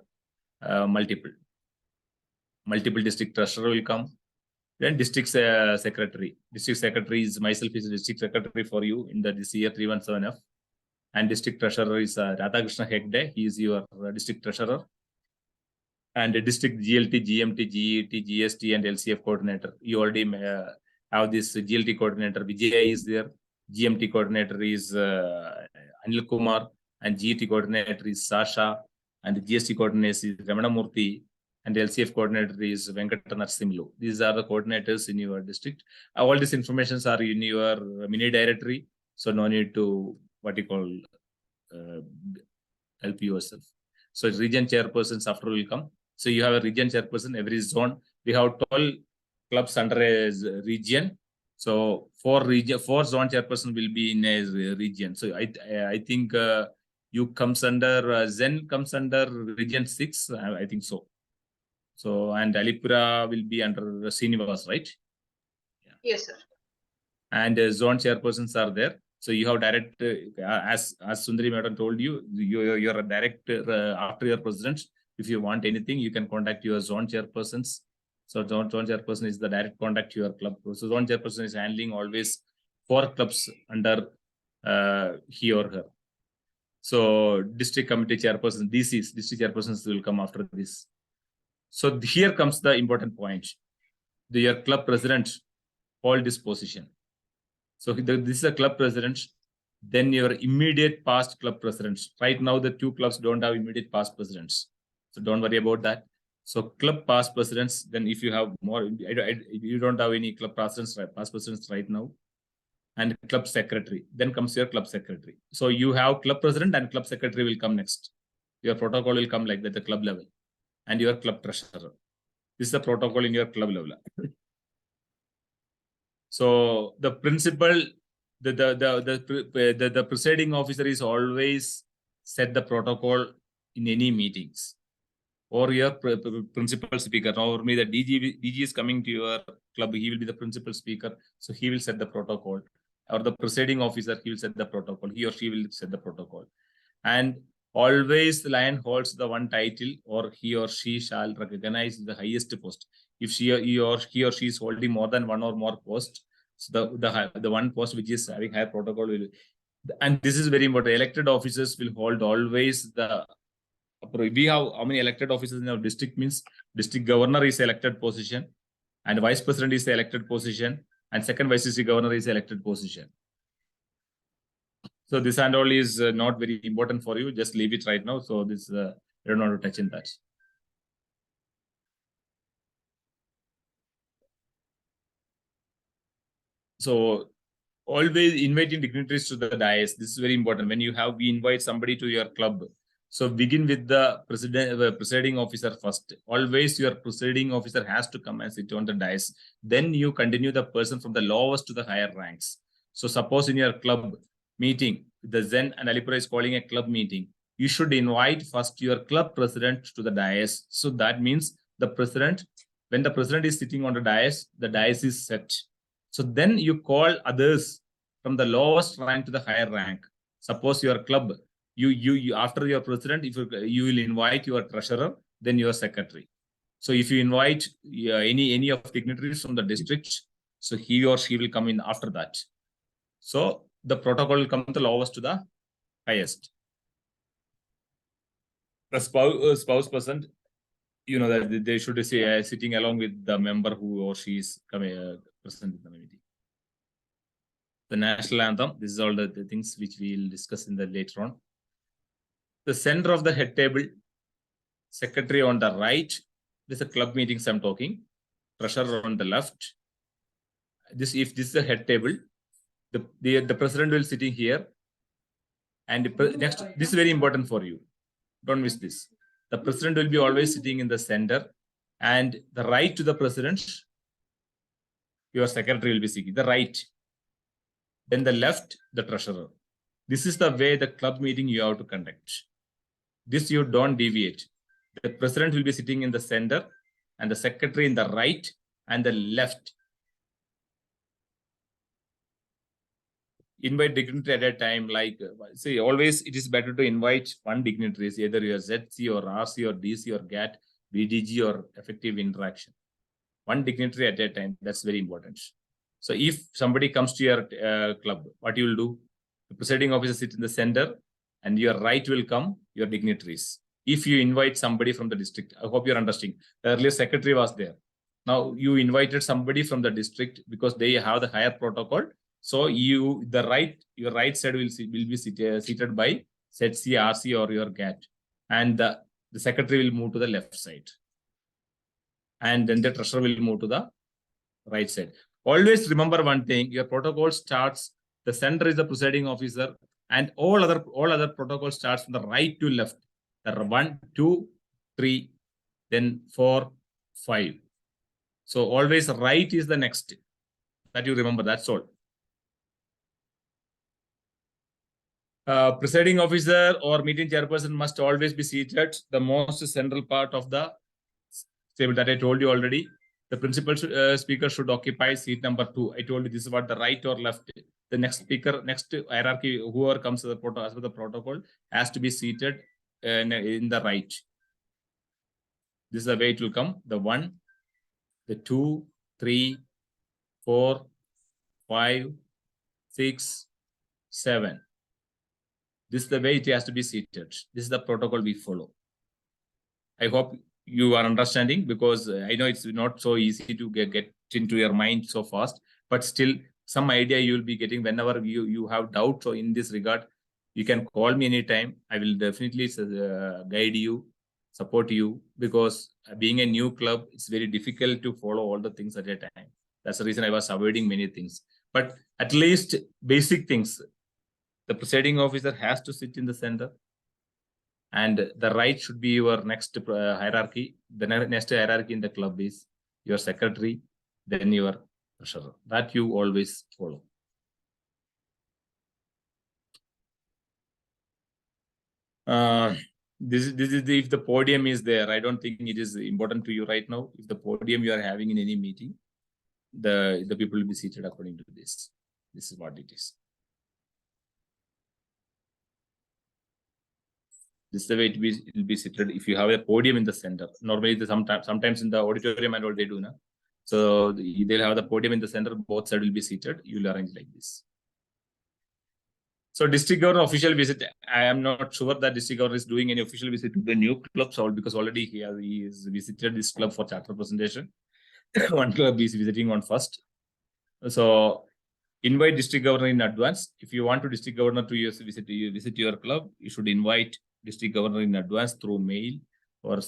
L: multiple district treasurer will come. Then district secretary. District secretary is myself is district secretary for you in this year 317F. And district treasurer is Radhakrishna Hegde. He is your district treasurer. And the district GLT, GMT, GET, GST, and LCF coordinator. You already have this GLT coordinator. Vijay is there. GMT coordinator is Anil Kumar. And GET coordinator is Sasha. And the GST coordinator is Ramana Murthy. And the LCF coordinator is Venkatana Simlu. These are the coordinators in your district. All these informations are in your mini directory. So no need to help yourself. So region chairpersons after will come. So you have a region chairperson every zone. We have 12 clubs under a region. So four zone chairperson will be in a region. So I think you comes under Zen comes under region 6. I think so. So, and Alipura will be under Srinivas, right? Yeah.
C: Yes, sir.
L: And zone chairpersons are there. So you have direct, as Sundari Madam told you, you're a direct after your president. If you want anything, you can contact your zone chairpersons. So zone chairperson is the direct contact to your club. So zone chairperson is handling always 4 clubs under he or her. So district committee chairperson, district chairpersons will come after this. So here comes the important point. Your club president hold this position. So this is a club president. Then your immediate past club presidents. Right now, the 2 clubs don't have immediate past presidents. So don't worry about that. So club past presidents, then if you have more, you don't have any club presidents, past presidents right now, and club secretary, then comes your club secretary. So you have club president and club secretary will come next. Your protocol will come like that, the club level, and your club treasurer. This is the protocol in your club level. So the principal, the presiding officer is always set the protocol in any meetings, or your principal speaker. Normally the DG is coming to your club, he will be the principal speaker, so he will set the protocol, or the presiding officer, he will set the protocol, he or she will set the protocol. And always the lion holds the one title, or he or she shall recognize the highest post. If he or she is holding more than one or more posts, so the one post which is having higher protocol will, and this is very important, elected officers will hold always the, we have how many elected officers in our district, means district governor is elected position, and vice president is the elected position, and second vice governor is elected position. So this and all is not very important for you. Just leave it right now. So this, I don't want to touch in that. So always inviting dignitaries to the dais. This is very important. When we invite somebody to your club. So begin with the presiding officer first. Always your presiding officer has to come and sit on the dais. Then you continue the person from the lowest to the higher ranks. So suppose in your club meeting, the Zen and Alipura is calling a club meeting, you should invite first your club president to the dais. So that means the president, when the president is sitting on the dais is set. So then you call others from the lowest rank to the higher rank. Suppose your club, you after your president, if you will invite your treasurer, then your secretary. So if you invite any of dignitaries from the district, so he or she will come in after that. So the protocol will come the lowest to the highest. The spouse person, you know that they should say sitting along with the member who or she is coming present in the meeting. The national anthem. This is all the things which we will discuss in the later on. The center of the head table, secretary on the right. This is a club meetings I'm talking. Treasurer on the left. If this is a head table, the president will sitting here. And next, this is very important for you. Don't miss this. The president will be always sitting in the center, and the right to the president, your secretary will be sitting. The right. Then the left, the treasurer. This is the way the club meeting you have to conduct. This you don't deviate. The president will be sitting in the center, and the secretary in the right and the left. Invite dignitary at a time. Like, see, always it is better to invite one dignitary, either your ZC or RC or DC or GAT, BDG or effective interaction. One dignitary at a time. That's very important. So if somebody comes to your club, what you will do? The presiding officer sits in the center, and your right will come, your dignitaries. If you invite somebody from the district, I hope you're understanding. The earlier secretary was there. Now you invited somebody from the district because they have the higher protocol. So your right side will be seated by ZC, RC or your GAT. And the secretary will move to the left side. And then the treasurer will move to the right side. Always remember one thing, your protocol starts, the center is the presiding officer, and all other protocol starts from the right to left. There are 1, 2, 3, then 4, 5. So always right is the next. That you remember, that's all. Presiding officer or meeting chairperson must always be seated the most central part of the table that I told you already. The principal speaker should occupy seat number 2. I told you this is what the right or left. The next speaker, next hierarchy, whoever comes to the as per the protocol, has to be seated in the right. This is the way it will come. The 1, the 2, 3, 4, 5, 6, 7. This is the way it has to be seated. This is the protocol we follow. I hope you are understanding, because I know it's not so easy to get into your mind so fast, but still some idea you will be getting whenever you have doubts or in this regard, you can call me anytime. I will definitely guide you, support you, because being a new club, it's very difficult to follow all the things at a time. That's the reason I was avoiding many things. But at least basic things, the presiding officer has to sit in the center, and the right should be your next hierarchy. The next hierarchy in the club is your secretary, then your treasurer. That you always follow. This is if the podium is there. I don't think it is important to you right now. If the podium you are having in any meeting, the people will be seated according to this. This is what it is. This is the way it will be seated. If you have a podium in the center, normally sometimes in the auditorium and all they do now. So they'll have the podium in the center. Both sides will be seated. You will arrange like this. So district governor official visit, I am not sure that district governor is doing any official visit to the new clubs, because already he is visited this club for charter presentation. One club is visiting on first. So invite district governor in advance. If you want to district governor to visit your club, you should invite district governor in advance through mail or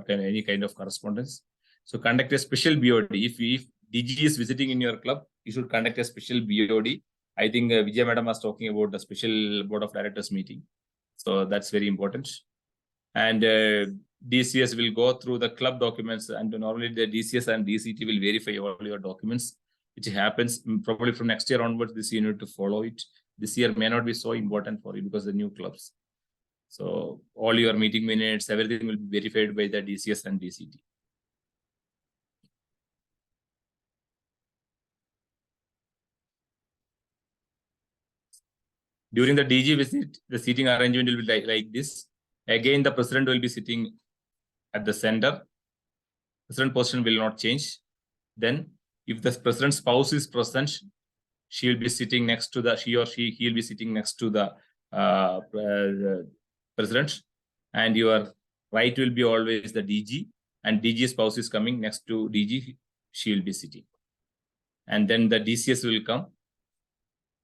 L: any kind of correspondence. So conduct a special BOD. If DG is visiting in your club, you should conduct a special BOD. I think Vijay Madam was talking about the special board of directors meeting. So that's very important. And DCS will go through the club documents, and normally the DCS and DCT will verify all your documents, which happens probably from next year onwards. This year you need to follow it. This year may not be so important for you because the new clubs. So all your meeting minutes, everything will be verified by the DCS and DCT. During the DG visit, the seating arrangement will be like this. Again, the president will be sitting at the center. President position will not change. Then, if the president's spouse is present, she will be sitting next to he will be sitting next to the president. And your right will be always the DG. And DG spouse is coming next to DG, she will be sitting. And then the DCS will come.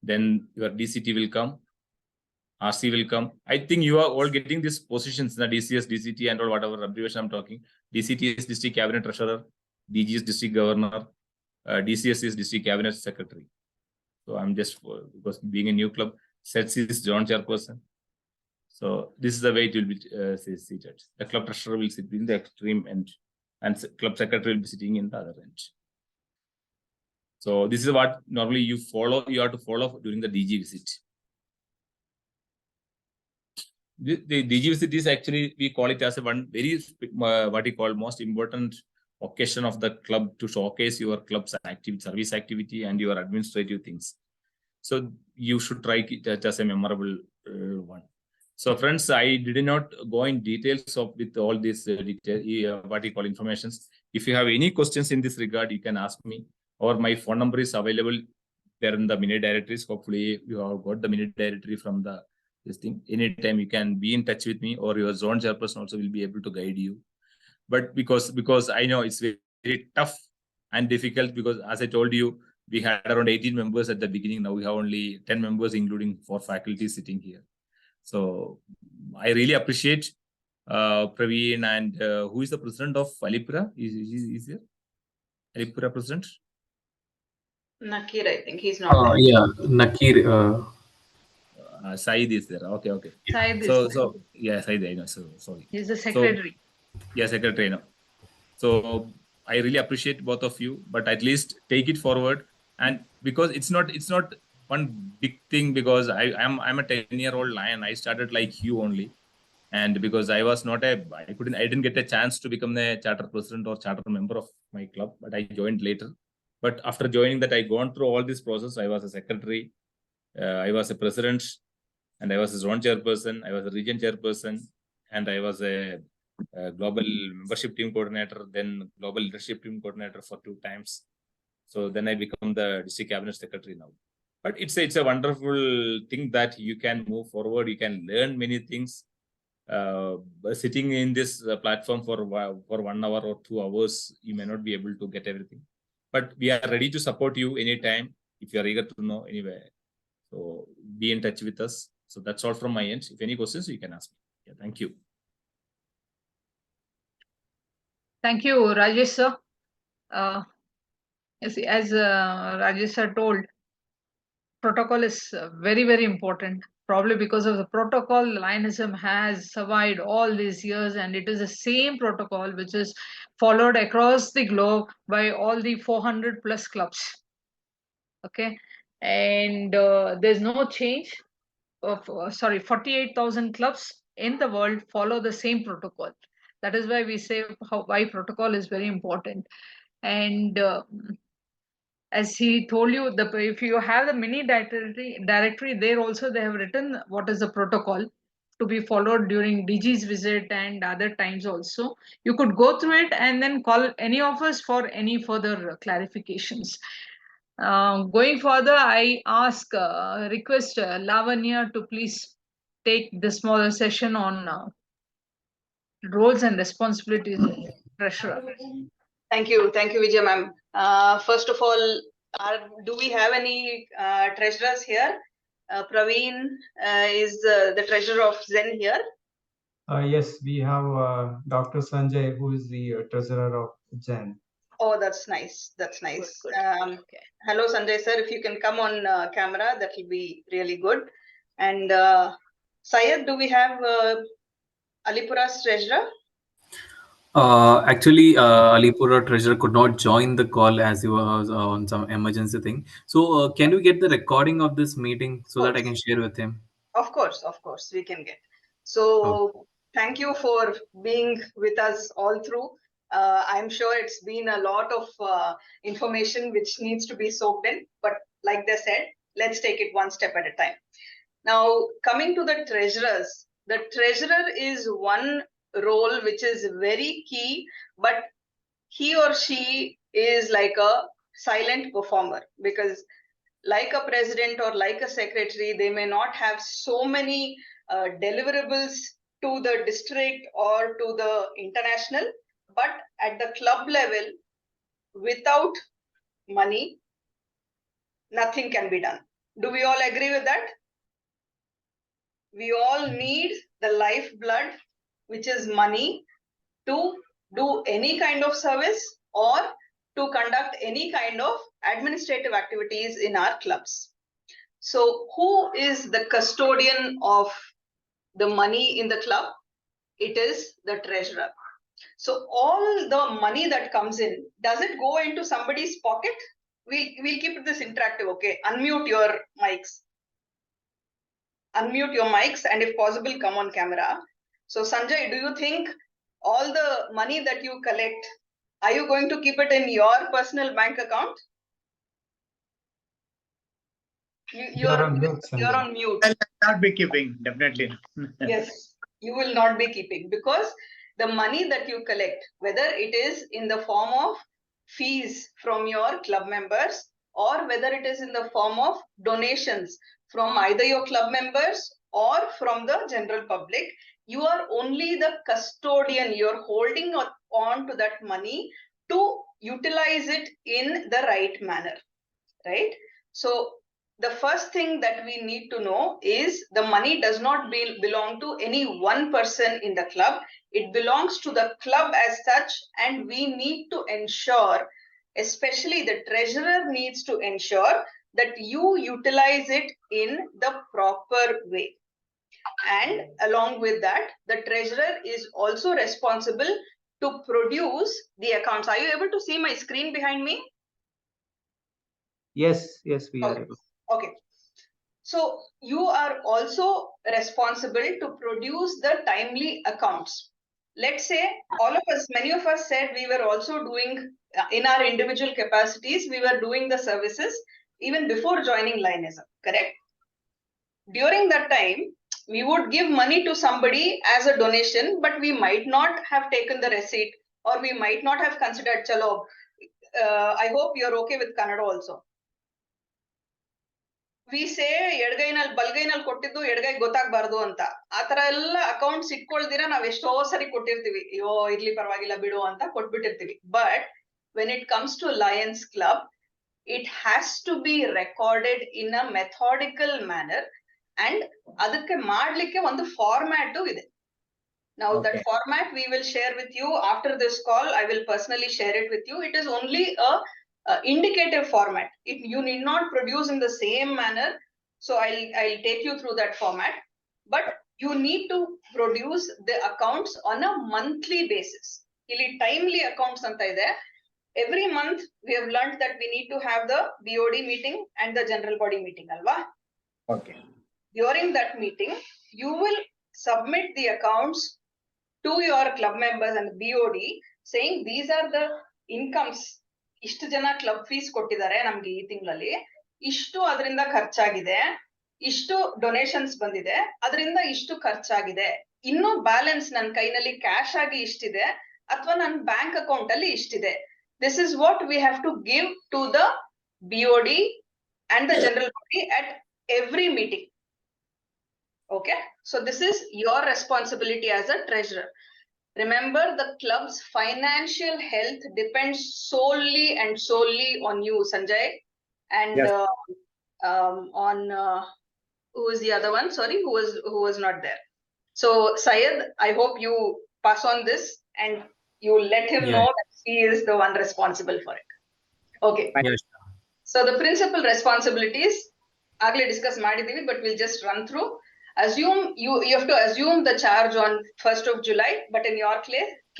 L: Then your DCT will come. RC will come. I think you are all getting these positions, the DCS, DCT, and all whatever abbreviation I'm talking. DCT is District Cabinet Treasurer, DG is District Governor, DCS is District Cabinet Secretary. So I'm just, because being a new club, SETS is Joint Chairperson. So this is the way it will be seated. The club treasurer will sit in the extreme end, and club secretary will be sitting in the other end. So this is what normally you have to follow during the DG visit. The DG visit is actually, we call it as one very, what we call most important occasion of the club to showcase your club's service activity and your administrative things. So you should try it as a memorable one. So friends, I did not go in details with all these what we call informations. If you have any questions in this regard, you can ask me, or my phone number is available there in the minute directories. Hopefully you have got the minute directory from this thing. Anytime you can be in touch with me, or your zone chairperson also will be able to guide you. But because I know it's very, very tough and difficult, because as I told you, we had around 18 members at the beginning. Now we have only 10 members, including 4 faculty sitting here. So I really appreciate Praveen, and who is the president of Alipura? Is there Alipura president?
C: Nakir, I think he's not there.
B: Yeah, Nakir.
L: Said is there. Okay.
C: Said is
L: so yeah, Said, I know. So sorry.
C: He's the secretary.
L: Yeah, secretary. No. So I really appreciate both of you, but at least take it forward. And because it's not one big thing, because I'm a 10-year-old lion. I started like you only, and because I didn't get a chance to become the charter president or charter member of my club, but I joined later. But after joining that, I gone through all this process. I was a secretary, I was a president, and I was a zone chairperson, I was a region chairperson, and I was a global membership team coordinator, then global leadership team coordinator for 2 times. So then I become the district cabinet secretary now. But it's a wonderful thing that you can move forward. You can learn many things. Sitting in this platform for 1 hour or 2 hours, you may not be able to get everything. But we are ready to support you anytime. if you are eager to know anyway. So be in touch with us. So that's all from my end. If any questions, you can ask me. Yeah, thank you.
C: Thank you, Rajesh sir. As Rajesh sir told, protocol is very, very important. Probably because of the protocol, Lionism has survived all these years, and it is the same protocol which is followed across the globe by all the 400 plus clubs. Okay, and there's no change. Of 48,000 clubs in the world follow the same protocol. That is why we say why protocol is very important. And as he told you, if you have the mini directory there also, they have written what is the protocol to be followed during DG's visit and other times also. You could go through it and then call any of us for any further clarifications. Going further, I request Lavanya to please take the smaller session on roles and responsibilities of treasurer.
M: Thank you, Vijay ma'am. First of all, do we have any treasurers here? Praveen is the treasurer of Zen here.
D: Yes, we have Dr. Sanjay, who is the treasurer of Zen.
M: Oh, that's nice. That's nice. Good. Okay. Hello, Sanjay sir. If you can come on camera, that will be really good. And Syed, do we have Alipura's treasurer?
B: Actually, Alipura treasurer could not join the call as he was on some emergency thing. So, can we get the recording of this meeting so that I can share with him?
M: Of course, we can get. So, Thank you for being with us all through. I'm sure it's been a lot of information which needs to be soaked in, but like they said, let's take it one step at a time. Now, coming to the treasurers, the treasurer is one role which is very key, but he or she is like a silent performer, because like a president or like a secretary, they may not have so many deliverables to the district or to the international, but at the club level, without money, nothing can be done. Do we all agree with that? We all need the lifeblood, which is money, to do any kind of service or to conduct any kind of administrative activities in our clubs. So who is the custodian of the money in the club? It is the treasurer. So all the money that comes in, does it go into somebody's pocket? We'll keep this interactive, okay? Unmute your mics. Unmute your mics, and if possible, come on camera. So Sanjay, do you think all the money that you collect, are you going to keep it in your personal bank account? You're on mute.
N: I'll not be keeping, definitely.
M: Yes, you will not be keeping, because the money that you collect, whether it is in the form of fees from your club members or whether it is in the form of donations from either your club members or from the general public, you are only the custodian. You're holding on to that money to utilize it in the right manner, right? So the first thing that we need to know is the money does not belong to any one person in the club. It belongs to the club as such, and we need to ensure, especially the treasurer needs to ensure, that you utilize it in the proper way. And along with that, the treasurer is also responsible to produce the accounts. Are you able to see my screen behind me?
D: Yes, we are able.
M: Okay. So you are also responsible to produce the timely accounts. Let's say all of us, many of us said we were also doing in our individual capacities, we were doing the services even before joining Lionism, correct? During that time, we would give money to somebody as a donation, but we might not have taken the receipt, or we might not have considered, chalo, I hope you're okay with Kannada also. We say ಎಡಗೈನಲ್ಲಿ ಬಲಗೈನಲ್ಲಿ ಕೊಟ್ಟಿದ್ದು ಎಡಗೈ ಗೊತ್ತಾಗಬಾರದು ಅಂತ. ಆ ತರ ಎಲ್ಲ accounts ಇಟ್ಕೊಳ್ದಿರಾ ನಾವ್ ಎಷ್ಟೋ ಸರಿ ಕೊಟ್ಟಿರ್ತೀವಿ. ಅಯ್ಯೋ ಇರ್ಲಿ ಪರವಾಗಿಲ್ಲ ಬಿಡು ಅಂತ ಕೊಟ್ಬಿಟ್ಟಿರ್ತೀವಿ. But when it comes to Lions Club, it has to be recorded in a methodical manner, and ಅದಕ್ಕೆ ಮಾಡ್ಲಿಕ್ಕೆ ಒಂದು ಫಾರ್ಮ್ಯಾಟ್ ಇದೆ. Now that format we will share with you after this call. I will personally share it with you. It is only a indicative format. You need not produce in the same manner. So I'll take you through that format, but you need to produce the accounts on a monthly basis. Ili timely accounts anta ide. Every month we have learned that we need to have the BOD meeting and the general body meeting, alva?
N: Okay.
M: During that meeting, you will submit the accounts to your club members and BOD saying these are the incomes. ಇಷ್ಟು ಜನ club fees ಕೊಟ್ಟಿದ್ದಾರೆ ನಮ್ಗೆ ಈ ತಿಂಗಳಲ್ಲಿ, ಇಷ್ಟು ಅದರಿಂದ ಖರ್ಚಾಗಿದೆ, ಇಷ್ಟು donations ಬಂದಿದೆ, ಅದರಿಂದ ಇಷ್ಟು ಖರ್ಚಾಗಿದೆ, ಇನ್ನು ಬ್ಯಾಲೆನ್ಸ್ ನನ್ನ ಕೈನಲ್ಲಿ ಕ್ಯಾಶ್ ಆಗಿ ಇಷ್ಟಿದೆ ಅಥವಾ ನನ್ನ ಬ್ಯಾಂಕ್ ಅಕೌಂಟ್ ಅಲ್ಲಿ ಇಷ್ಟಿದೆ. This is what we have to give to the BOD and the general body at every meeting. Okay, so this is your responsibility as a treasurer. Remember, the club's financial health depends solely on you, Sanjay, and
N: Yes.
M: on who is the other one? Sorry, who was not there. So Syed, I hope you pass on this and you let him know that he is the one responsible for it. Okay.
B: Yes.
M: So the principal responsibilities, agli discuss ಮಾಡಿದೀವಿ, but we'll just run through. Assume you have to assume the charge on 1st of July, but in your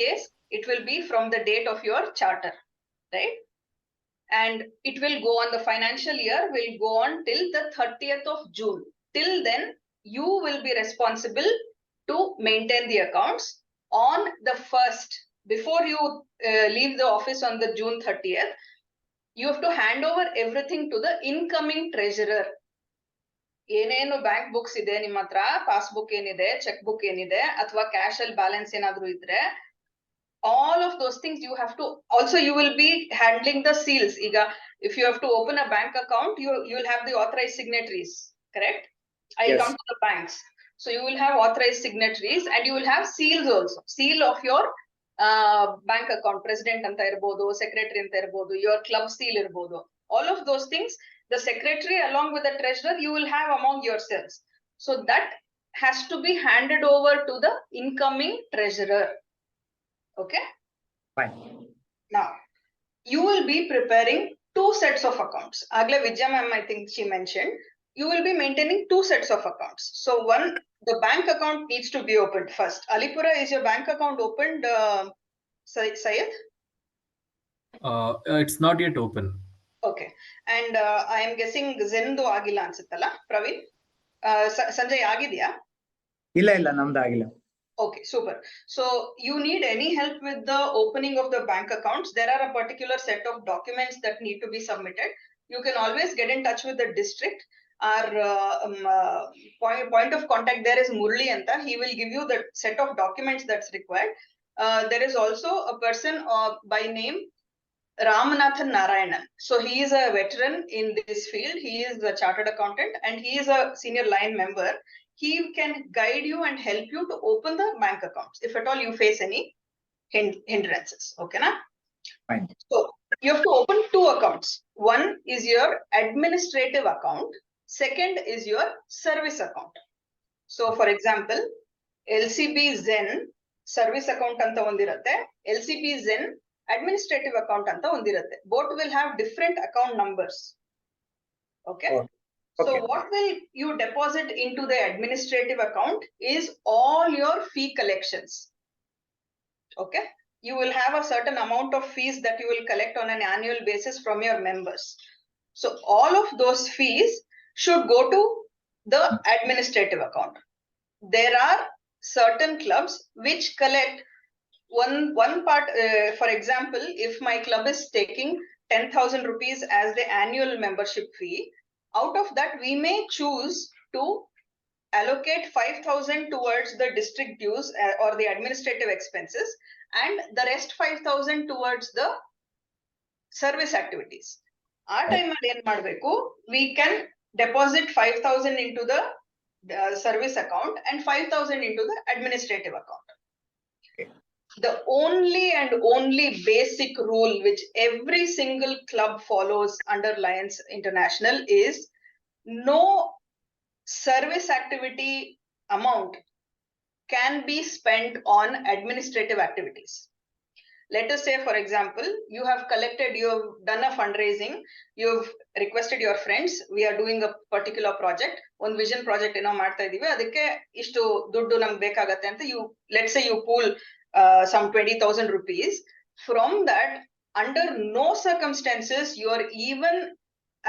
M: case, it will be from the date of your charter, right? And it will go on, the financial year will go on till the 30th of June. Till then, you will be responsible to maintain the accounts. On the 1st, before you leave the office on the June 30th, you have to hand over everything to the incoming treasurer. ಏನೇನು bank books ಇದೆ ನಿಮ್ಮ ಹತ್ರ, passbook ಏನಿದೆ, cheque book ಏನಿದೆ, ಅಥವಾ cash ಅಲ್ಲಿ balance ಏನಾದ್ರು ಇದ್ರೆ, all of those things you have to, also you will be handling the seals. ಈಗ if you have to open a bank account, you will have the authorized signatories, correct? I'll come to the banks. So you will have authorized signatories and you will have seals also. Seal of your bank account, president anta irbodu, secretary anta irbodu, your club seal irbodu. All of those things, the secretary along with the treasurer, you will have among yourselves. So that has to be handed over to the incoming treasurer. Okay?
N: Fine.
M: Now, you will be preparing 2 sets of accounts. Agle Vijay ma'am, I think she mentioned, you will be maintaining 2 sets of accounts. So one, the bank account needs to be opened first. Alipura, is your bank account opened, Syed?
B: It's not yet open.
M: Okay. And I am guessing Zen do agilla ansuttalla, Praveen? Sanjay agidya?
N: ಇಲ್ಲ ನಮ್ದು ಆಗಿಲ್ಲ.
M: Okay, super. So you need any help with the opening of the bank accounts, there are a particular set of documents that need to be submitted. You can always get in touch with the district. Our point of contact there is Murli anta. He will give you the set of documents that's required. There is also a person by name Ramanathan Narayanan. So he is a veteran in this field. He is a chartered accountant and he is a senior line member. He can guide you and help you to open the bank accounts if at all you face any hindrances. Okay, na?
N: Fine.
M: So you have to open 2 accounts. One is your administrative account. Second is your service account. So for example, LCB Zen service account anta ondirutte, LCB Zen administrative account anta ondirutte. Both will have different account numbers. Okay? So what will you deposit into the administrative account is all your fee collections. Okay? You will have a certain amount of fees that you will collect on an annual basis from your members. So all of those fees should go to the administrative account. There are certain clubs which collect one part. For example, if my club is taking 10,000 rupees as the annual membership fee, out of that we may choose to allocate 5,000 towards the district dues or the administrative expenses, and the rest 5,000 towards the service activities. Our time we can deposit 5,000 into the service account and 5,000 into the administrative account. the only and only basic rule which every single club follows under Lions International is no service activity amount can be spent on administrative activities. Let us say, for example, you have done a fundraising, you've requested your friends, we are doing a particular project, one vision project ಮಾಡ್ತಾ ಇದೀವಿ, ಅದಕ್ಕೆ ಇಷ್ಟು ದುಡ್ಡು ನಮ್ಗೆ ಬೇಕಾಗತ್ತೆ ಅಂತ let's say you pool some 20,000 rupees. From that, under no circumstances you are even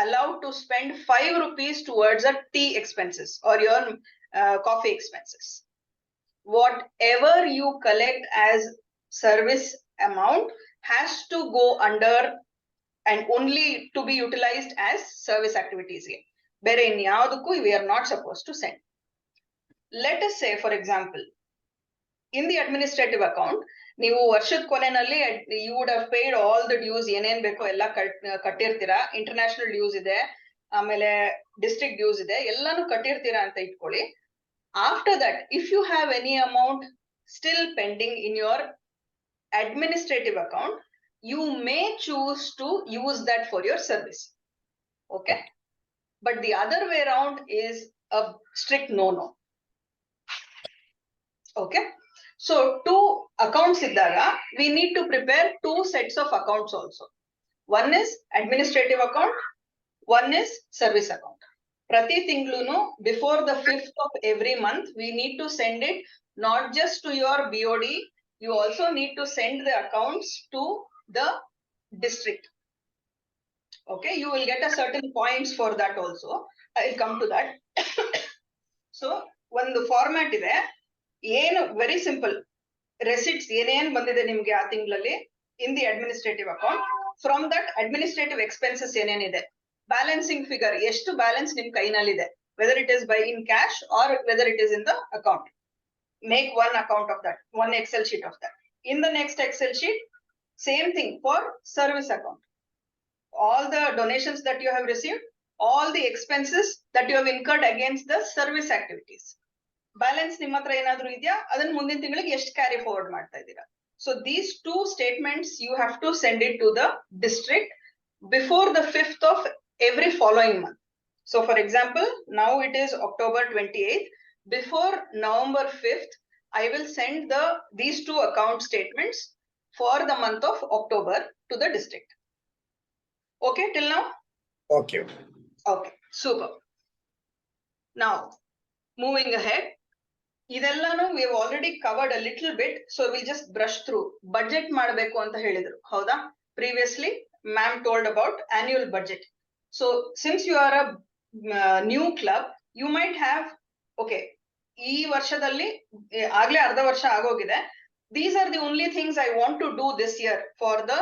M: allowed to spend 5 rupees towards a tea expenses or your coffee expenses. Whatever you collect as service amount has to go under and only to be utilized as service activities. Bere inyadukku we are not supposed to send. Let us say, for example, in the administrative account, ನೀವು ವರ್ಷದ ಕೊನೆಯಲ್ಲಿ you would have paid all the dues, ಏನೇನ್ ಬೇಕೋ ಎಲ್ಲ ಕಟ್ಟಿರ್ತೀರಾ, international dues ಇದೆ, ಆಮೇಲೆ district dues ಇದೆ, ಎಲ್ಲಾನು ಕಟ್ಟಿರ್ತೀರಾ ಅಂತ ಇಟ್ಕೊಳ್ಳಿ. After that, if you have any amount still pending in your administrative account, you may choose to use that for your service. Okay? But the other way around is a strict no-no. Okay? So, two accounts iddaga, we need to prepare two sets of accounts also. One is administrative account, one is service account. Prati tinglunu, before the 5th of every month, we need to send it not just to your BOD, you also need to send the accounts to the district. Okay, you will get a certain points for that also. I will come to that. So, when the format is there, very simple. Receipts bandide nimge aa tingalali in the administrative account. From that, administrative expenses ide. Balancing figure, eshtu balance nim kainalide, whether it is by in cash or whether it is in the account. Make one account of that, one Excel sheet of that. In the next Excel sheet, same thing for service account. All the donations that you have received, all the expenses that you have incurred against the service activities. Balance ನಿಮ್ಮ ಹತ್ರ ಏನಾದರೂ ಇದೆಯಾ, ಅದನ್ನ ಮುಂದಿನ ತಿಂಗಳಿಗೆ ಎಷ್ಟು carry forward ಮಾಡ್ತಾ ಇದ್ದೀರಾ. So these two statements you have to send it to the district before the 5th of every following month. So for example, now it is October 28th. Before November 5th, I will send these two account statements for the month of October to the district. Okay, till now?
N: Okay.
M: Okay, super. Now, moving ahead, ಇದೆಲ್ಲಾನು we have already covered a little bit, so we'll just brush through. Budget ಮಾಡಬೇಕು ಅಂತ ಹೇಳಿದ್ರು, ಹೌದಾ? Previously, ma'am told about annual budget. So, since you are a new club, you might have, okay, ಈ ವರ್ಷದಲ್ಲಿ ಆಗ್ಲೇ ಅರ್ಧ ವರ್ಷ ಆಗೋಗಿದೆ. These are the only things I want to do this year for the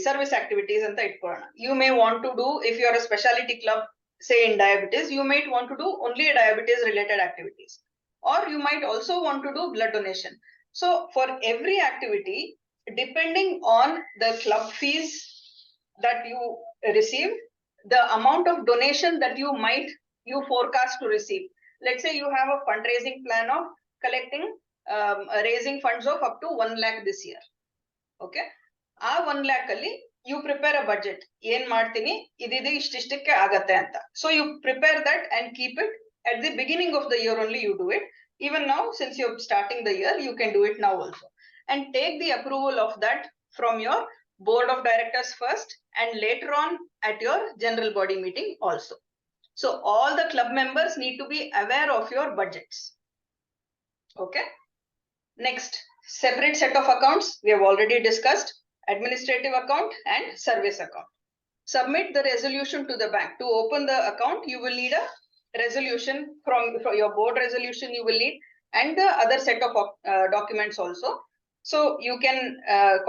M: service activities ಅಂತ ಇಟ್ಕೊಳ್ಳೋಣ. You may want to do, if you are a specialty club, say in diabetes, you might want to do only diabetes related activities, or you might also want to do blood donation. So for every activity, depending on the club fees that you receive, the amount of donation that you forecast to receive. Let's say you have a fundraising plan of collecting raising funds of up to 1 lakh this year. Okay, ಆ 1 lakh ಅಲ್ಲಿ you prepare a budget. ಏನ್ ಮಾಡ್ತೀನಿ, ಇದಿದೆ ಇಷ್ಟಿಷ್ಟಕ್ಕೆ ಆಗತ್ತೆ ಅಂತ. So you prepare that and keep it at the beginning of the year only you do it. Even now, since you're starting the year, you can do it now also. And take the approval of that from your board of directors first and later on at your general body meeting also. So all the club members need to be aware of your budgets. Okay. Next, separate set of accounts we have already discussed. Administrative account and service account. Submit the resolution to the bank. To open the account, you will need a resolution from your board resolution you will need, and the other set of documents also. So you can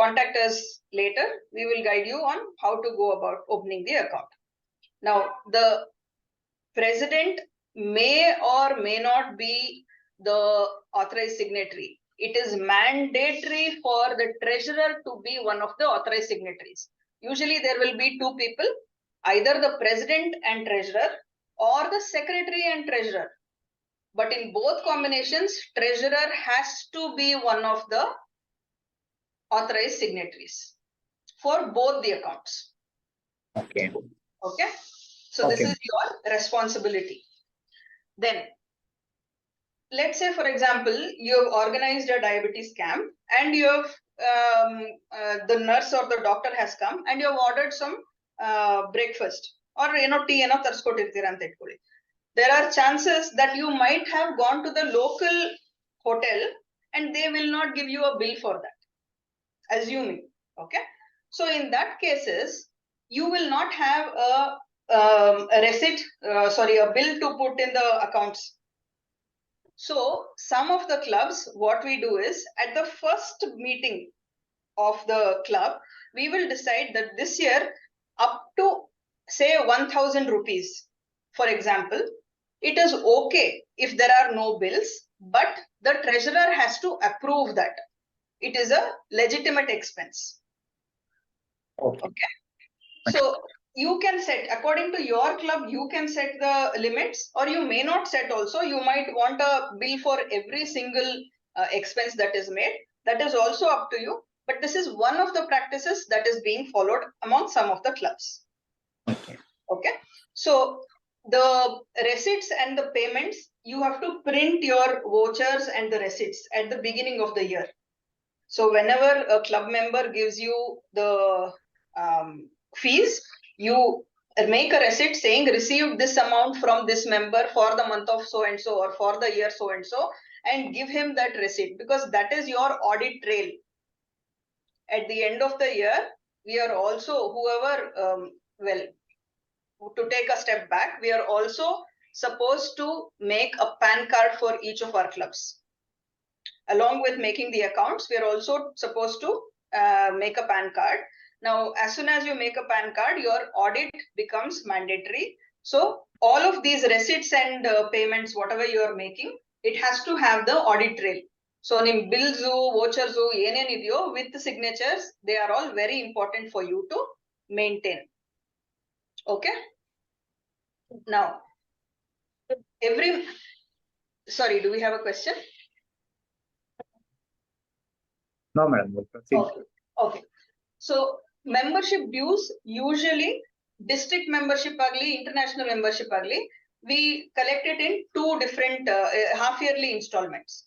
M: contact us later. We will guide you on how to go about opening the account. Now, the president may or may not be the authorized signatory. It is mandatory for the treasurer to be one of the authorized signatories. Usually there will be two people, either the president and treasurer or the secretary and treasurer. But in both combinations, treasurer has to be one of the authorized signatories for both the accounts.
N: Okay.
M: Okay. So this is your responsibility. Then, let's say, for example, you have organized a diabetes camp and you have the nurse or the doctor has come and you have ordered some breakfast or tea tarskotirtira anta itkoli. There are chances that you might have gone to the local hotel and they will not give you a bill for that, assuming. Okay. So in that cases, you will not have a receipt, a bill to put in the accounts. So some of the clubs, what we do is at the first meeting of the club, we will decide that this year up to say 1,000 rupees, for example, it is okay if there are no bills, but the treasurer has to approve that it is a legitimate expense. Okay. So you can set, according to your club, you can set the limits, or you may not set also. You might want a bill for every single expense that is made. That is also up to you. But this is one of the practices that is being followed among some of the clubs. Okay. So the receipts and the payments, you have to print your vouchers and the receipts at the beginning of the year. So whenever a club member gives you the fees, you make a receipt saying received this amount from this member for the month of so and so or for the year so and give him that receipt, because that is your audit trail. At the end of the year, we are also, to take a step back, we are also supposed to make a PAN card for each of our clubs. Along with making the accounts, we are also supposed to make a PAN card. Now, as soon as you make a PAN card, your audit becomes mandatory. So all of these receipts and payments, whatever you are making, it has to have the audit trail. So nim bills, vouchers, video with the signatures, they are all very important for you to maintain. Okay. Now, sorry, do we have a question?
N: No, madam. We'll proceed.
M: Okay. So membership dues, usually district membership agli, international membership agli, we collect it in two different half-yearly installments.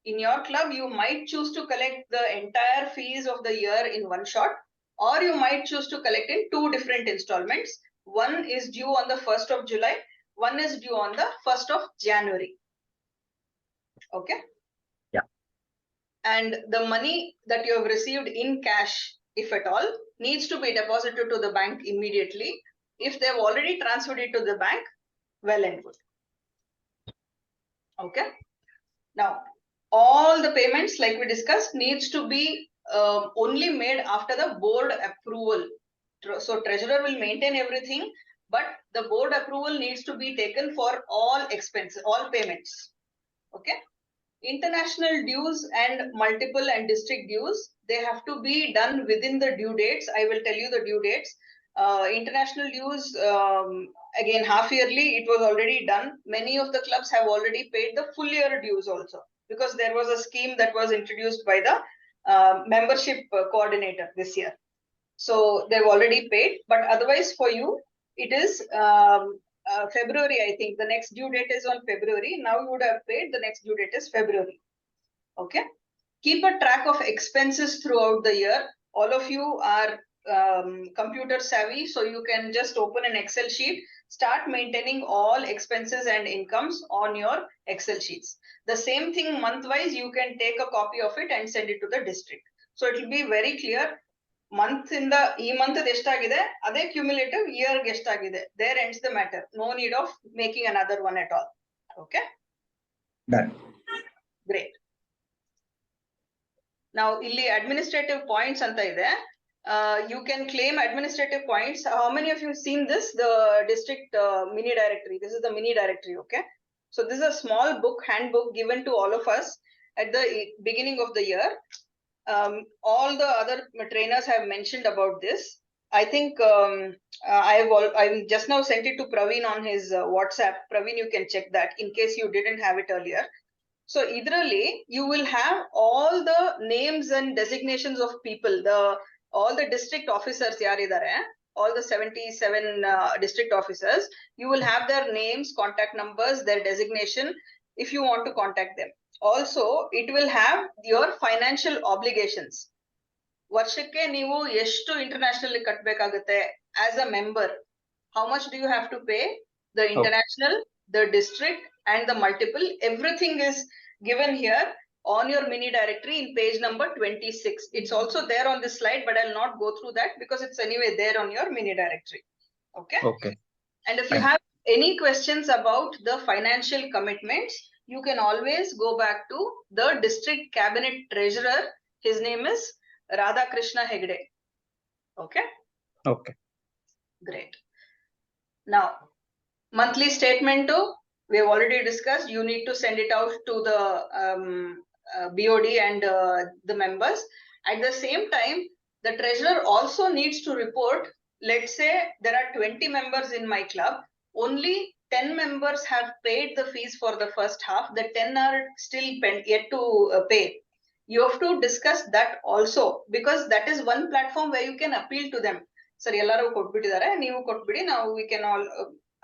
M: In your club, you might choose to collect the entire fees of the year in one shot, or you might choose to collect in two different installments. One is due on the 1st of July, one is due on the 1st of January. Okay.
N: Yeah.
M: And the money that you have received in cash, if at all, needs to be deposited to the bank immediately. If they have already transferred it to the bank, well and good. Okay. Now, all the payments, like we discussed, needs to be only made after the board approval. So treasurer will maintain everything, but the board approval needs to be taken for all expenses, all payments. Okay. International dues and multiple and district dues, they have to be done within the due dates. I will tell you the due dates. International dues, again, half yearly, it was already done. Many of the clubs have already paid the full year dues also, because there was a scheme that was introduced by the membership coordinator this year. So they've already paid, but otherwise for you, it is February, I think. The next due date is on February. Now you would have paid, the next due date is February. Okay. Keep a track of expenses throughout the year. All of you are computer savvy, so you can just open an Excel sheet, start maintaining all expenses and incomes on your Excel sheets. The same thing month-wise, you can take a copy of it and send it to the district. So it will be very clear. Month in the month eshtaagide, ade cumulative year eshtaagide. There ends the matter. No need of making another one at all. Okay.
N: Done.
M: Great. Now, illi administrative points anta ide. You can claim administrative points. How many of you have seen this? The district mini directory. This is the mini directory. Okay. So this is a small book, handbook given to all of us at the beginning of the year. All the other trainers have mentioned about this. I think I just now sent it to Praveen on his WhatsApp. Praveen, you can check that in case you didn't have it earlier. So idralli, you will have all the names and designations of people, all the district officers yaridare, all the 77 district officers, you will have their names, contact numbers, their designation if you want to contact them. Also, it will have your financial obligations. ವರ್ಷಕ್ಕೆ ನೀವು ಎಷ್ಟು international ಕಟ್ಟಬೇಕಾಗುತ್ತೆ as a member, how much do you have to pay the international, the district and the multiple, everything is given here on your mini directory in page number 26. It's also there on this slide, but I'll not go through that because it's anyway there on your mini directory. Okay. And if you have any questions about the financial commitments, you can always go back to the district cabinet treasurer. His name is Radha Krishna Hegde. Okay. Great. Now, monthly statement too, we have already discussed. You need to send it out to the BOD and the members. At the same time, the treasurer also needs to report. Let's say there are 20 members in my club. Only 10 members have paid the fees for the first half. The 10 are still yet to pay. You have to discuss that also, because that is one platform where you can appeal to them. Sir, ellaru kodbitidare, neevu kodbidi, now we can all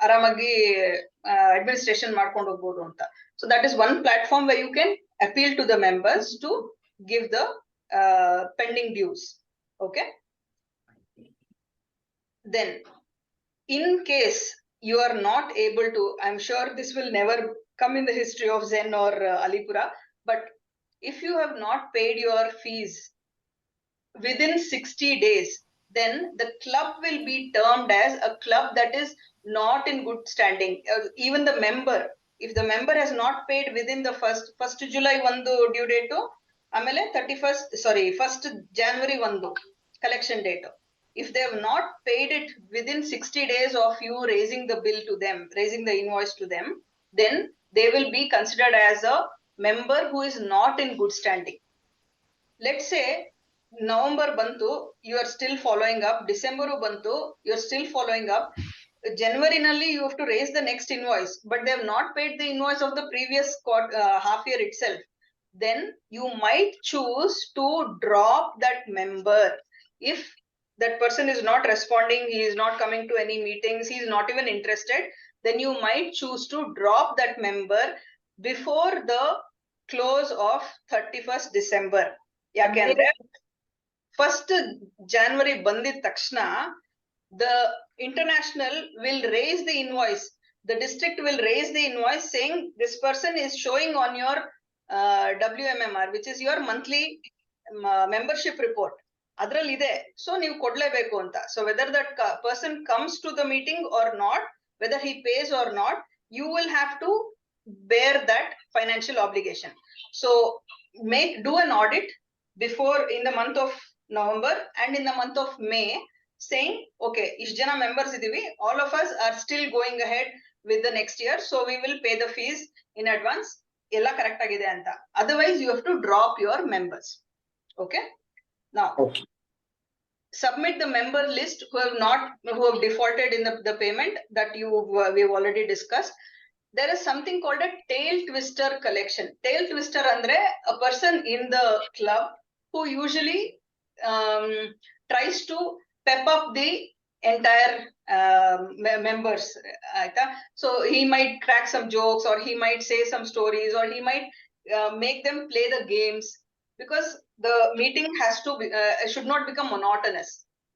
M: ಆರಾಮಾಗಿ administration ಮಾಡ್ಕೊಂಡು ಹೋಗ್ಬೋದು ಅಂತ. So that is one platform where you can appeal to the members to give the pending dues. Okay. Then in case you are not able to, I'm sure this will never come in the history of Zen or Alipura, but if you have not paid your fees within 60 days, then the club will be termed as a club that is not in good standing. Even the member, if the member has not paid within the first July 1 due date, amele 1st January 1 collection date. If they have not paid it within 60 days of you raising the bill to them, raising the invoice to them, then they will be considered as a member who is not in good standing. Let's say November bantu, you are still following up. December bantu, you are still following up. January nalli you have to raise the next invoice, but they have not paid the invoice of the previous half year itself. Then you might choose to drop that member. If that person is not responding, he is not coming to any meetings, he is not even interested, then you might choose to drop that member before the close of 31st December. Yakandre 1st January bandid takshana, the international will raise the invoice. The district will raise the invoice saying this person is showing on your WMMR, which is your monthly membership report. Adral ide, so ನೀವು ಕೊಡ್ಲೇಬೇಕು ಅಂತ. So whether that person comes to the meeting or not, whether he pays or not, you will have to bear that financial obligation. So do an audit before in the month of November and in the month of May, saying, okay, ish jana members idivi, all of us are still going ahead with the next year, so we will pay the fees in advance. Ella correct agide anta. Otherwise, you have to drop your members. Okay. Now, submit the member list who have defaulted in the payment that we have already discussed. There is something called a tail twister collection. Tail twister andre a person in the club who usually tries to pep up the entire members. So he might crack some jokes, or he might say some stories, or he might make them play the games, because the meeting has to be should not become monotonous.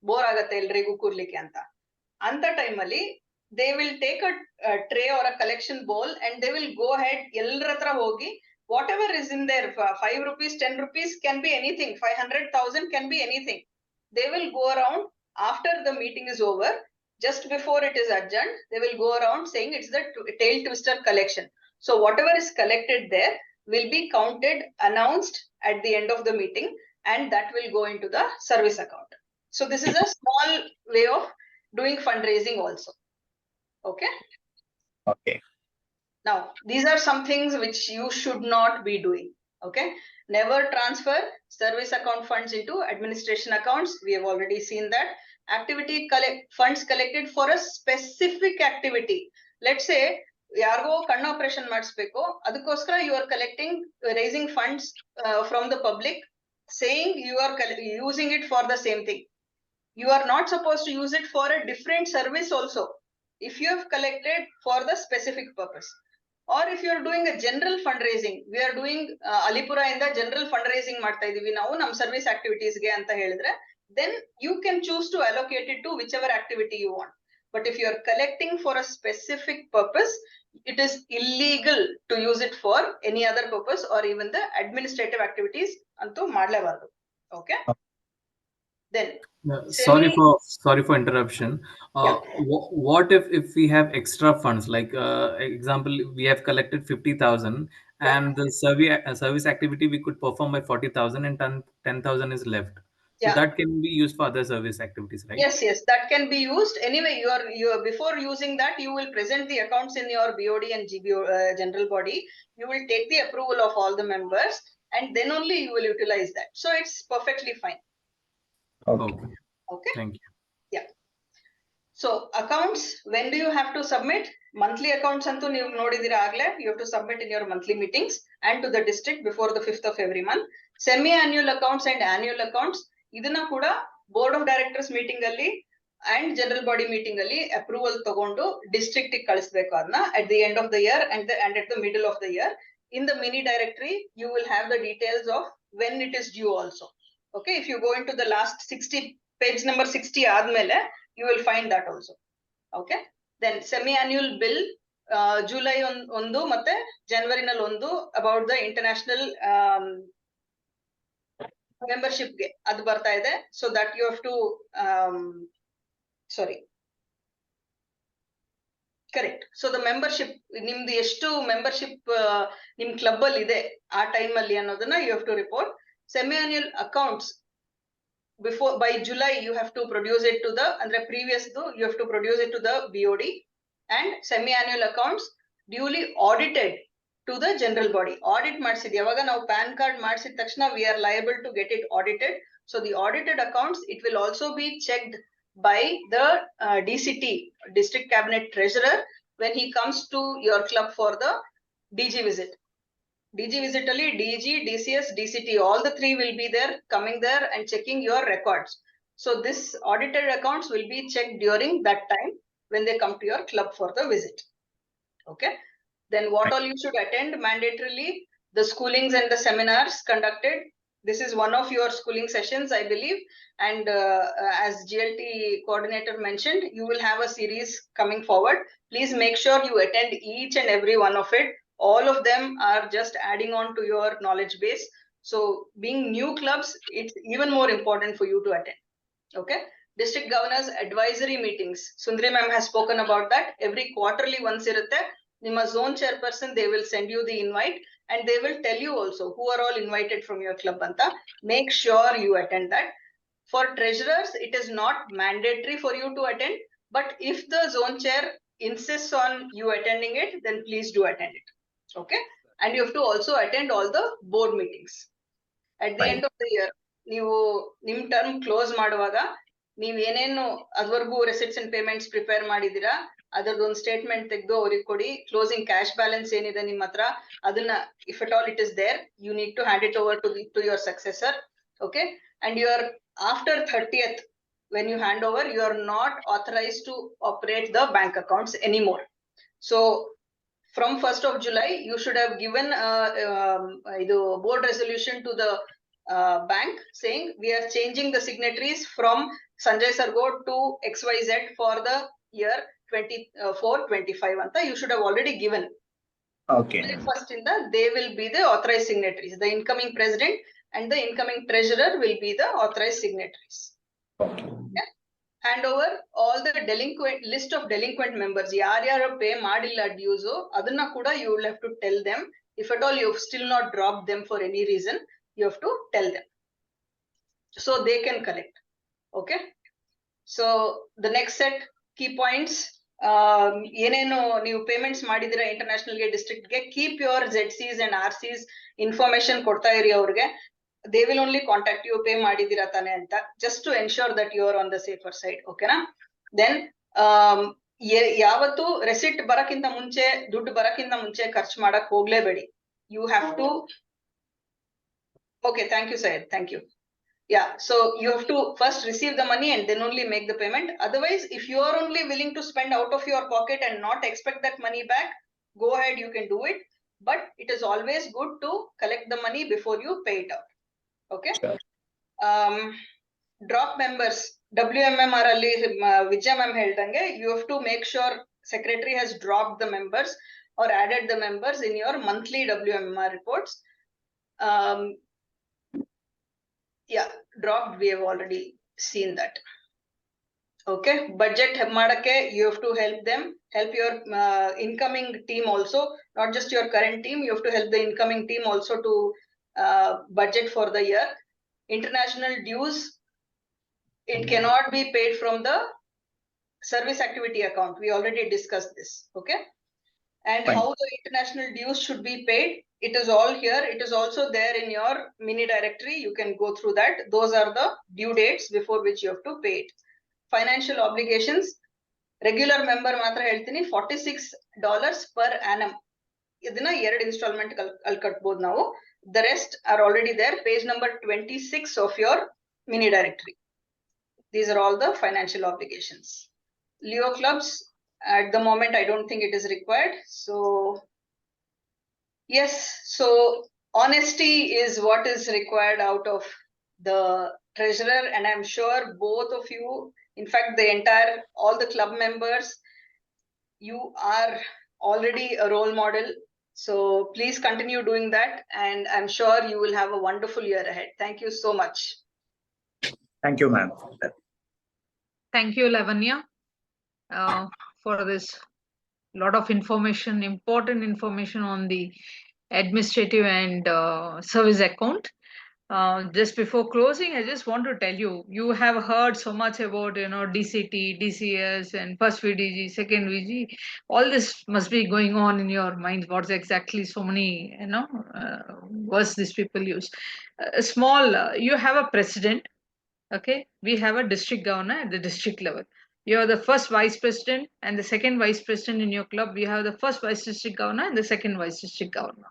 M: Bore agate elrigu kurlike anta. Anta time alli they will take a tray or a collection bowl and they will go ahead elratra hogi, whatever is in there, 5 rupees, 10 rupees, can be anything, 500,000 can be anything. They will go around after the meeting is over, just before it is adjourned, they will go around saying it's the tail twister collection. So whatever is collected there will be counted, announced at the end of the meeting, and that will go into the service account. So this is a small way of doing fundraising also. Okay. Now, these are some things which you should not be doing. Okay. Never transfer service account funds into administration accounts. We have already seen that. funds collected for a specific activity. Let's say ಯಾರಿಗೋ ಕಣ್ಣು operation ಮಾಡಿಸ್ಬೇಕು, ಅದಕ್ಕೋಸ್ಕರ you are raising funds from the public, saying you are using it for the same thing. You are not supposed to use it for a different service also, if you have collected for the specific purpose. Or if you are doing a general fundraising, we are doing Alipura in the general fundraising ಮಾಡ್ತಾ ಇದೀವಿ ನಾವು ನಮ್ಮ service activities ಗೆ ಅಂತ ಹೇಳಿದ್ರೆ, then you can choose to allocate it to whichever activity you want. But if you are collecting for a specific purpose, it is illegal to use it for any other purpose or even the administrative activities ಅಂತೂ ಮಾಡಲೇಬಾರದು. Okay, then
B: sorry for interruption. What if we have extra funds, like example, we have collected 50,000 and the service activity we could perform by 40,000 and 10,000 is left, so that can be used for other service activities, right?
M: Yes, that can be used. Anyway, you are before using that, you will present the accounts in your BOD and GBO general body. You will take the approval of all the members, and then only you will utilize that. So it's perfectly fine. Okay.
B: Thank you.
M: Yeah. So accounts, when do you have to submit? Monthly accounts antu ನೀವು ನೋಡಿದಿರಾ ಆಗ್ಲೇ, you have to submit in your monthly meetings and to the district before the 5th of every month. Semi-annual accounts and annual accounts, ಇದನ್ನ ಕೂಡ board of directors meeting ಅಲ್ಲಿ and general body meeting ಅಲ್ಲಿ approval ತಗೊಂಡು district ಗೆ ಕಳಿಸಬೇಕು ಅದನ್ನ at the end of the year and at the middle of the year. In the mini directory, you will have the details of when it is due also. Okay, if you go into the last 60, page number 60 ಆದ್ಮೇಲೆ, you will find that also. Okay, then semi-annual bill July ಒಂದು ಮತ್ತೆ January ನಲ್ಲಿ ಒಂದು about the international membership ಗೆ ಅದು ಬರ್ತಾ ಇದೆ. So that you have to correct. So the membership, ನಿಮ್ದು ಎಷ್ಟು membership ನಿಮ್ club ಅಲ್ಲಿ ಇದೆ ಆ time ಅಲ್ಲಿ ಅನ್ನೋದನ್ನ you have to report. Semi-annual accounts, by July you have to produce it to the previous you have to produce it to the BOD, and semi-annual accounts duly audited to the general body. Audit ಮಾಡಿಸಿದ್ವಿ, ಯಾವಾಗ ನಾವು PAN card ಮಾಡಿಸಿದ ತಕ್ಷಣ we are liable to get it audited. So the audited accounts, it will also be checked by the DCT, District Cabinet Treasurer, when he comes to your club for the DG visit. DG visit ali DG, DCS, DCT, all the three will be there, coming there and checking your records. So this audited accounts will be checked during that time when they come to your club for the visit. Okay, then what all you should attend mandatorily, the schoolings and the seminars conducted. This is one of your schooling sessions, I believe, and as GLT coordinator mentioned, you will have a series coming forward. Please make sure you attend each and every one of it. All of them are just adding on to your knowledge base. So being new clubs, it's even more important for you to attend. Okay, district governors advisory meetings, Sundari ma'am has spoken about that. Every quarterly once irutte, ನಿಮ್ಮ zone chairperson, they will send you the invite and they will tell you also who are all invited from your club anta. Make sure you attend that. For treasurers, it is not mandatory for you to attend, but if the zone chair insists on you attending it, then please do attend it. Okay, and you have to also attend all the board meetings. At the end of the year, ನೀವು ನಿಮ್ term close ಮಾಡುವಾಗ ನೀವ್ ಏನೇನು ಅದ್ವರೆಗೂ receipts and payments prepare ಮಾಡಿದೀರಾ ಅದರದೊಂದು statement ತೆಗೆದು ಅವ್ರಿಗೆ ಕೊಡಿ. Closing cash balance ಏನಿದೆ ನಿಮ್ಮ ಹತ್ರ ಅದನ್ನ, if at all it is there, you need to hand it over to your successor. Okay, and you are after 30th when you hand over, you are not authorized to operate the bank accounts anymore. So from 1st of July, you should have given the board resolution to the bank saying we are changing the signatories from Sanjay Sargod to XYZ for the year 24-25 anta you should have already given.
N: Okay.
M: First in the, they will be the authorized signatories. The incoming president and the incoming treasurer will be the authorized signatories.
N: Okay.
M: Yeah? Hand over all the list of delinquent members. Yaryara pay madilla dues adanna kuda you will have to tell them. If at all you have still not dropped them for any reason, you have to tell them so they can collect. Okay, so the next set key points, ಏನೇನು ನೀವು payments ಮಾಡಿದಿರಾ international ಗೆ district ಗೆ, keep your ZCs and RCs information ಕೊಡ್ತಾ ಇರಿ ಅವ್ರಿಗೆ. they will only contact you, pay madidira tane anta, just to ensure that you are on the safer side. Okay na? Then ಯಾವತ್ತು receipt ಬರಕ್ಕಿಂತ ಮುಂಚೆ ದುಡ್ಡು ಬರಕ್ಕಿಂತ ಮುಂಚೆ ಖರ್ಚು ಮಾಡಕ್ ಹೋಗ್ಲೇಬೇಡಿ. You have to. Okay, thank you, Syed. Thank you. Yeah, so you have to first receive the money and then only make the payment. Otherwise, if you are only willing to spend out of your pocket and not expect that money back, go ahead, you can do it. But it is always good to collect the money before you pay it out. Okay.
N: Sure.
M: Drop members, WMMR ಅಲ್ಲಿ Vijay ma'am ಹೇಳ್ದಂಗೆ, you have to make sure secretary has dropped the members or added the members in your monthly WMMR reports. Yeah, dropped, we have already seen that. Okay, budget ಮಾಡಕ್ಕೆ you have to help your incoming team also, not just your current team. You have to help the incoming team also to budget for the year. International dues, it cannot be paid from the service activity account. We already discussed this. Okay, and
N: Fine.
M: how the international dues should be paid, it is all here. It is also there in your mini directory. You can go through that. Those are the due dates before which you have to pay it. Financial obligations, regular member ಮಾತ್ರ ಹೇಳ್ತೀನಿ, $46 per annum. ಇದನ್ನ 2 installment ಅಲ್ಲಿ ಕಟ್ಬೋದು ನಾವು. The rest are already there. Page number 26 of your mini directory. These are all the financial obligations. Leo clubs, at the moment, I don't think it is required. So, yes, so honesty is what is required out of the treasurer, and I'm sure both of you, in fact, all the club members, you are already a role model. So please continue doing that, and I'm sure you will have a wonderful year ahead. Thank you so much.
N: Thank you, ma'am.
C: Thank you, Lavanya, for this lot of information, important information on the administrative and service account. Just before closing, I just want to tell you, you have heard so much about, DCT, DCS, and first VDG, second VG. All this must be going on in your mind. What's exactly so many, words these people use. You have a president. Okay, we have a district governor at the district level. You are the first vice president and the second vice president in your club. We have the first vice district governor and the second vice district governor.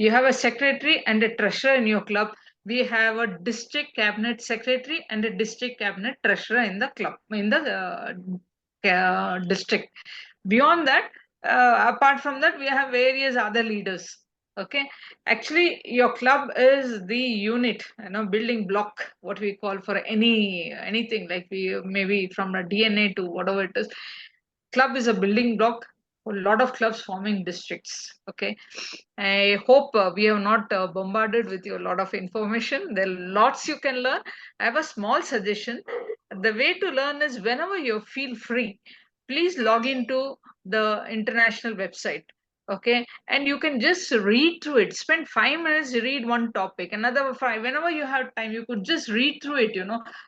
C: You have a secretary and a treasurer in your club. We have a district cabinet secretary and a district cabinet treasurer in the club, in the district. Beyond that, apart from that, we have various other leaders. Okay, actually your club is the unit, building block, what we call for anything, like we maybe from a DNA to whatever it is. Club is a building block for a lot of clubs forming districts. Okay, I hope we have not bombarded with you a lot of information. There are lots you can learn. I have a small suggestion. The way to learn is, whenever you feel free, please log into the international website. Okay, and you can just read through it. Spend 5 minutes, read one topic, another 5. Whenever you have time, you could just read through it.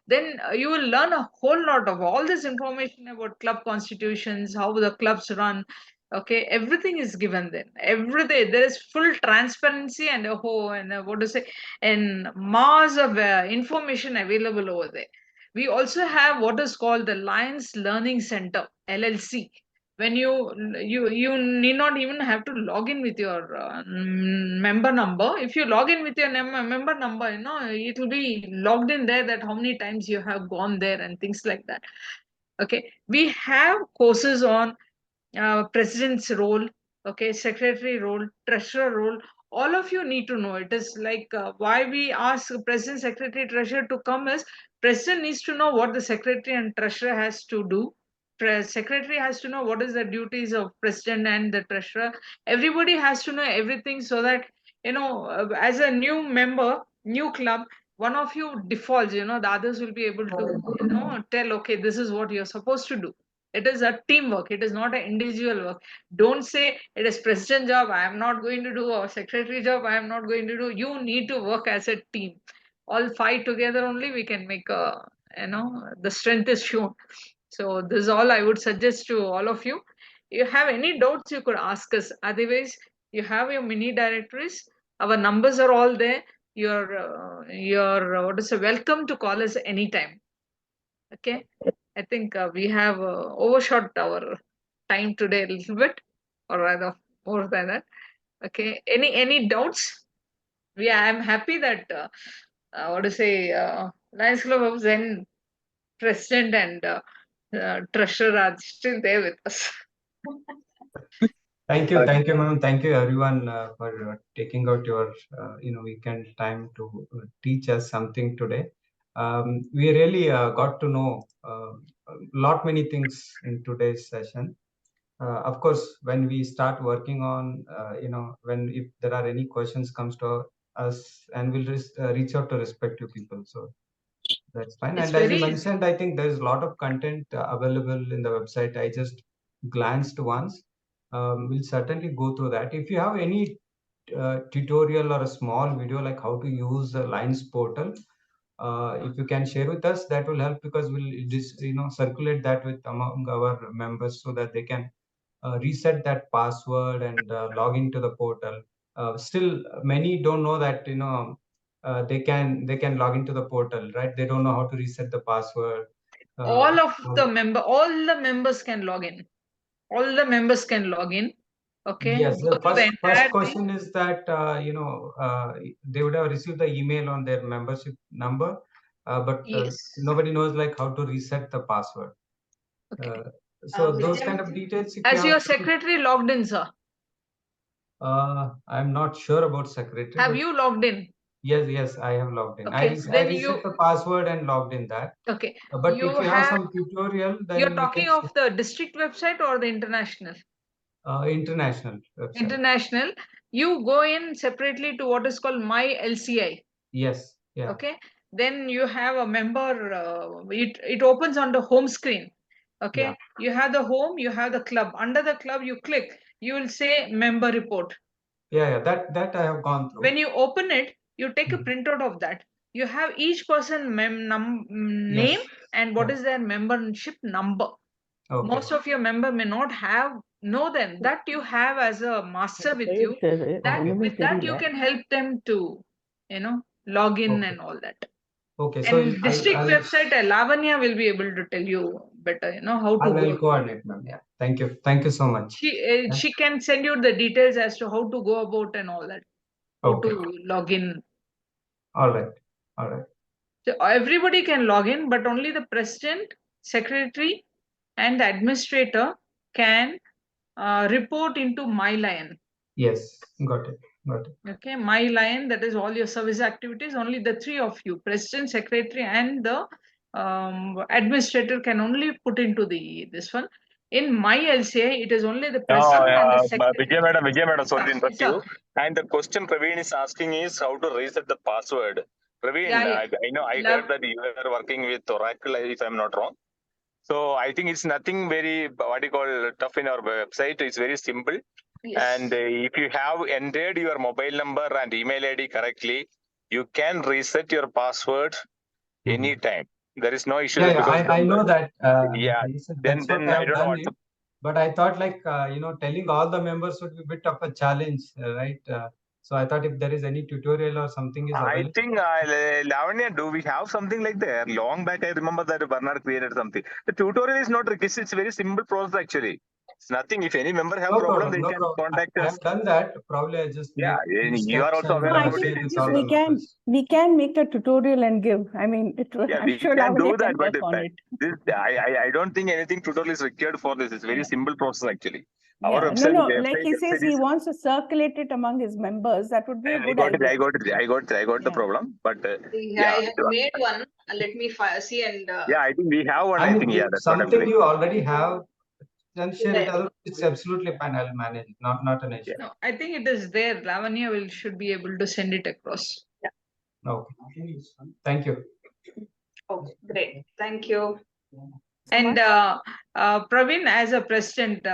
C: Then you will learn a whole lot of all this information about club constitutions, how the clubs run. Okay, everything is given then. Every day there is full transparency and and mass of information available over there. We also have what is called the Lions Learning Center, LLC. When you need not even have to log in with your member number. If you log in with your member number, it will be logged in there, that how many times you have gone there and things like that. Okay, we have courses on president's role, okay, secretary role, treasurer role. All of you need to know. It is like why we ask president, secretary, treasurer to come is, president needs to know what the secretary and treasurer has to do. Secretary has to know what is the duties of president and the treasurer. Everybody has to know everything, so that as a new member, new club, one of you defaults, the others will be able to tell, okay, this is what you're supposed to do. It is a teamwork. It is not an individual work. Don't say it is president job, I am not going to do, or secretary job, I am not going to do. You need to work as a team. All 5 together only we can make the strength is shown. So this is all I would suggest to all of you. If you have any doubts, you could ask us. Otherwise, you have your mini directories. Our numbers are all there. you're what is it, welcome to call us anytime. Okay, I think we have overshot our time today a little bit, or rather more than that. Okay, any doubts? I'm happy that what to say, Lions Club of Zen president and treasurer are still there with us.
D: Thank you, ma'am. Thank you, everyone, for taking out your weekend time to teach us something today. We really got to know many things in today's session. Of course, when we start working on, if there are any questions comes to us, and we'll reach out to respective people. So that's fine.
C: It's
D: and as you
C: very-
D: mentioned, I think there's a lot of content available in the website. I just glanced once. We'll certainly go through that. If you have any tutorial or a small video like how to use the Lines portal, if you can share with us, that will help, because we'll just circulate that with among our members so that they can reset that password and log into the portal. Still, many don't know that they can log into the portal, right? They don't know how to reset the password.
C: all the members can log in. All the members can log in. Okay.
D: Yes,
C: Go
D: the
C: through the
D: first
C: entire
D: question is that they would have received the email on their membership number, but
C: Yes.
D: nobody knows like how to reset the password. So those kind of details. If
C: Has
D: you
C: your
D: have,
C: secretary logged in, sir?
D: I'm not sure about secretary.
C: Have
D: but
C: you logged in?
D: Yes, I have logged in.
C: Okay,
D: I
C: then
D: reset the password and logged in that.
C: Okay.
D: But if you have some tutorial, then
C: You're
D: you
C: talking
D: can
C: of the district website or the international?
D: International website.
C: International. You go in separately to what is called My LCI.
D: Yes. Yeah.
C: Okay. Then you have a member. It opens on the home screen. Okay.
D: Yeah.
C: You have the home. You have the club. Under the club, you click. You will say member report.
D: Yeah. That I have gone through.
C: When you open it, you take a printout of that. You have each person name and what is their membership number.
D: Okay.
C: Most of your member may not know them. That you have as a master with you. With that you can help them to, log in and all that.
D: Okay. So
C: And district website, Lavanya will be able to tell you better, how to
D: I'll
C: go.
D: coordinate, ma'am. Yeah. Thank you. Thank you so much.
C: She can send you the details as to how to go about and all that. How to log in.
D: All right. All right.
C: So everybody can log in, but only the president, secretary, and the administrator can report into My Lion.
D: Yes. Got it.
C: Okay, My Lion, that is all your service activities. Only the three of you, president, secretary, and the administrator, can only put into this one. In My LCA, it is only the president and the secretary.
O: Vijay madam, sorry to interrupt you. And the question Praveen is asking is how to reset the password. Praveen, I know I heard that you are working with Oracle, if I'm not wrong. So I think it's nothing very tough in our website. It's very simple.
C: Yes.
O: And if you have entered your mobile number and email ID correctly, you can reset your password anytime. There is no issue.
D: Yeah, I know that.
O: Then I don't know what to.
D: But I thought telling all the members would be a bit of a challenge, right? So I thought if there is any tutorial or something is available.
O: I think Lavanya, do we have something like that? Long back, I remember that Bernard created something. The tutorial is not requested. It's a very simple process actually. It's nothing. If any member have problem, they can contact us.
D: I have done that. Probably I just
O: you are also aware about it.
F: We can make a tutorial and give. I mean, I'm sure
O: can do
F: Lavanya
O: that,
F: can
O: but
F: work on it.
O: I don't think anything tutorial is required for this. It's very simple process actually. Our
F: Yeah,
O: website,
F: like he says, he wants to circulate it among his members. That would be a good idea.
O: I got the problem, but
M: I have made one. Let me see and.
O: I think we have one. I think that's
D: something you already have. Then share it. It's absolutely fine. I'll manage it. Not an issue.
C: No, I think it is there. Lavanya should be able to send it across.
M: Yeah.
D: Okay. Thank you.
M: Okay, great. Thank you.
C: And Praveen, as a president,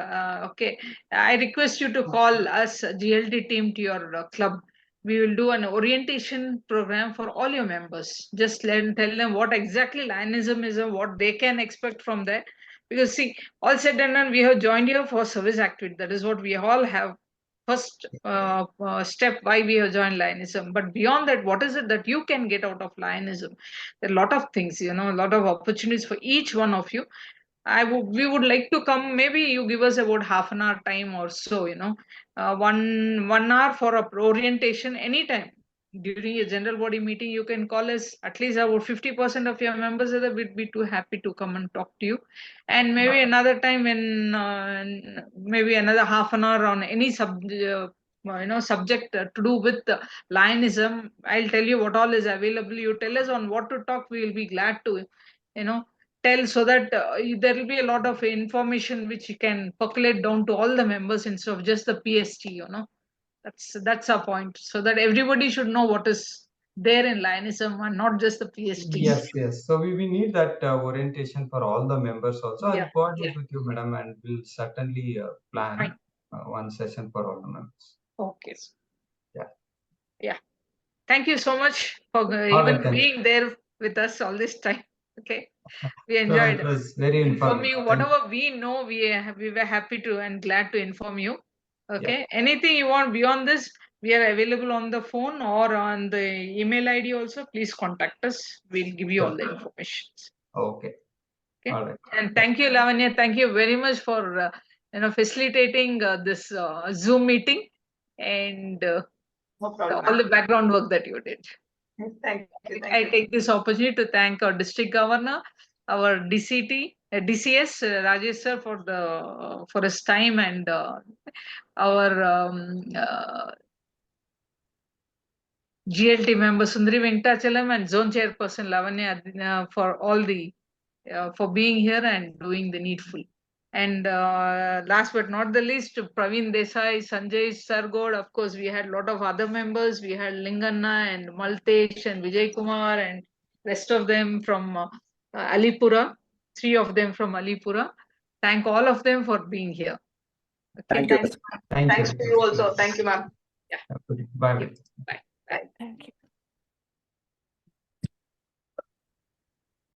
C: okay, I request you to call us, GLT team, to your club. We will do an orientation program for all your members. Just tell them what exactly Lionism is and what they can expect from there. Because see, all said and done, we have joined here for service activity. That is what we all have first step why we have joined Lionism. But beyond that, what is it that you can get out of Lionism? There are a lot of things, a lot of opportunities for each one of you. We would like to come. Maybe you give us about half an hour time or so. 1 hour for a orientation anytime. During a general body meeting, you can call us. At least about 50% of your members would be too happy to come and talk to you. And maybe another time when maybe another half an hour on any subject to do with Lionism. I'll tell you what all is available. You tell us on what to talk. We will be glad to, tell, so that there will be a lot of information which you can percolate down to all the members instead of just the PST. That's our point, so that everybody should know what is there in Lionism and not just the PST.
D: Yes. So we need that orientation for all the members also. I'll coordinate with you, madam, and we'll certainly plan one session for all the members.
C: Okay.
D: Yeah.
C: Thank you so much for being there with us all this time. Okay. We enjoyed
D: it. Was very informative.
C: Whatever we know, we were happy to and glad to inform you. Okay. Anything you want beyond this, we are available on the phone or on the email ID also. Please contact us. We'll give you all the information.
D: Okay. All right.
C: And thank you, Lavanya. Thank you very much for facilitating this Zoom meeting and all the background work that you did.
M: Thank you.
C: I take this opportunity to thank our district governor, our DCT, DCS, Rajesh sir, for his time, and our GLT member Sundari Venkatachalam and zone chairperson Lavanya for all the for being here and doing the needful. And last but not the least, Praveen Desai, Sanjay Sargod. Of course, we had a lot of other members. We had Linganna and Maltesh and Vijay Kumar and rest of them from Alipura. 3 of them from Alipura. Thank all of them for being here.
M: Okay. Thanks to you also. Thank you, ma'am.
D: Bye.
C: Bye. Thank you.